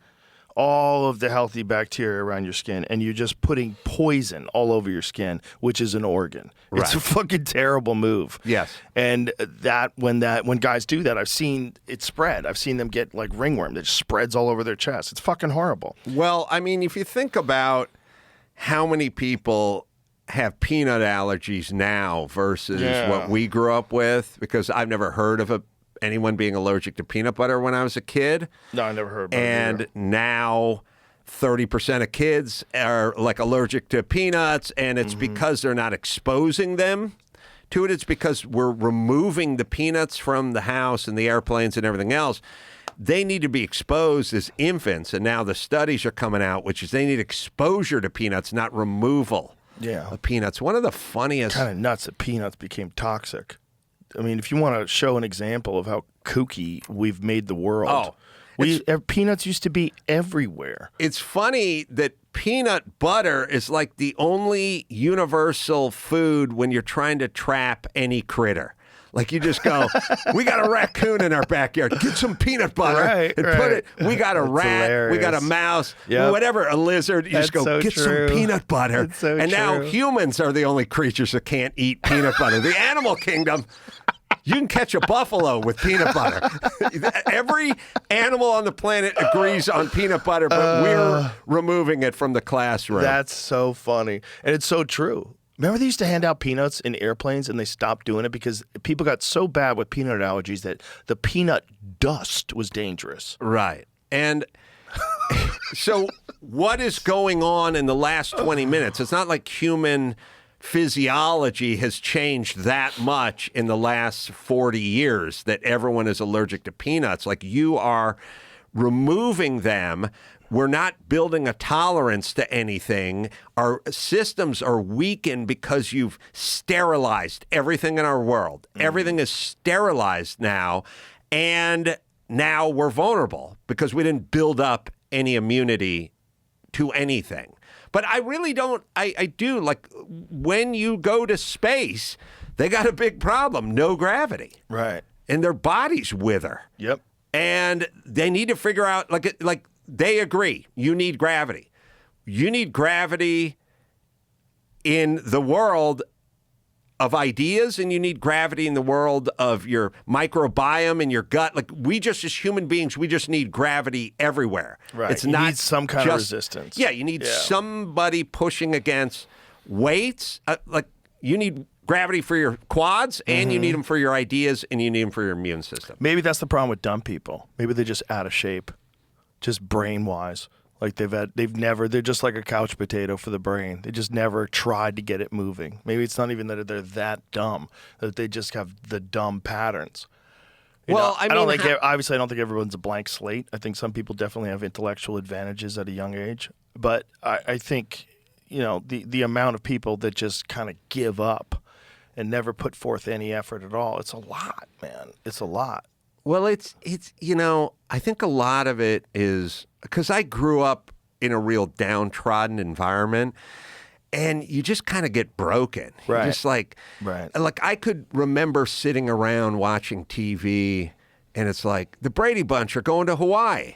all of the healthy bacteria around your skin, and you're just putting poison all over your skin, which is an organ. Right. It's a fucking terrible move. Yes. And when guys do that, I've seen it spread. I've seen them get like ringworm that just spreads all over their chest. It's fucking horrible. Well, I mean, if you think about how many people have peanut allergies now versus what we grew up with, because I've never heard of anyone being allergic to peanut butter when I was a kid. No, I never heard about it And either. now 30% of kids are like allergic to peanuts, and it's because they're not exposing them to it. It's because we're removing the peanuts from the house and the airplanes and everything else. they need to be exposed as infants, and now the studies are coming out, which is they need exposure to peanuts, not removal of peanuts. One of the funniest... Kind of nuts that peanuts became toxic. I mean, if you want to show an example of how kooky we've made the world, peanuts used to be everywhere. It's funny that peanut butter is like the only universal food when you're trying to trap any critter. Like you just go, we got a raccoon in our backyard. Get some peanut butter put it. We got a rat. hilarious. We got a mouse. Whatever, a lizard. You just go, get some peanut butter. Now humans are the only creatures that can't eat peanut butter. The animal kingdom, you can catch a buffalo with peanut butter. Every animal on the planet agrees on peanut butter, but we're removing it from the classroom. That's so funny. And it's so true. Remember they used to hand out peanuts in airplanes and they stopped doing it because people got so bad with peanut allergies that the peanut dust was dangerous. Right. And so what is going on in the last 20 minutes? It's not like human physiology has changed that much in the last 40 years that everyone is allergic to peanuts. Like you are removing them. We're not building a tolerance to anything. Our systems are weakened because you've sterilized everything in our world. Everything is sterilized now, and now we're vulnerable because we didn't build up any immunity to anything. But I really don't, I do, like, when you go to space, they got a big problem, no gravity. Right. And their bodies wither. Yep. And they need to figure out, like they agree, you need gravity. You need gravity in the world of ideas, and you need gravity in the world of your microbiome in your gut. Like we just, as human beings, we just need gravity everywhere. Right. It's you not need some kind of just resistance. Yeah, you need somebody pushing against weights. Like you need gravity for your quads, and you need them for your ideas, and you need them for your immune system. Maybe that's the problem with dumb people. Maybe they're just out of shape, just brain-wise. Like they're just like a couch potato for the brain. They just never tried to get it moving. Maybe it's not even that they're that dumb, that they just have the dumb patterns. I don't think obviously I don't think everyone's a blank slate. I think some people definitely have intellectual advantages at a young age. But I think, the amount of people that just kind of give up and never put forth any effort at all, it's a lot, man. It's a lot. Well, it's I think a lot of it is because I grew up in a real downtrodden environment, and you just kind of get broken. Right. You're just like I could remember sitting around watching TV, and it's like the Brady Bunch are going to Hawaii,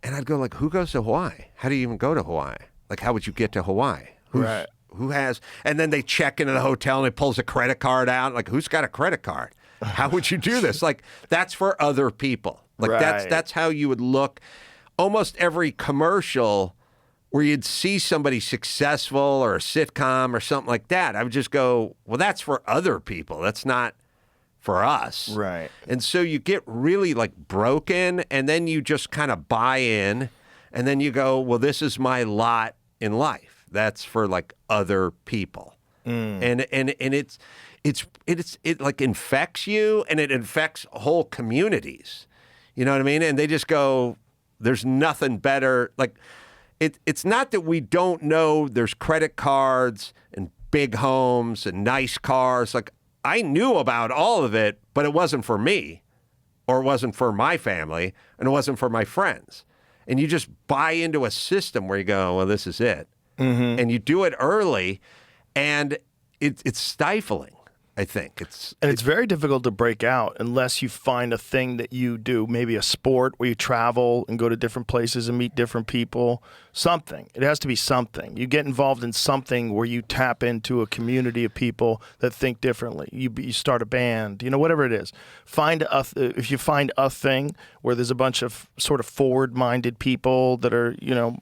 and I'd go like, who goes to Hawaii? How do you even go to Hawaii? Like, how would you get to Hawaii? Who has? And then they check into the hotel and it pulls a credit card out. Like, who's got a credit card? How would you do this? Like, that's for other people. Like, that's how you would look. Almost every commercial where you'd see somebody successful or a sitcom or something like that, I would just go, well, that's for other people. That's not for us. Right. And so you get really like broken, and then you just kind of buy in, and then you go, well, this is my lot in life. That's for like other people. And it like infects you, and it infects whole communities. You know what I mean? And they just go, there's nothing better. Like, it's not that we don't know there's credit cards and big homes and nice cars. Like, I knew about all of it, but it wasn't for me, or it wasn't for my family, and it wasn't for my friends. And you just buy into a system where you go, well, this is it. Mm-hmm. And you do it early, and it's stifling. I think it's very difficult to break out unless you find a thing that you do, maybe a sport where you travel and go to different places and meet different people. Something. It has to be something. You get involved in something where you tap into a community of people that think differently. You start a band, whatever it is. If you find a thing where there's a bunch of sort of forward-minded people that are,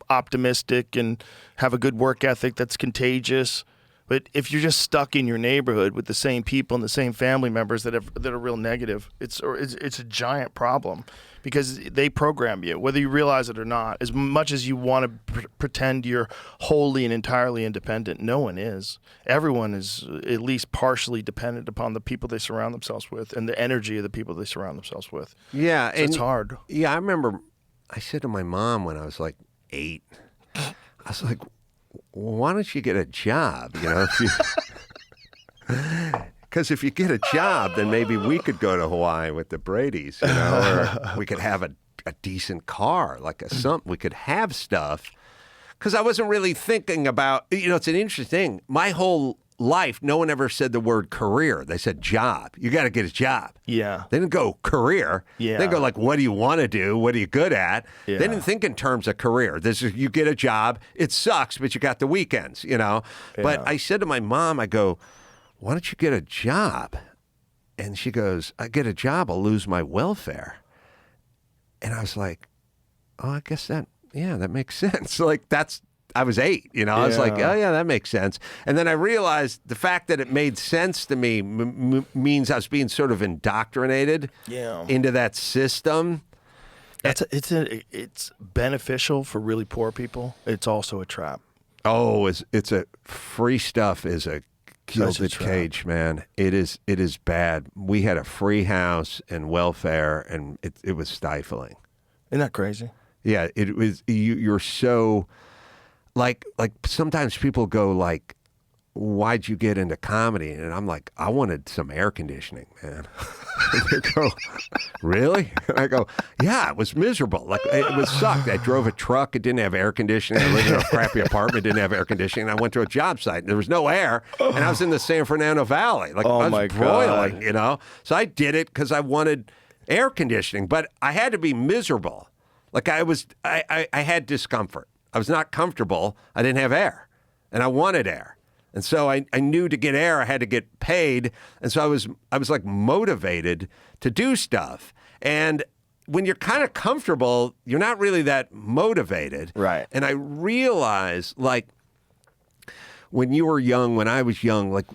optimistic and have a good work ethic that's contagious. But if you're just stuck in your neighborhood with the same people and the same family members that are real negative, it's a giant problem because they program you, whether you realize it or not. As much as you want to pretend you're wholly and entirely independent, no one is. Everyone is at least partially dependent upon the people they surround themselves with and the energy of the people they surround themselves with. Yeah. So it's hard. Yeah, I remember I said to my mom when I was like 8, I was like, why don't you get a job? You know, because if you get a job, then maybe we could go to Hawaii with the Bradys, you know, or we could have a decent car, like something. We could have stuff. Because I wasn't really thinking about, you know, it's an interesting thing. My whole life, no one ever said the word career. They said job. You got to get a job. Yeah. They didn't go career. Yeah. They go like, what do you want to do? What are you good at? Yeah. They didn't think in terms of career. This is, you get a job. It sucks, but you got the weekends, you know. Yeah. But I said to my mom, I go, why don't you get a job? And she goes, I get a job, I'll lose my welfare. And I was like, oh, I guess that makes sense. Like I was 8, you know. I was like, oh, yeah, that makes sense. And then I realized the fact that it made sense to me means I was being sort of indoctrinated into that system. It's beneficial for really poor people. It's also a trap. Oh, it's a free stuff is a gilded cage, man. It is bad. We had a free house and welfare, and it was stifling. Isn't that crazy? Yeah, it was. You're so. Like sometimes people go like, why'd you get into comedy? And I'm like, I wanted some air conditioning, man. And they go, really? And I go, yeah, it was miserable. Like it was sucked. I drove a truck. It didn't have air conditioning. I lived in a crappy apartment. Didn't have air conditioning. And I went to a job site. There was no air. And I was in the San Fernando Valley. Like I was broiling, you know? So I did it because I wanted air conditioning. But I had to be miserable. Like I had discomfort. I was not comfortable. I didn't have air, and I wanted air. And so I knew to get air, I had to get paid. And so I was like motivated to do stuff. And when you're kind of comfortable, you're not really that motivated. Right. And I realized, like, when you were young, when I was young, like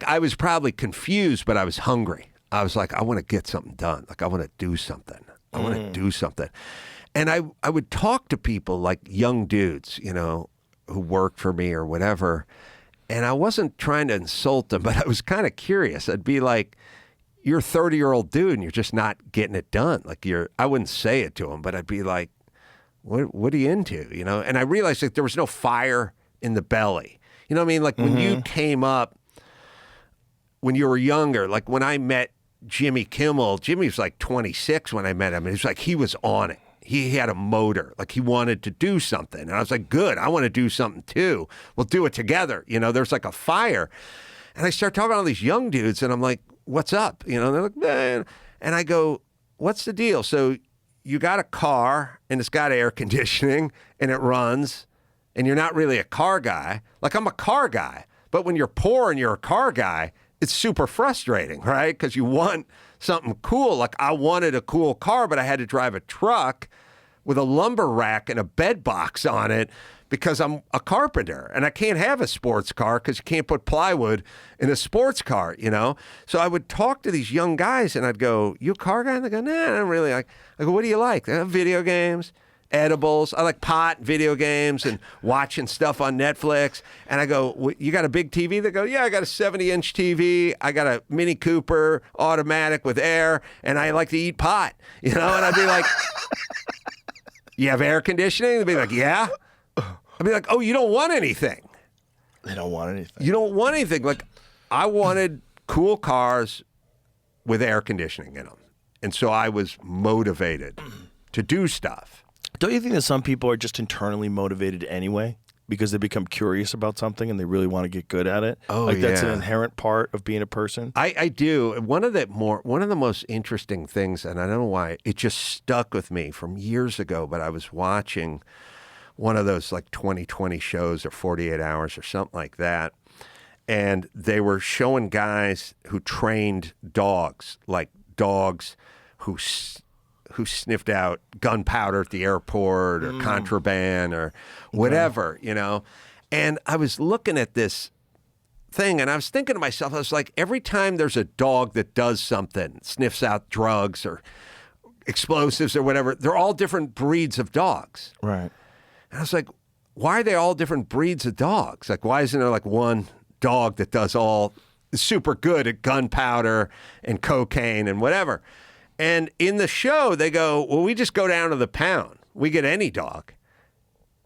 I was probably confused, but I was hungry. I was like, I want to get something done. Like, I want to do something. I want to do something. And I would talk to people like young dudes, you know, who worked for me or whatever. And I wasn't trying to insult them, but I was kind of curious. I'd be like, you're a 30-year-old dude and you're just not getting it done. Like I wouldn't say it to them, but I'd be like, what are you into? You know? And I realized that there was no fire in the belly. You know what I mean? Like when you came up, when you were younger, like when I met Jimmy Kimmel, Jimmy was like 26 when I met him. And it was like, he was on it. He had a motor, like he wanted to do something. And I was like, good, I want to do something too. We'll do it together. You know, there's like a fire. And I start talking to all these young dudes and I'm like, what's up? You know, and they're like, man. And I go, what's the deal? So you got a car and it's got air conditioning and it runs and you're not really a car guy. Like I'm a car guy, but when you're poor and you're a car guy, it's super frustrating, right? Because you want something cool. Like I wanted a cool car, but I had to drive a truck with a lumber rack and a bed box on it because I'm a carpenter and I can't have a sports car because you can't put plywood in a sports car, you know? So I would talk to these young guys and I'd go, you a car guy? And they go, nah, I don't really like. I go, what do you like? They have video games, edibles. I like pot, video games, and watching stuff on Netflix. And I go, you got a big TV? They go, yeah, I got a 70-inch TV. I got a Mini Cooper automatic with air, and I like to eat pot. You know? And I'd be like, you have air conditioning? They'd be like, yeah. I'd be like, oh, you don't want anything. They don't want anything. You don't want anything. Like, I wanted cool cars with air conditioning in them. And so I was motivated to do stuff. Don't you think that some people are just internally motivated anyway because they become curious about something and they really want to get good at it? Oh, like that's an yeah. inherent part of being a person. I do. One of the most interesting things, and I don't know why, it just stuck with me from years ago, but I was watching one of those like 20/20 shows or 48 Hours or something like that. And they were showing guys who trained dogs, like dogs who sniffed out gunpowder at the airport or contraband or whatever, you know. And I was looking at this thing, and I was thinking to myself, I was like, every time there's a dog that does something, sniffs out drugs or explosives or whatever, they're all different breeds of dogs. Right. And I was like, why are they all different breeds of dogs? Like, why isn't there like one dog that does all super good at gunpowder and cocaine and whatever? And in the show, they go, well, we just go down to the pound. We get any dog,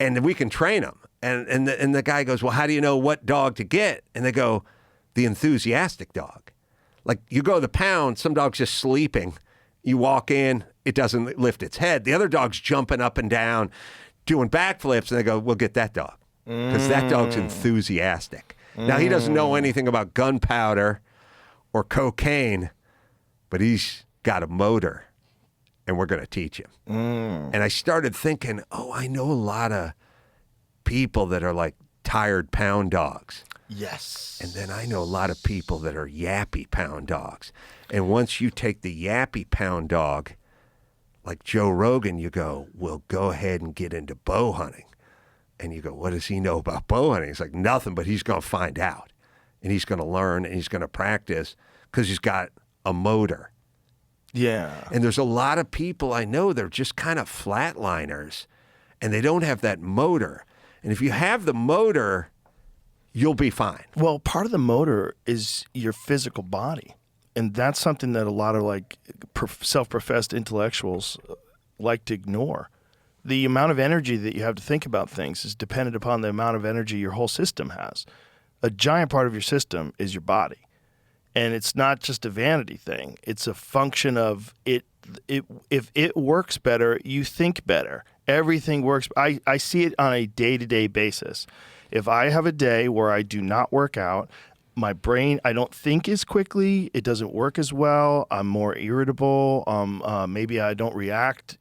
and we can train them. And the guy goes, well, how do you know what dog to get? And they go, the enthusiastic dog. Like, you go to the pound, some dog's just sleeping. You walk in, it doesn't lift its head. The other dog's jumping up and down, doing backflips, and they go, we'll get that dog. Because that dog's enthusiastic. Now, he doesn't know anything about gunpowder or cocaine, but he's got a motor, and we're going to teach him. And I started thinking, oh, I know a lot of people that are like tired pound dogs. Yes. And then I know a lot of people that are yappy pound dogs. And once you take the yappy pound dog, like Joe Rogan, you go, well, go ahead and get into bow hunting. And you go, what does he know about bow hunting? He's like, nothing, but he's going to find out. And he's going to learn, and he's going to practice because he's got a motor. Yeah. And there's a lot of people I know, they're just kind of flatliners, and they don't have that motor. And if you have the motor, you'll be fine. Well, part of the motor is your physical body. And that's something that a lot of like self-professed intellectuals like to ignore. The amount of energy that you have to think about things is dependent upon the amount of energy your whole system has. A giant part of your system is your body. And it's not just a vanity thing. It's a function of it. If it works better, you think better. Everything works. I see it on a day-to-day basis. If I have a day where I do not work out, my brain, I don't think as quickly. It doesn't work as well. I'm more irritable. Maybe I don't react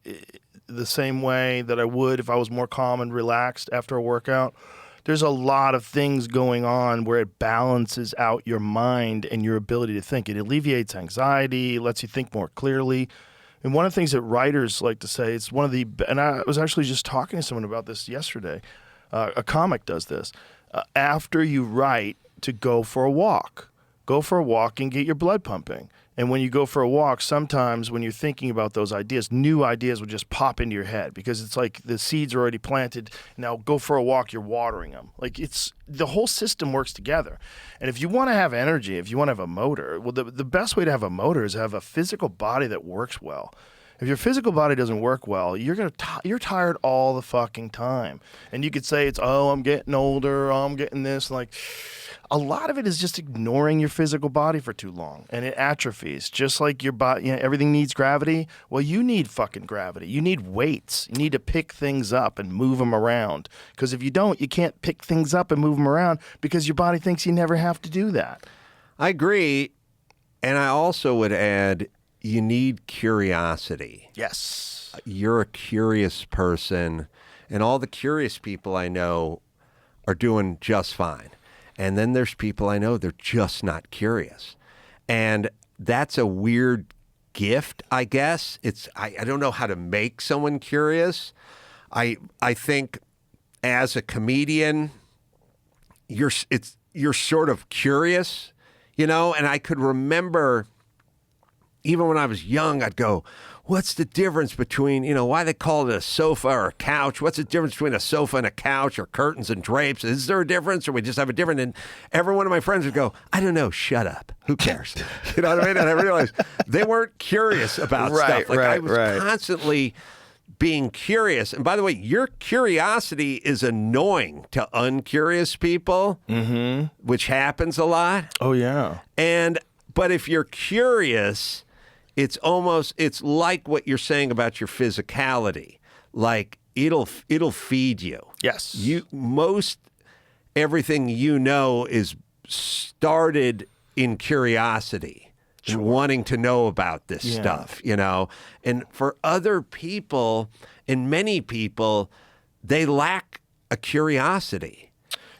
the same way that I would if I was more calm and relaxed after a workout. There's a lot of things going on where it balances out your mind and your ability to think. It alleviates anxiety, lets you think more clearly. And one of the things that writers like to say, it's one of the, and I was actually just talking to someone about this yesterday. A comic does this. After you write, to go for a walk. Go for a walk and get your blood pumping. And when you go for a walk, sometimes when you're thinking about those ideas, new ideas will just pop into your head because it's like the seeds are already planted. Now go for a walk, you're watering them. Like it's the whole system works together. And if you want to have energy, if you want to have a motor, well, the best way to have a motor is have a physical body that works well. If your physical body doesn't work well, you're tired all the fucking time. And you could say it's, oh, I'm getting older, oh, I'm getting this. Like, a lot of it is just ignoring your physical body for too long, and it atrophies. Just like your body, you know, everything needs gravity. Well, you need fucking gravity. You need weights. You need to pick things up and move them around. Because if you don't, you can't pick things up and move them around because your body thinks you never have to do that. I agree. And I also would add, you need curiosity. Yes. You're a curious person, and all the curious people I know are doing just fine. And then there's people I know, they're just not curious. And that's a weird gift, I guess. I don't know how to make someone curious. I think as a comedian, you're sort of curious, you know, and I could remember even when I was young, I'd go, what's the difference between, you know, why they call it a sofa or a couch? What's the difference between a sofa and a couch or curtains and drapes? Is there a difference or we just have a different? And every one of my friends would go, I don't know, shut up. Who cares? You know what I mean? And I realized they weren't curious about stuff. Like I was constantly being curious. And by the way, your curiosity is annoying to uncurious people, which happens a lot. Oh, yeah. But if you're curious, it's like what you're saying about your physicality. Like it'll feed you. Yes. Most everything you know is started in curiosity, and wanting to know about this stuff, you know. And for other people, and many people, they lack a curiosity.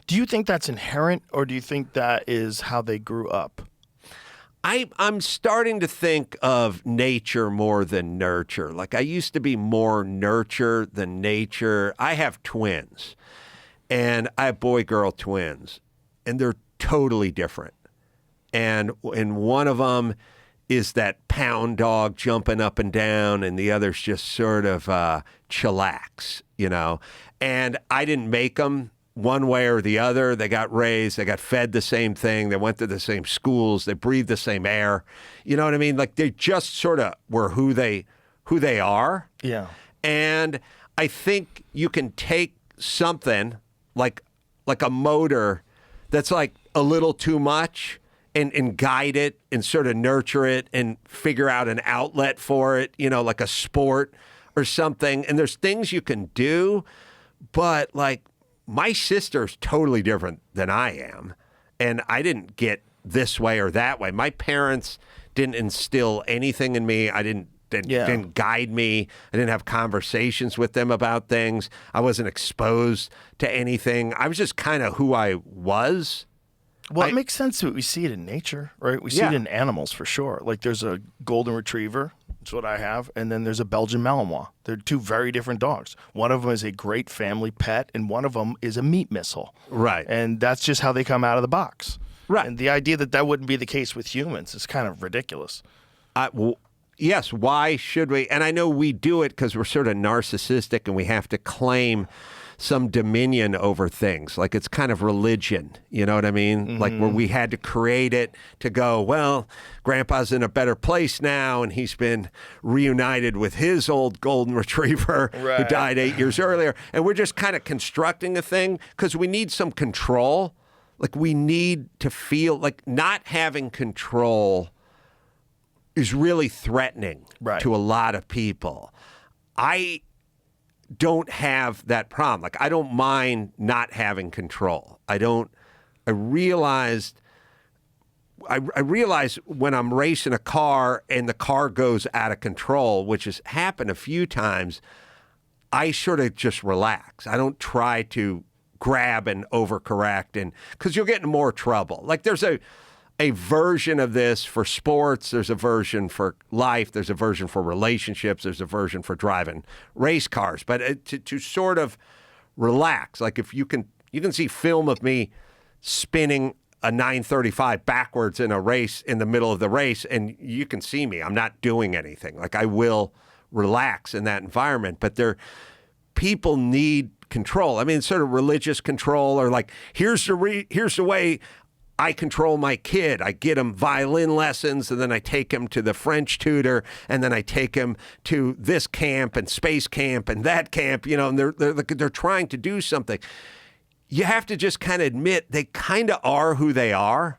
Do you think that's inherent, or do you think that is how they grew up? I'm starting to think of nature more than nurture. Like I used to be more nurture than nature. I have twins. and I have boy-girl twins, and they're totally different. And one of them is that pound dog jumping up and down, and the other's just sort of chillax, you know. And I didn't make them one way or the other. They got raised, they got fed the same thing, they went to the same schools, they breathed the same air. You know what I mean? Like they just sort of were who they are. Yeah. And I think you can take something like a motor that's like a little too much and guide it and sort of nurture it and figure out an outlet for it, you know, like a sport or something. And there's things you can do, but like my sister's totally different than I am. And I didn't get this way or that way. My parents didn't instill anything in me. Didn't guide me. I didn't have conversations with them about things. I wasn't exposed to anything. I was just kind of who I was. Well, it makes sense that we see it in nature, right? We see it in animals for sure. Like there's a golden retriever, that's what I have, and then there's a Belgian Malinois. They're two very different dogs. One of them is a great family pet, and one of them is a meat missile. Right. And that's just how they come out of the box. Right. And the idea that wouldn't be the case with humans is kind of ridiculous. Yes, why should we? And I know we do it because we're sort of narcissistic and we have to claim some dominion over things. Like it's kind of religion, you know what I mean? Mm-hmm. Like where we had to create it to go, well, Grandpa's in a better place now and he's been reunited with his old golden retriever who died 8 years earlier. And we're just kind of constructing a thing because we need some control. Like we need to feel like not having control is really threatening to a lot of people. I don't have that problem. Like I don't mind not having control. I realize when I'm racing a car and the car goes out of control, which has happened a few times, I sort of just relax. I don't try to grab and overcorrect, and because you'll get in more trouble. Like there's a version of this for sports, there's a version for life, there's a version for relationships, there's a version for driving race cars. But to sort of relax, like if you can see film of me spinning a 935 backwards in a race in the middle of the race, and you can see me. I'm not doing anything. Like I will relax in that environment. But people need control. I mean, it's sort of religious control, or like here's the way I control my kid. I get him violin lessons, and then I take him to the French tutor, and then I take him to this camp and space camp and that camp, you know, and they're trying to do something. You have to just kind of admit they kind of are who they are.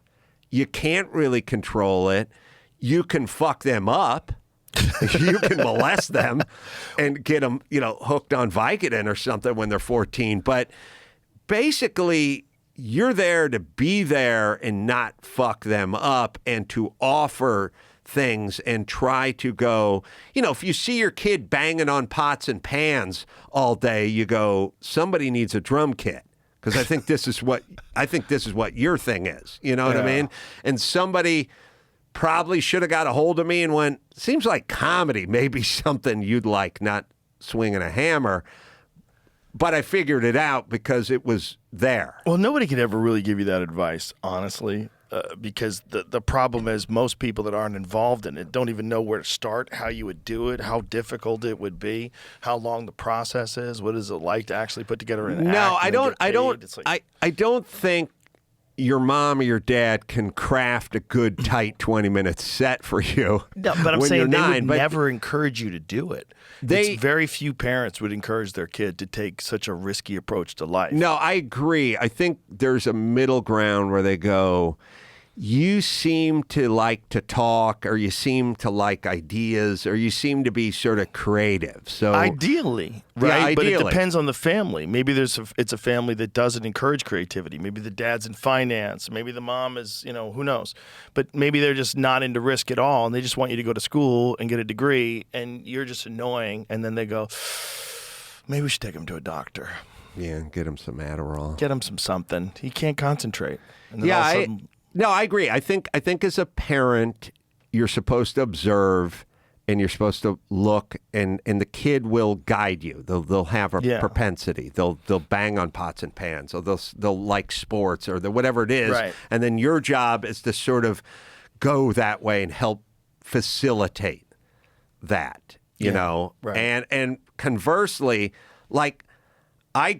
You can't really control it. You can fuck them up. You can molest them and get them, you know, hooked on Vicodin or something when they're 14. But basically, you're there to be there and not fuck them up and to offer things and try to go, you know, if you see your kid banging on pots and pans all day, you go, somebody needs a drum kit. Because I think this is what your thing is. You know what I mean? And somebody probably should have got a hold of me and went, seems like comedy may be something you'd like, not swinging a hammer. But I figured it out because it was there. Well, nobody could ever really give you that advice, honestly, because the problem is most people that aren't involved in it don't even know where to start, how you would do it, how difficult it would be, how long the process is, what is it like to actually put together an act. No, I don't think your mom or your dad can craft a good, tight 20-minute set for you. No, but I'm saying they would never encourage you to do it. Very few parents would encourage their kid to take such a risky approach to life. No, I agree. I think there's a middle ground where they go, you seem to like to talk, or you seem to like ideas, or you seem to be sort of creative. So ideally, right? Yeah, ideally. But it depends on the family. Maybe it's a family that doesn't encourage creativity. Maybe the dad's in finance. Maybe the mom is, you know, who knows? But maybe they're just not into risk at all, and they just want you to go to school and get a degree, and you're just annoying. And then they go, maybe we should take him to a doctor. Yeah, get him some Adderall. Get him some something. He can't concentrate. And then yeah, all of a sudden, no, I agree. I think as a parent, you're supposed to observe and you're supposed to look, and the kid will guide you. They'll have a propensity. They'll bang on pots and pans, or they'll like sports, or whatever it is. Right. And then your job is to sort of go that way and help facilitate that, you know. Right. And conversely, like I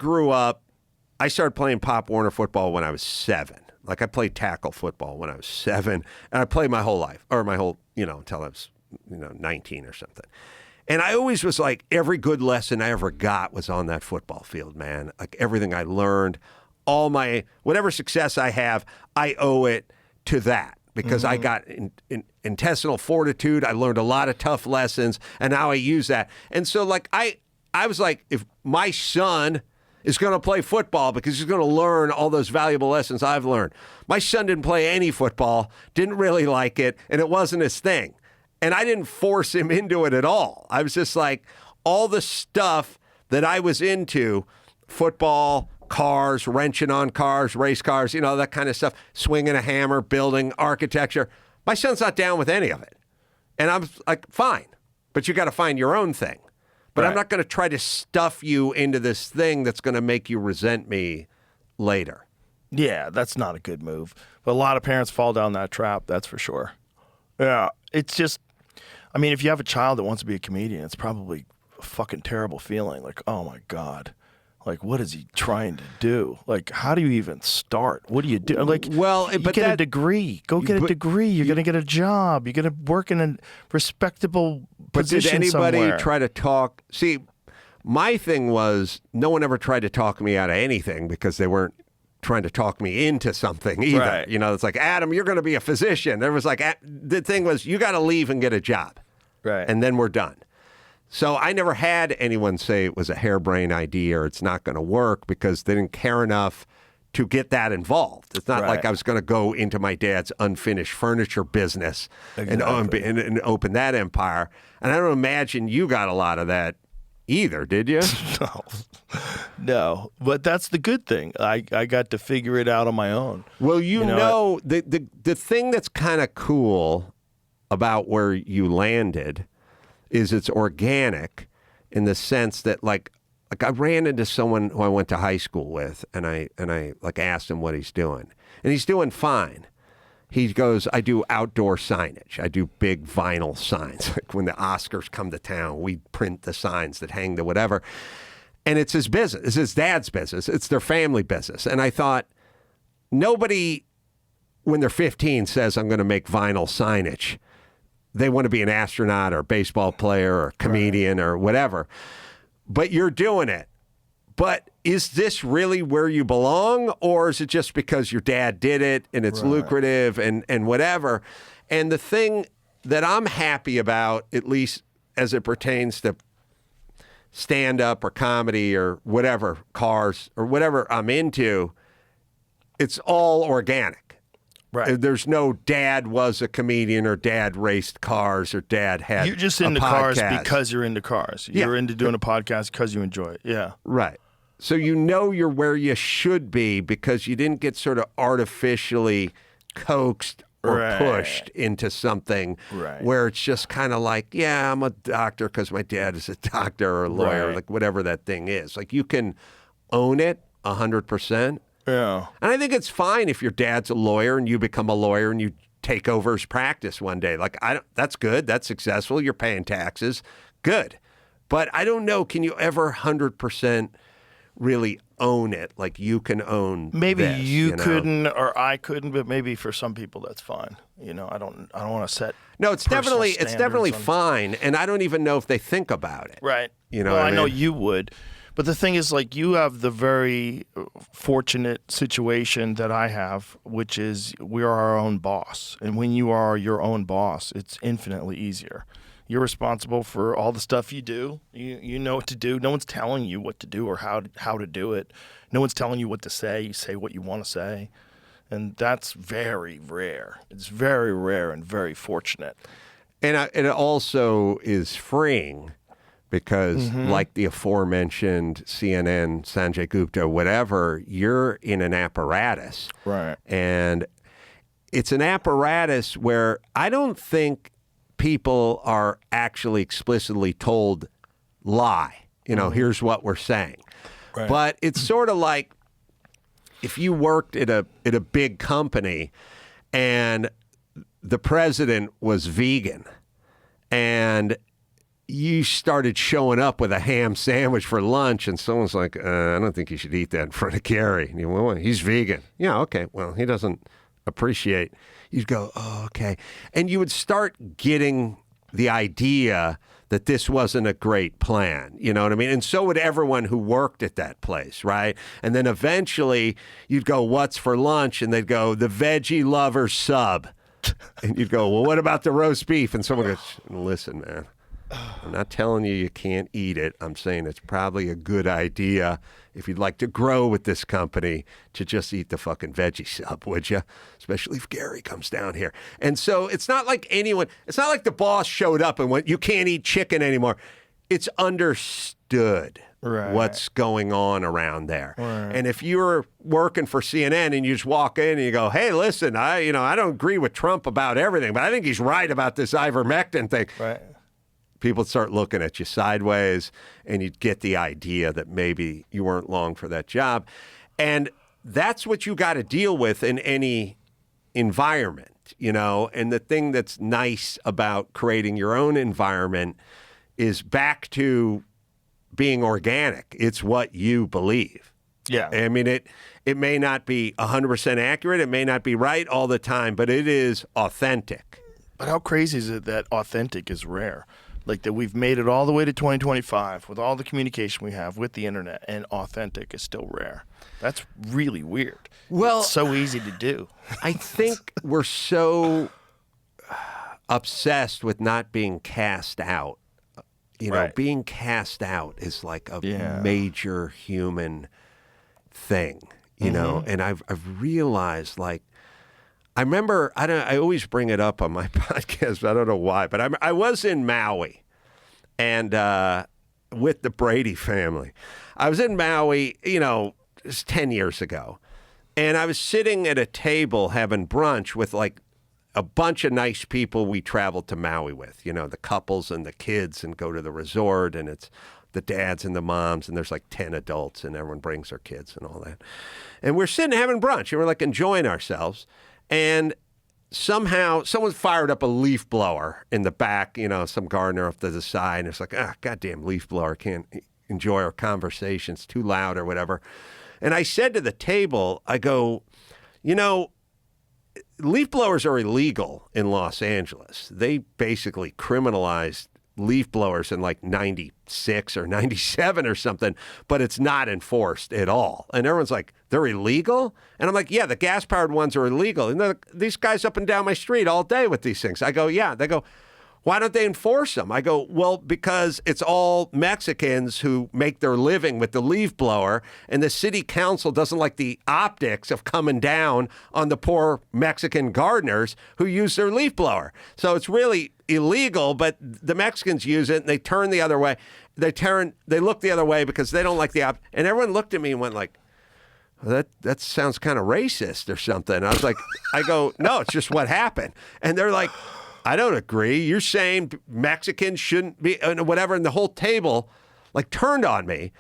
started playing Pop Warner football when I was 7. Like I played tackle football when I was 7, and I played my whole life, or my whole, until I was 19 or something. And I always was like, every good lesson I ever got was on that football field, man. Like everything I learned, all my, whatever success I have, I owe it to that, because I got intestinal fortitude. I learned a lot of tough lessons, and now I use that. And so like, I was like, if my son is going to play football because he's going to learn all those valuable lessons I've learned. My son didn't play any football, didn't really like it, and it wasn't his thing. And I didn't force him into it at all. I was just like, all the stuff that I was into, football, cars, wrenching on cars, race cars, that kind of stuff, swinging a hammer, building, architecture. My son's not down with any of it. And I'm like, fine, but you got to find your own thing. But I'm not going to try to stuff you into this thing that's going to make you resent me later. Yeah, that's not a good move. But a lot of parents fall down that trap, that's for sure. Yeah, it's just, I mean, if you have a child that wants to be a comedian, it's probably a fucking terrible feeling. Like, oh my God. Like, what is he trying to do? Like, how do you even start? What do you do? Like, well, you but get a degree. Go get a degree. You're going to get a job. You're going to work in a respectable position But did anybody somewhere. try to talk? See, my thing was, no one ever tried to talk me out of anything, because they weren't trying to talk me into something either. Right. It's like, Adam, you're going to be a physician. There was like, the thing was, you got to leave and get a job. Right. And then we're done. So I never had anyone say it was a harebrained idea or it's not going to work, because they didn't care enough to get that involved. It's not like I was going to go into my dad's unfinished furniture business and open that empire. And I don't imagine you got a lot of that either, did you? No, but that's the good thing. I got to figure it out on my own. Well, the thing that's kind of cool about where you landed is it's organic, in the sense that like I ran into someone who I went to high school with, and I like asked him what he's doing, and he's doing fine. He goes, I do outdoor signage. I do big vinyl signs. Like when the Oscars come to town, we print the signs that hang the whatever. And it's his business. It's his dad's business. It's their family business. And I thought, nobody, when they're 15, says, I'm going to make vinyl signage. They want to be an astronaut or a baseball player or a comedian or whatever. But you're doing it. But is this really where you belong? Or is it just because your dad did it and it's lucrative and whatever? And the thing that I'm happy about, at least as it pertains to stand-up or comedy or whatever, cars or whatever I'm into, it's all organic. Right. There's no dad was a comedian or dad raced cars or dad had You're just into cars because you're into cars. You're into doing a podcast because you enjoy it. Yeah. Right. So you're where you should be, because you didn't get sort of artificially coaxed or pushed into something where it's just kind of like, yeah, I'm a doctor because my dad is a doctor or a lawyer, like whatever that thing is. Like you can own it 100%. Yeah. And I think it's fine if your dad's a lawyer and you become a lawyer and you take over his practice one day. Like that's good. That's successful. You're paying taxes. Good. But I don't know, can you ever 100% really own it? Like you can own maybe this, you couldn't or I couldn't, but maybe for some people that's fine. I don't want to set it's definitely fine, and I don't even know if they think about it. Right. Well, I know you would. But the thing is, like, you have the very fortunate situation that I have, which is we are our own boss. And when you are your own boss, it's infinitely easier. You're responsible for all the stuff you do. You know what to do. No one's telling you what to do or how to do it. No one's telling you what to say. You say what you want to say. And that's very rare. It's very rare and very fortunate. And it also is freeing. Because like the aforementioned CNN, Sanjay Gupta, whatever, you're in an apparatus. Right. And it's an apparatus where I don't think people are actually explicitly told lie. Here's what we're saying. Right. But it's sort of like if you worked at a big company and the president was vegan and you started showing up with a ham sandwich for lunch and someone's like, I don't think you should eat that in front of Gary. And you go, well, he's vegan. Yeah, okay. Well, he doesn't appreciate. You'd go, oh, okay. And you would start getting the idea that this wasn't a great plan. You know what I mean? And so would everyone who worked at that place, right? And then eventually you'd go, what's for lunch? And they'd go, the veggie lover sub. And you'd go, well, what about the roast beef? And someone goes, listen, man, I'm not telling you can't eat it. I'm saying it's probably a good idea if you'd like to grow with this company to just eat the fucking veggie sub, would you? Especially if Gary comes down here. And so it's not like it's not like the boss showed up and went, you can't eat chicken anymore. It's understood what's going on around there. Right. And if you're working for CNN and you just walk in and you go, hey, listen, I don't agree with Trump about everything, but I think he's right about this ivermectin thing. Right. People start looking at you sideways, and you'd get the idea that maybe you weren't long for that job. And that's what you got to deal with in any environment, And the thing that's nice about creating your own environment is back to being organic. It's what you believe. Yeah. I mean, it may not be 100% accurate. It may not be right all the time, but it is authentic. But how crazy is it that authentic is rare? Like that we've made it all the way to 2025 with all the communication we have with the internet, and authentic is still rare. That's really weird. Well, it's so easy to do. I think we're so obsessed with not being cast out. Being cast out is like a major human thing, and I've realized, like, I remember, I always bring it up on my podcast, but I don't know why, but I was in Maui and with the Brady family. I was in Maui, it was 10 years ago, and I was sitting at a table having brunch with like a bunch of nice people we traveled to Maui with, the couples and the kids, and go to the resort, and it's the dads and the moms, and there's like 10 adults, and everyone brings their kids and all that. And we're sitting having brunch, and we're like enjoying ourselves. And somehow someone fired up a leaf blower in the back, some gardener off to the side. And it's like, goddamn leaf blower, can't enjoy our conversation. It's too loud or whatever. And I said to the table, I go, leaf blowers are illegal in Los Angeles. They basically criminalized leaf blowers in like 96 or 97 or something, but it's not enforced at all. And everyone's like, they're illegal? And I'm like, yeah, the gas-powered ones are illegal. And these guys up and down my street all day with these things. I go, yeah. They go, why don't they enforce them? I go, well, because it's all Mexicans who make their living with the leaf blower, and the city council doesn't like the optics of coming down on the poor Mexican gardeners who use their leaf blower. So it's really illegal, but the Mexicans use it, and they turn the other way. They look the other way because they don't like the optics. And everyone looked at me and went like, that sounds kind of racist or something. I was like, I go, no, it's just what happened. And they're like, I don't agree. You're saying Mexicans shouldn't be, whatever. And the whole table like turned on me.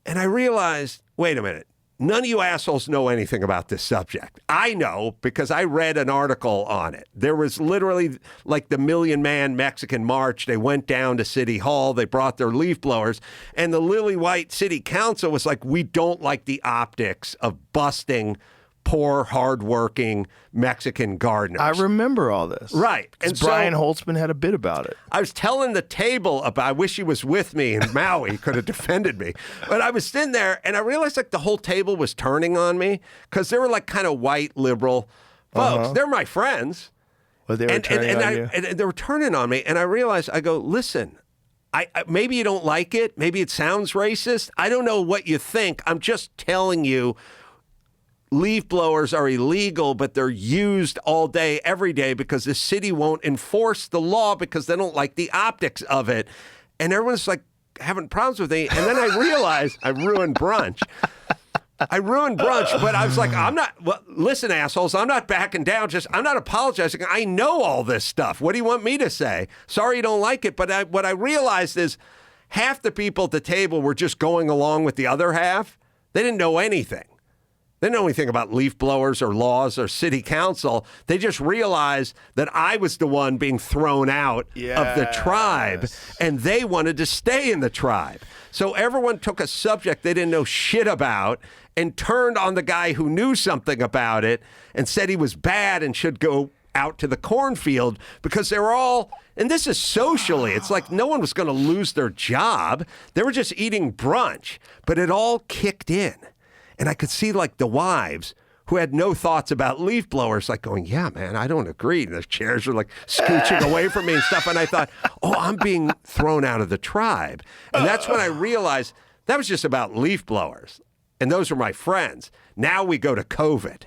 And I realized, wait a minute. None of you assholes know anything about this subject. I know because I read an article on it. There was literally like the Million Man Mexican March. They went down to City Hall. They brought their leaf blowers. And the Lily White City Council was like, we don't like the optics of busting poor, hardworking Mexican gardeners. I remember all this. Right. And Brian Holtzman had a bit about it. I was telling the table about, I wish he was with me in Maui, he could have defended me. But I was sitting there and I realized like the whole table was turning on me because they were like kind of white liberal folks. They're my friends. But they were turning on you? And they were turning on me. And I realized, I go, listen, I maybe you don't like it. Maybe it sounds racist. I don't know what you think. I'm just telling you, leaf blowers are illegal, but they're used all day, every day because the city won't enforce the law because they don't like the optics of it. And everyone's like having problems with me. And then I realized I ruined brunch. I ruined brunch, but I was like, listen, assholes, I'm not backing down. I'm not apologizing. I know all this stuff. What do you want me to say? Sorry you don't like it. But what I realized is half the people at the table were just going along with the other half. They didn't know anything. They didn't know anything about leaf blowers or laws or city council. They just realized that I was the one being thrown out of the tribe, and they wanted to stay in the tribe. So everyone took a subject they didn't know shit about and turned on the guy who knew something about it and said he was bad and should go out to the cornfield because they were all, and this is socially, it's like no one was going to lose their job. They were just eating brunch, but it all kicked in. And I could see like the wives who had no thoughts about leaf blowers, like going, yeah, man, I don't agree. And the chairs were like scooching away from me and stuff. And I thought, oh, I'm being thrown out of the tribe. And that's when I realized that was just about leaf blowers. And those were my friends. Now we go to COVID,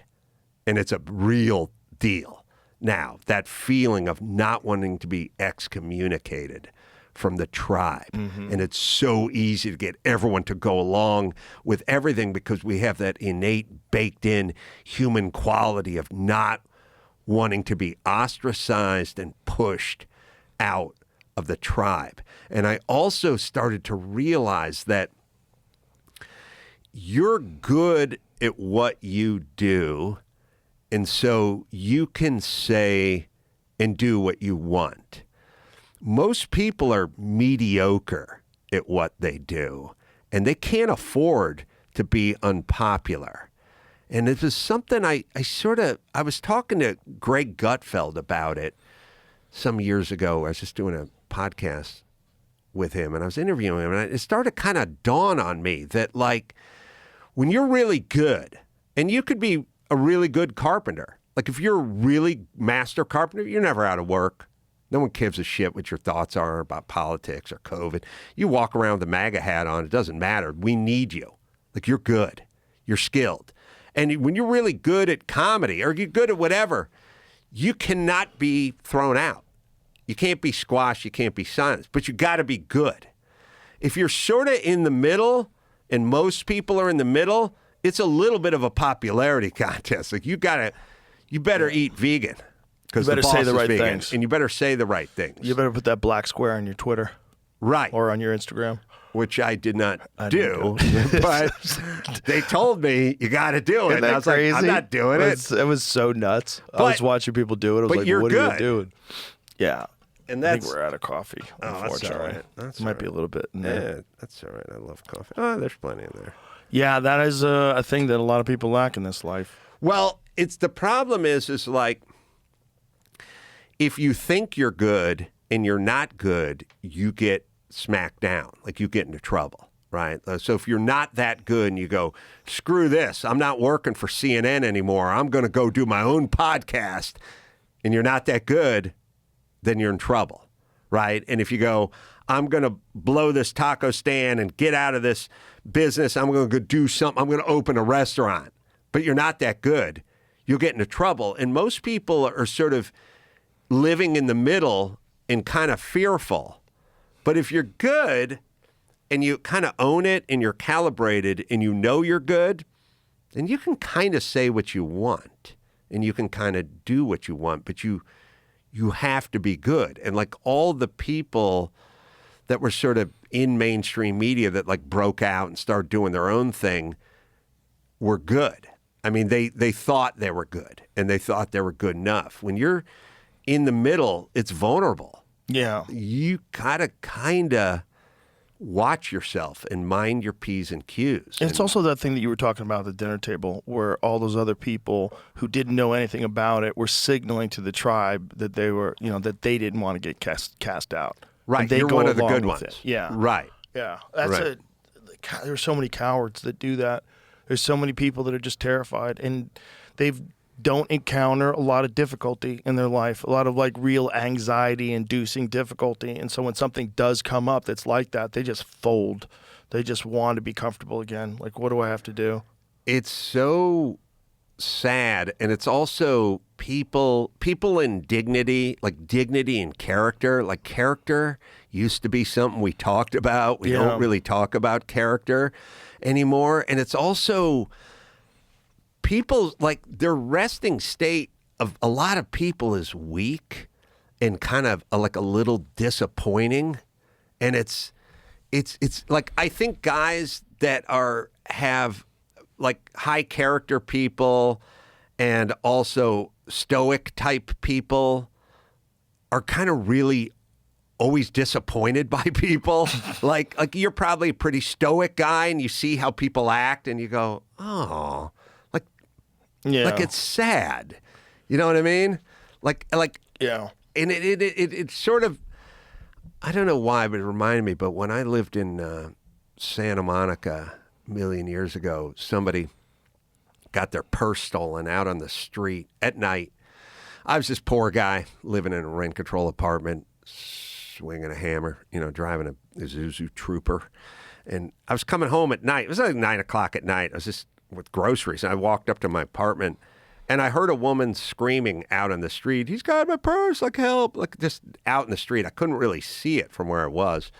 and it's a real deal. Now, that feeling of not wanting to be excommunicated from the tribe. Mm-hmm. And it's so easy to get everyone to go along with everything because we have that innate, baked in human quality of not wanting to be ostracized and pushed out of the tribe. And I also started to realize that you're good at what you do, and so you can say and do what you want. Most people are mediocre at what they do, and they can't afford to be unpopular. And it was something I was talking to Greg Gutfeld about it some years ago. I was just doing a podcast with him, and I was interviewing him, and it started to kind of dawn on me that, like, when you're really good, and you could be a really good carpenter, like if you're a really master carpenter, you're never out of work. No one gives a shit what your thoughts are about politics or COVID. You walk around with a MAGA hat on, it doesn't matter. We need you. Like, you're good. You're skilled. And when you're really good at comedy or you're good at whatever, you cannot be thrown out. You can't be squashed. You can't be silenced. But you got to be good. If you're sort of in the middle, and most people are in the middle, it's a little bit of a popularity contest. Like, you better eat vegan. You better say the right vegan, things. and you better say the right things. You better put that black square on your Twitter. Right. Or on your Instagram. Which I did not do. But they told me, you got to do it. And I was crazy? like, I'm not doing it. It was so nuts. I was watching people do it. I was like, what are you doing? Yeah. And I think we're out of coffee, unfortunately. That's all right. That's might be a little bit in there. Yeah, that's all right. I love coffee. Oh, there's plenty in there. Yeah, that is a thing that a lot of people lack in this life. Well, the problem is like, if you think you're good and you're not good, you get smacked down, like you get into trouble, right? So if you're not that good and you go, screw this, I'm not working for CNN anymore, I'm going to go do my own podcast, and you're not that good, then you're in trouble, right? And if you go, I'm going to blow this taco stand and get out of this business, I'm going to go do something, I'm going to open a restaurant, but you're not that good, you'll get into trouble. And most people are sort of living in the middle and kind of fearful. But if you're good and you kind of own it and you're calibrated and you know you're good, then you can kind of say what you want and you can kind of do what you want, but you have to be good. And like all the people that were sort of in mainstream media that like broke out and started doing their own thing were good. I mean, they thought they were good and they thought they were good enough. When you're in the middle, it's vulnerable. Yeah. You gotta kind of watch yourself and mind your P's and Q's. It's also that thing that you were talking about at the dinner table where all those other people who didn't know anything about it were signaling to the tribe that they were, that they didn't want to get cast out. Right. You're one of the good ones. Yeah. Right. Yeah. That's there's so many cowards that do that. There's so many people that are just terrified and don't encounter a lot of difficulty in their life, a lot of like real anxiety-inducing difficulty. And so when something does come up that's like that, they just fold. They just want to be comfortable again. Like, what do I have to do? It's so sad, and it's also people in dignity, like dignity and character. Like character used to be something we talked about. We don't really talk about character anymore. And it's also people, like their resting state of a lot of people is weak and kind of like a little disappointing. And it's like, I think guys that have like high character people and also stoic type people are kind of really always disappointed by people. like you're probably a pretty stoic guy and you see how people act and you go, oh, like it's sad. You know what I mean? Like, yeah. And it sort of, I don't know why, but it reminded me, but when I lived in Santa Monica a million years ago, somebody got their purse stolen out on the street at night. I was this poor guy living in a rent control apartment, swinging a hammer, driving a Isuzu Trooper. And I was coming home at night. It was like 9 o'clock at night. I was just with groceries. And I walked up to my apartment and I heard a woman screaming out on the street, "He's got my purse, like help," like just out in the street. I couldn't really see it from where I was.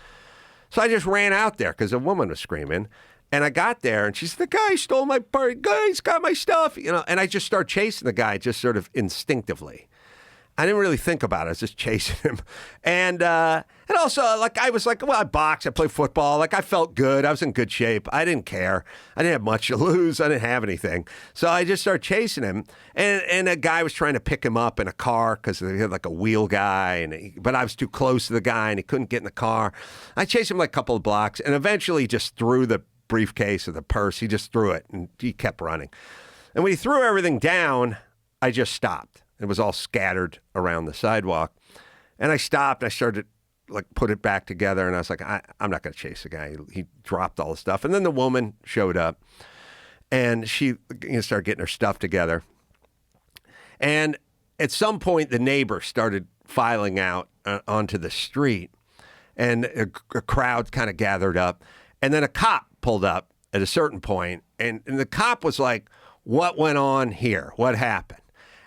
So I just ran out there because a woman was screaming. And I got there, and she said, "The guy stole my purse. Guy's got my stuff." And I just started chasing the guy just sort of instinctively. I didn't really think about it. I was just chasing him. And also, like, I was like, well, I box, I play football. Like, I felt good. I was in good shape. I didn't care. I didn't have much to lose. I didn't have anything. So I just started chasing him. And a guy was trying to pick him up in a car because they had like a wheel guy. But I was too close to the guy, and he couldn't get in the car. I chased him like a couple of blocks, and eventually just threw the briefcase or the purse. He just threw it, and he kept running. And when he threw everything down, I just stopped. It was all scattered around the sidewalk. And I stopped. I started to like put it back together, and I was like, I'm not going to chase the guy. He dropped all the stuff. And then the woman showed up, and she started getting her stuff together. And at some point, the neighbor started filing out onto the street, and a crowd kind of gathered up. And then a cop pulled up at a certain point, and the cop was like, "What went on here? What happened?"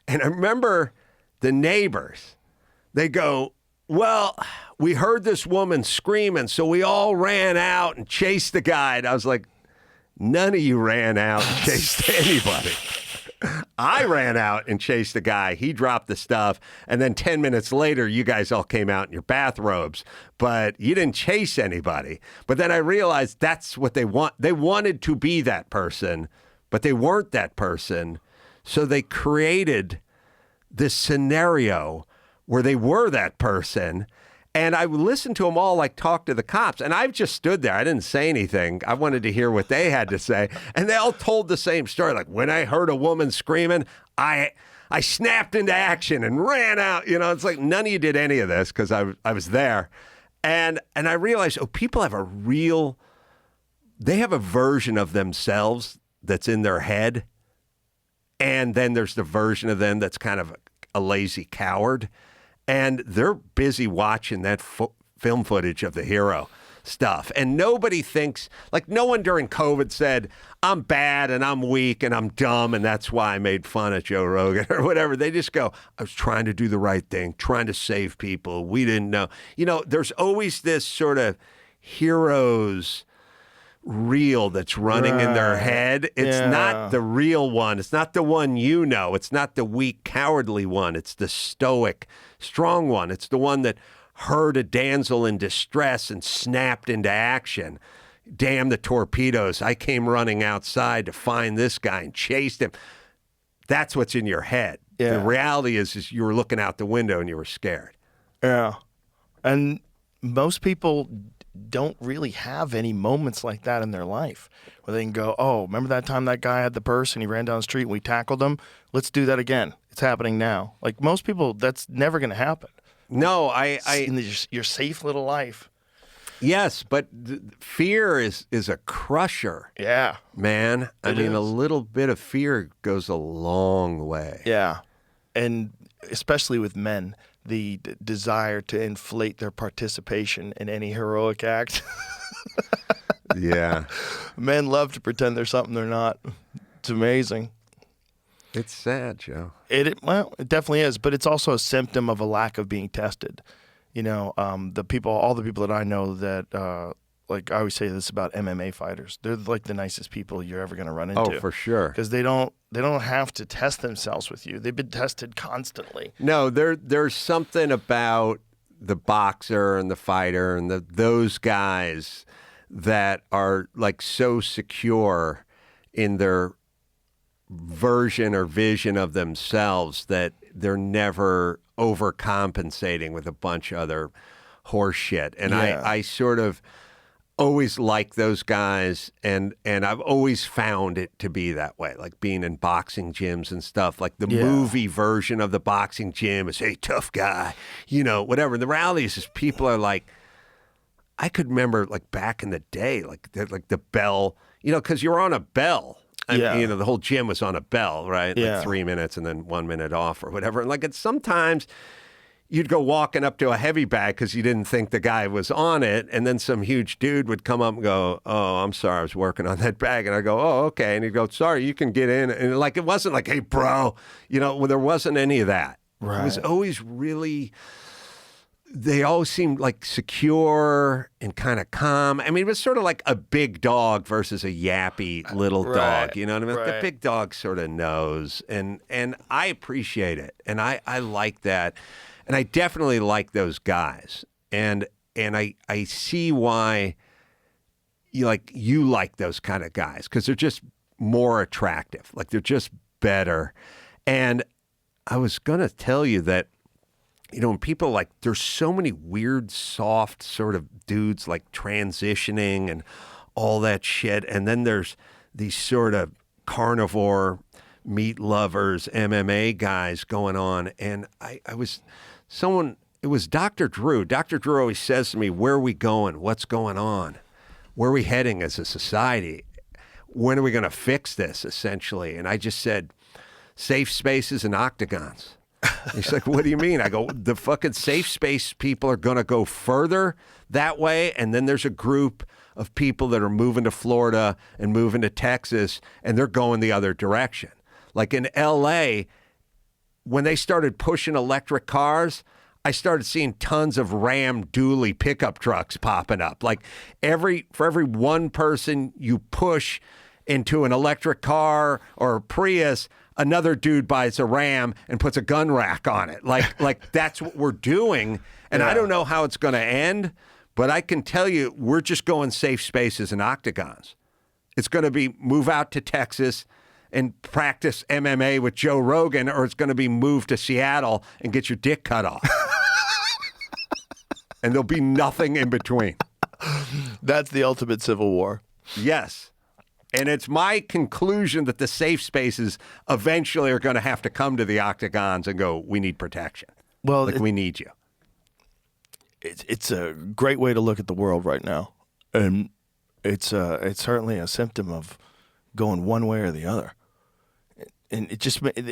And I remember the neighbors, they go, "Well, we heard this woman screaming, so we all ran out and chased the guy." And I was like, none of you ran out and chased anybody. I ran out and chased the guy. He dropped the stuff. And then 10 minutes later, you guys all came out in your bathrobes. But you didn't chase anybody. But then I realized that's what they want. They wanted to be that person, but they weren't that person. So they created this scenario where they were that person. And I listened to them all like talk to the cops. And I've just stood there. I didn't say anything. I wanted to hear what they had to say. And they all told the same story. Like, when I heard a woman screaming, I snapped into action and ran out. It's like none of you did any of this because I was there. And I realized, people have they have a version of themselves that's in their head. And then there's the version of them that's kind of a lazy coward. And they're busy watching that film footage of the hero stuff. And nobody thinks, like no one during COVID said, "I'm bad and I'm weak and I'm dumb and that's why I made fun of Joe Rogan," or whatever. They just go, "I was trying to do the right thing, trying to save people. We didn't know." There's always this sort of heroes reel that's running in their head. It's not the real one. It's not the one It's not the weak, cowardly one. It's the stoic, strong one. It's the one that heard a damsel in distress and snapped into action. Damn the torpedoes. I came running outside to find this guy and chased him. That's what's in your head. Yeah. The reality is you were looking out the window and you were scared. Yeah. And most people don't really have any moments like that in their life where they can go, "Oh, remember that time that guy had the purse and he ran down the street and we tackled him? Let's do that again. It's happening now." Like most people, that's never going to happen. No, in your safe little life. Yes, but fear is a crusher. Yeah. Man. I mean, a little bit of fear goes a long way. Yeah. And especially with men, the desire to inflate their participation in any heroic act. Yeah. Men love to pretend they're something they're not. It's amazing. It's sad, Joe. Well, it definitely is, but it's also a symptom of a lack of being tested. You know, all the people that I know that, like I always say this about MMA fighters, they're like the nicest people you're ever going to run into. Oh, for sure. Because they don't have to test themselves with you. They've been tested constantly. No, there's something about the boxer and the fighter and those guys that are like so secure in their version or vision of themselves that they're never overcompensating with a bunch of other horse shit. And Yeah. I sort of always like those guys, and I've always found it to be that way, like being in boxing gyms and stuff. Like the movie version of the boxing gym is, hey, tough guy, you know, whatever. And the reality is people are like, I could remember like back in the day, like the bell, you know, because you're on a bell. And, you know, the whole gym was on a bell, right? Yeah. Like 3 minutes and then 1 minute off or whatever. And like it's sometimes you'd go walking up to a heavy bag because you didn't think the guy was on it. And then some huge dude would come up and go, oh, I'm sorry, I was working on that bag. And I go, oh, okay. And he'd go, sorry, you can get in. And like, it wasn't like, hey, bro, you know, well, there wasn't any of that. Right. It was always really, they always seemed like secure and kind of calm. I mean, it was sort of like a big dog versus a yappy little dog. You know what I mean? Like the big dog sort of knows. And I appreciate it. And I like that. And I definitely like those guys. And I see why you like those kind of guys, because they're just more attractive. Like they're just better. And I was going to tell you that, you know, when people like, there's so many weird, soft sort of dudes like transitioning and all that shit. And then there's these sort of carnivore meat lovers, MMA guys going on. And it was Dr. Drew. Dr. Drew always says to me, where are we going? What's going on? Where are we heading as a society? When are we going to fix this, essentially? And I just said, safe spaces and octagons. He's like, what do you mean? I go, the fucking safe space people are going to go further that way. And then there's a group of people that are moving to Florida and moving to Texas, and they're going the other direction. Like in LA, when they started pushing electric cars, I started seeing tons of Ram dually pickup trucks popping up. Like for every one person you push into an electric car or a Prius, another dude buys a Ram and puts a gun rack on it. Like that's what we're doing. And I don't know how it's going to end, but I can tell you we're just going safe spaces and octagons. It's going to be move out to Texas and practice MMA with Joe Rogan, or it's going to be move to Seattle and get your dick cut off. And there'll be nothing in between. That's the ultimate civil war. Yes. And it's my conclusion that the safe spaces eventually are going to have to come to the octagons and go, we need protection. Well, we need you. It's a great way to look at the world right now. And it's certainly a symptom of going one way or the other. And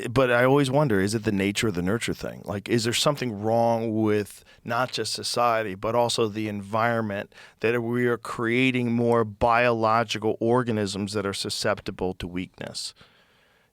but I always wonder, is it the nature or the nurture thing? Like, is there something wrong with not just society, but also the environment, that we are creating more biological organisms that are susceptible to weakness?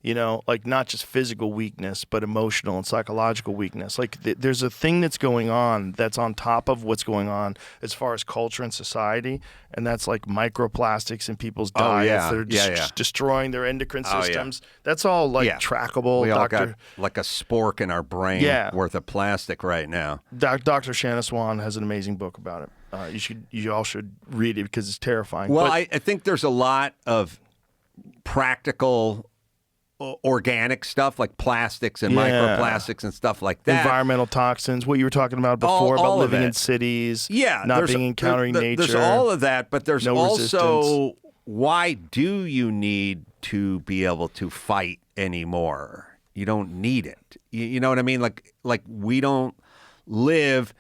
You know, like not just physical weakness, but emotional and psychological weakness. Like there's a thing that's going on that's on top of what's going on as far as culture and society, and that's like microplastics in people's diets. They're destroying their endocrine systems. That's all like trackable. We all got like a spork in our brain worth of plastic right now. Dr. Shanna Swan has an amazing book about it. You all should read it because it's terrifying. Well, I think there's a lot of practical organic stuff like plastics and microplastics and stuff like that. Environmental toxins, what you were talking about before, about living in cities, not encountering nature. There's all of that, but there's also resistance. Why do you need to be able to fight anymore? You don't need it. You know what I mean? Like we don't live.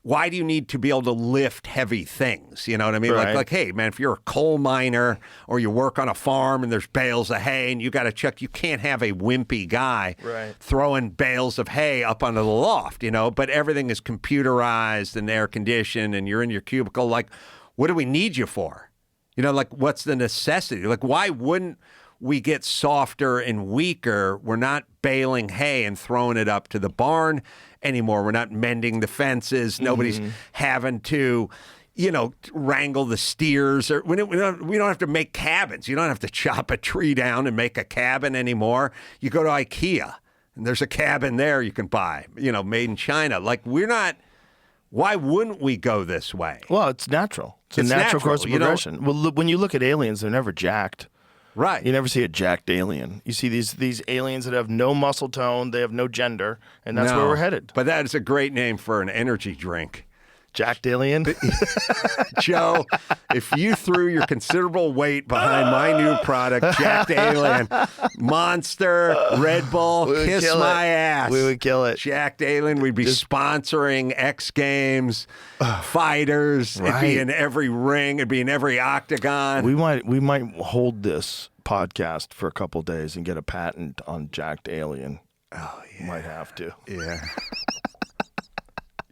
Why do you need to be able to lift heavy things? You know what I mean? Right. Like, hey, man, if you're a coal miner or you work on a farm and there's bales of hay and you got to check, you can't have a wimpy guy throwing bales of hay up onto the loft, you know, but everything is computerized and air conditioned and you're in your cubicle. Like, what do we need you for? You know, like, what's the necessity? Like, why wouldn't we get softer and weaker. We're not baling hay and throwing it up to the barn anymore. We're not mending the fences. Nobody's having to, wrangle the steers. Or we don't have to make cabins. You don't have to chop a tree down and make a cabin anymore. You go to IKEA, and there's a cabin there you can buy, made in China. Like, we're not... Why wouldn't we go this way? Well, it's natural. It's a natural course of progression. Well, when you look at aliens, they're never jacked. Right. You never see a jacked alien. You see these aliens that have no muscle tone, they have no gender, and that's where we're headed. But that is a great name for an energy drink. Jacked alien? Joe, if you threw your considerable weight behind my new product, Jacked Alien, Monster, Red Bull, kiss my ass. We would kill it. Jacked Alien, we'd be sponsoring X Games, fighters. Right. It'd be in every ring. It'd be in every octagon. We might hold this podcast for a couple days and get a patent on Jacked Alien. Oh, yeah. Might have to. Yeah.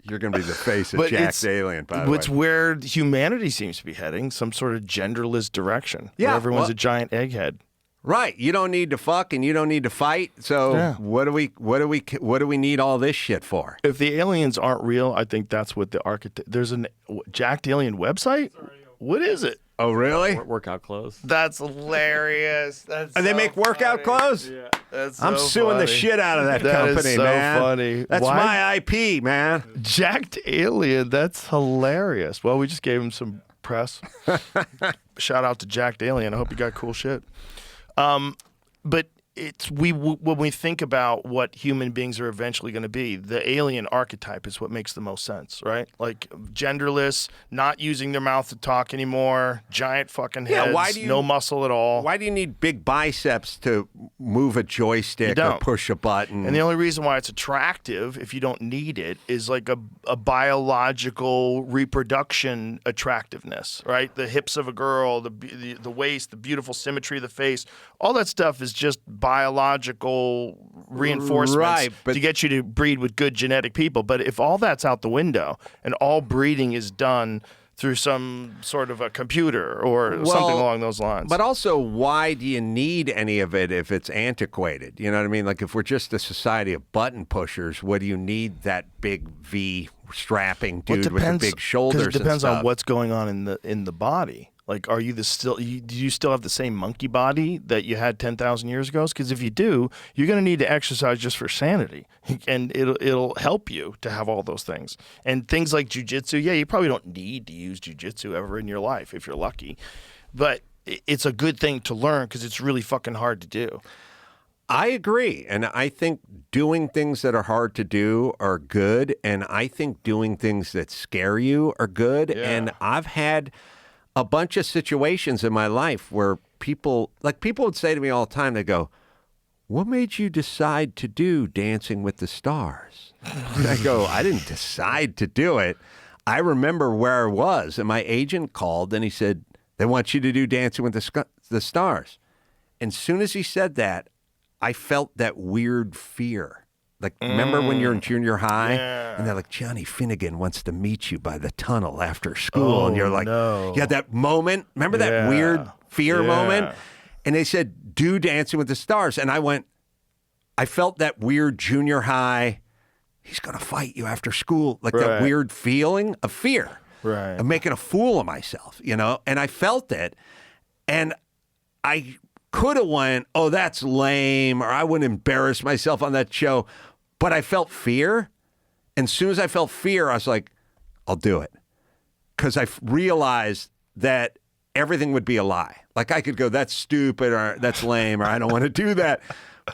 You're going to be the face of Jacked Alien, by the way. It's where humanity seems to be heading, some sort of genderless direction. Yeah, where everyone's a giant egghead. Right. You don't need to fuck and you don't need to fight. So what do we need all this shit for? If the aliens aren't real, I think that's what the architect. There's a Jacked Alien website. What is it? Oh, really? Workout clothes. That's hilarious. They make workout clothes? Yeah. That's I'm suing the shit out of that company, is so man. funny. That's my IP, man. Jacked Alien. That's hilarious. Well, we just gave him some press. Shout out to Jacked Alien. I hope you got cool shit. But when we think about what human beings are eventually going to be, the alien archetype is what makes the most sense, right? Like genderless, not using their mouth to talk anymore, giant fucking heads, no muscle at all. Why do you need big biceps to move a joystick or push a button? And the only reason why it's attractive, if you don't need it, is like a biological reproduction attractiveness, right? The hips of a girl, the waist, the beautiful symmetry of the face, all that stuff is just biological reinforcements to get you to breed with good genetic people. But if all that's out the window and all breeding is done through some sort of a computer or something along those lines. But also, why do you need any of it if it's antiquated? You know what I mean? Like, if we're just a society of button pushers, what do you need that big V strapping dude with the big shoulders? It depends on what's going on in the body. Like, do you still have the same monkey body that you had 10,000 years ago? Because if you do, you're going to need to exercise just for sanity, and it'll help you to have all those things. And things like jujitsu, you probably don't need to use jujitsu ever in your life if you're lucky, but it's a good thing to learn because it's really fucking hard to do. I agree, and I think doing things that are hard to do are good, and I think doing things that scare you are good. Yeah. And I've had a bunch of situations in my life where people would say to me all the time, they go, "What made you decide to do Dancing with the Stars?" And I go, "I didn't decide to do it. I remember where I was." And my agent called and he said, "They want you to do Dancing with the Stars." And as soon as he said that, I felt that weird fear. Like, remember when you're in junior high and they're like, "Johnny Finnegan wants to meet you by the tunnel after school." And you're like, you had that moment. Remember that weird fear moment? And they said, "Do Dancing with the Stars." And I felt that weird junior high, he's going to fight you after school. Like that weird feeling of fear. Right. Of making a fool of myself, And I felt it. And I could have went, "Oh, that's lame," or I wouldn't embarrass myself on that show. But I felt fear. And as soon as I felt fear, I was like, I'll do it. Because I realized that everything would be a lie. Like, I could go, "That's stupid," or "That's lame," or "I don't want to do that."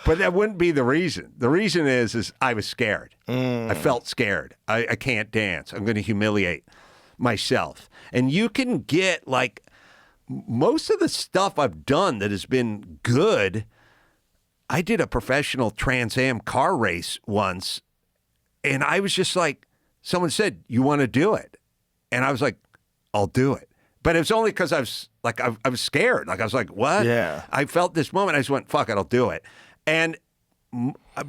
But that wouldn't be the reason. The reason is I was scared. I felt scared. I can't dance. I'm going to humiliate myself. And you can get, like, most of the stuff I've done that has been good. I did a professional Trans Am car race once, and I was just like, someone said, "You want to do it?" And I was like, "I'll do it." But it was only because I was scared. Like, I was like, "What?" Yeah. I felt this moment. I just went, "Fuck it, I'll do it." And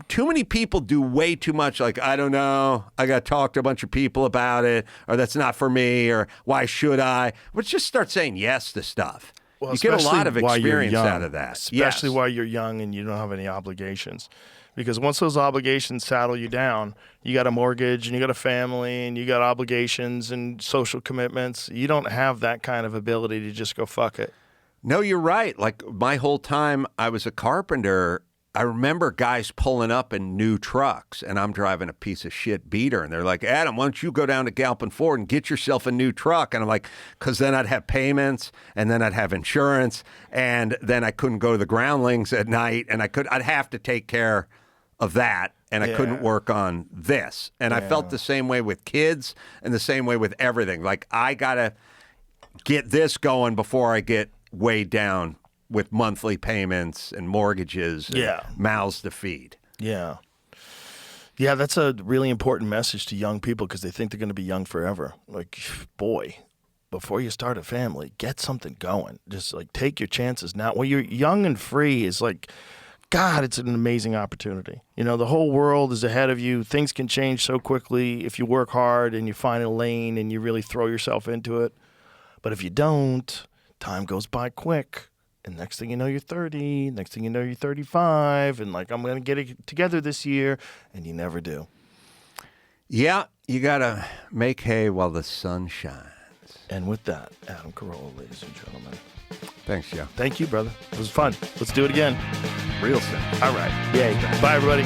too many people do way too much. Like, "I don't know. I got to talk to a bunch of people about it," or "That's not for me," or "Why should I?" Let's just start saying yes to stuff. Well, you get a lot of especially while you're experience young, out of that. especially Yes. while you're young and you don't have any obligations. Because once those obligations saddle you down, you got a mortgage and you got a family and you got obligations and social commitments. You don't have that kind of ability to just go fuck it. No, you're right. Like my whole time I was a carpenter, I remember guys pulling up in new trucks and I'm driving a piece of shit beater. And they're like, Adam, why don't you go down to Galpin Ford and get yourself a new truck? And I'm like, because then I'd have payments and then I'd have insurance and then I couldn't go to the groundlings at night and I'd have to take care of that. And I couldn't work on this. And I felt the same way with kids and the same way with everything. Like I got to get this going before I get weighed down with monthly payments and mortgages and mouths to feed. Yeah. Yeah, that's a really important message to young people because they think they're going to be young forever. Like, boy, before you start a family, get something going. Just like take your chances now. When you're young and free is like, God, it's an amazing opportunity. You know, the whole world is ahead of you. Things can change so quickly if you work hard and you find a lane and you really throw yourself into it. But if you don't, time goes by quick. And next thing you know, you're 30. Next thing you know, you're 35. And like, I'm going to get it together this year. And you never do. Yeah, you got to make hay while the sun shines. And with that, Adam Carolla, ladies and gentlemen. Thanks, Joe. Thank you, brother. It was fun. Let's do it again. Real soon. All right. Yay. Bye, everybody.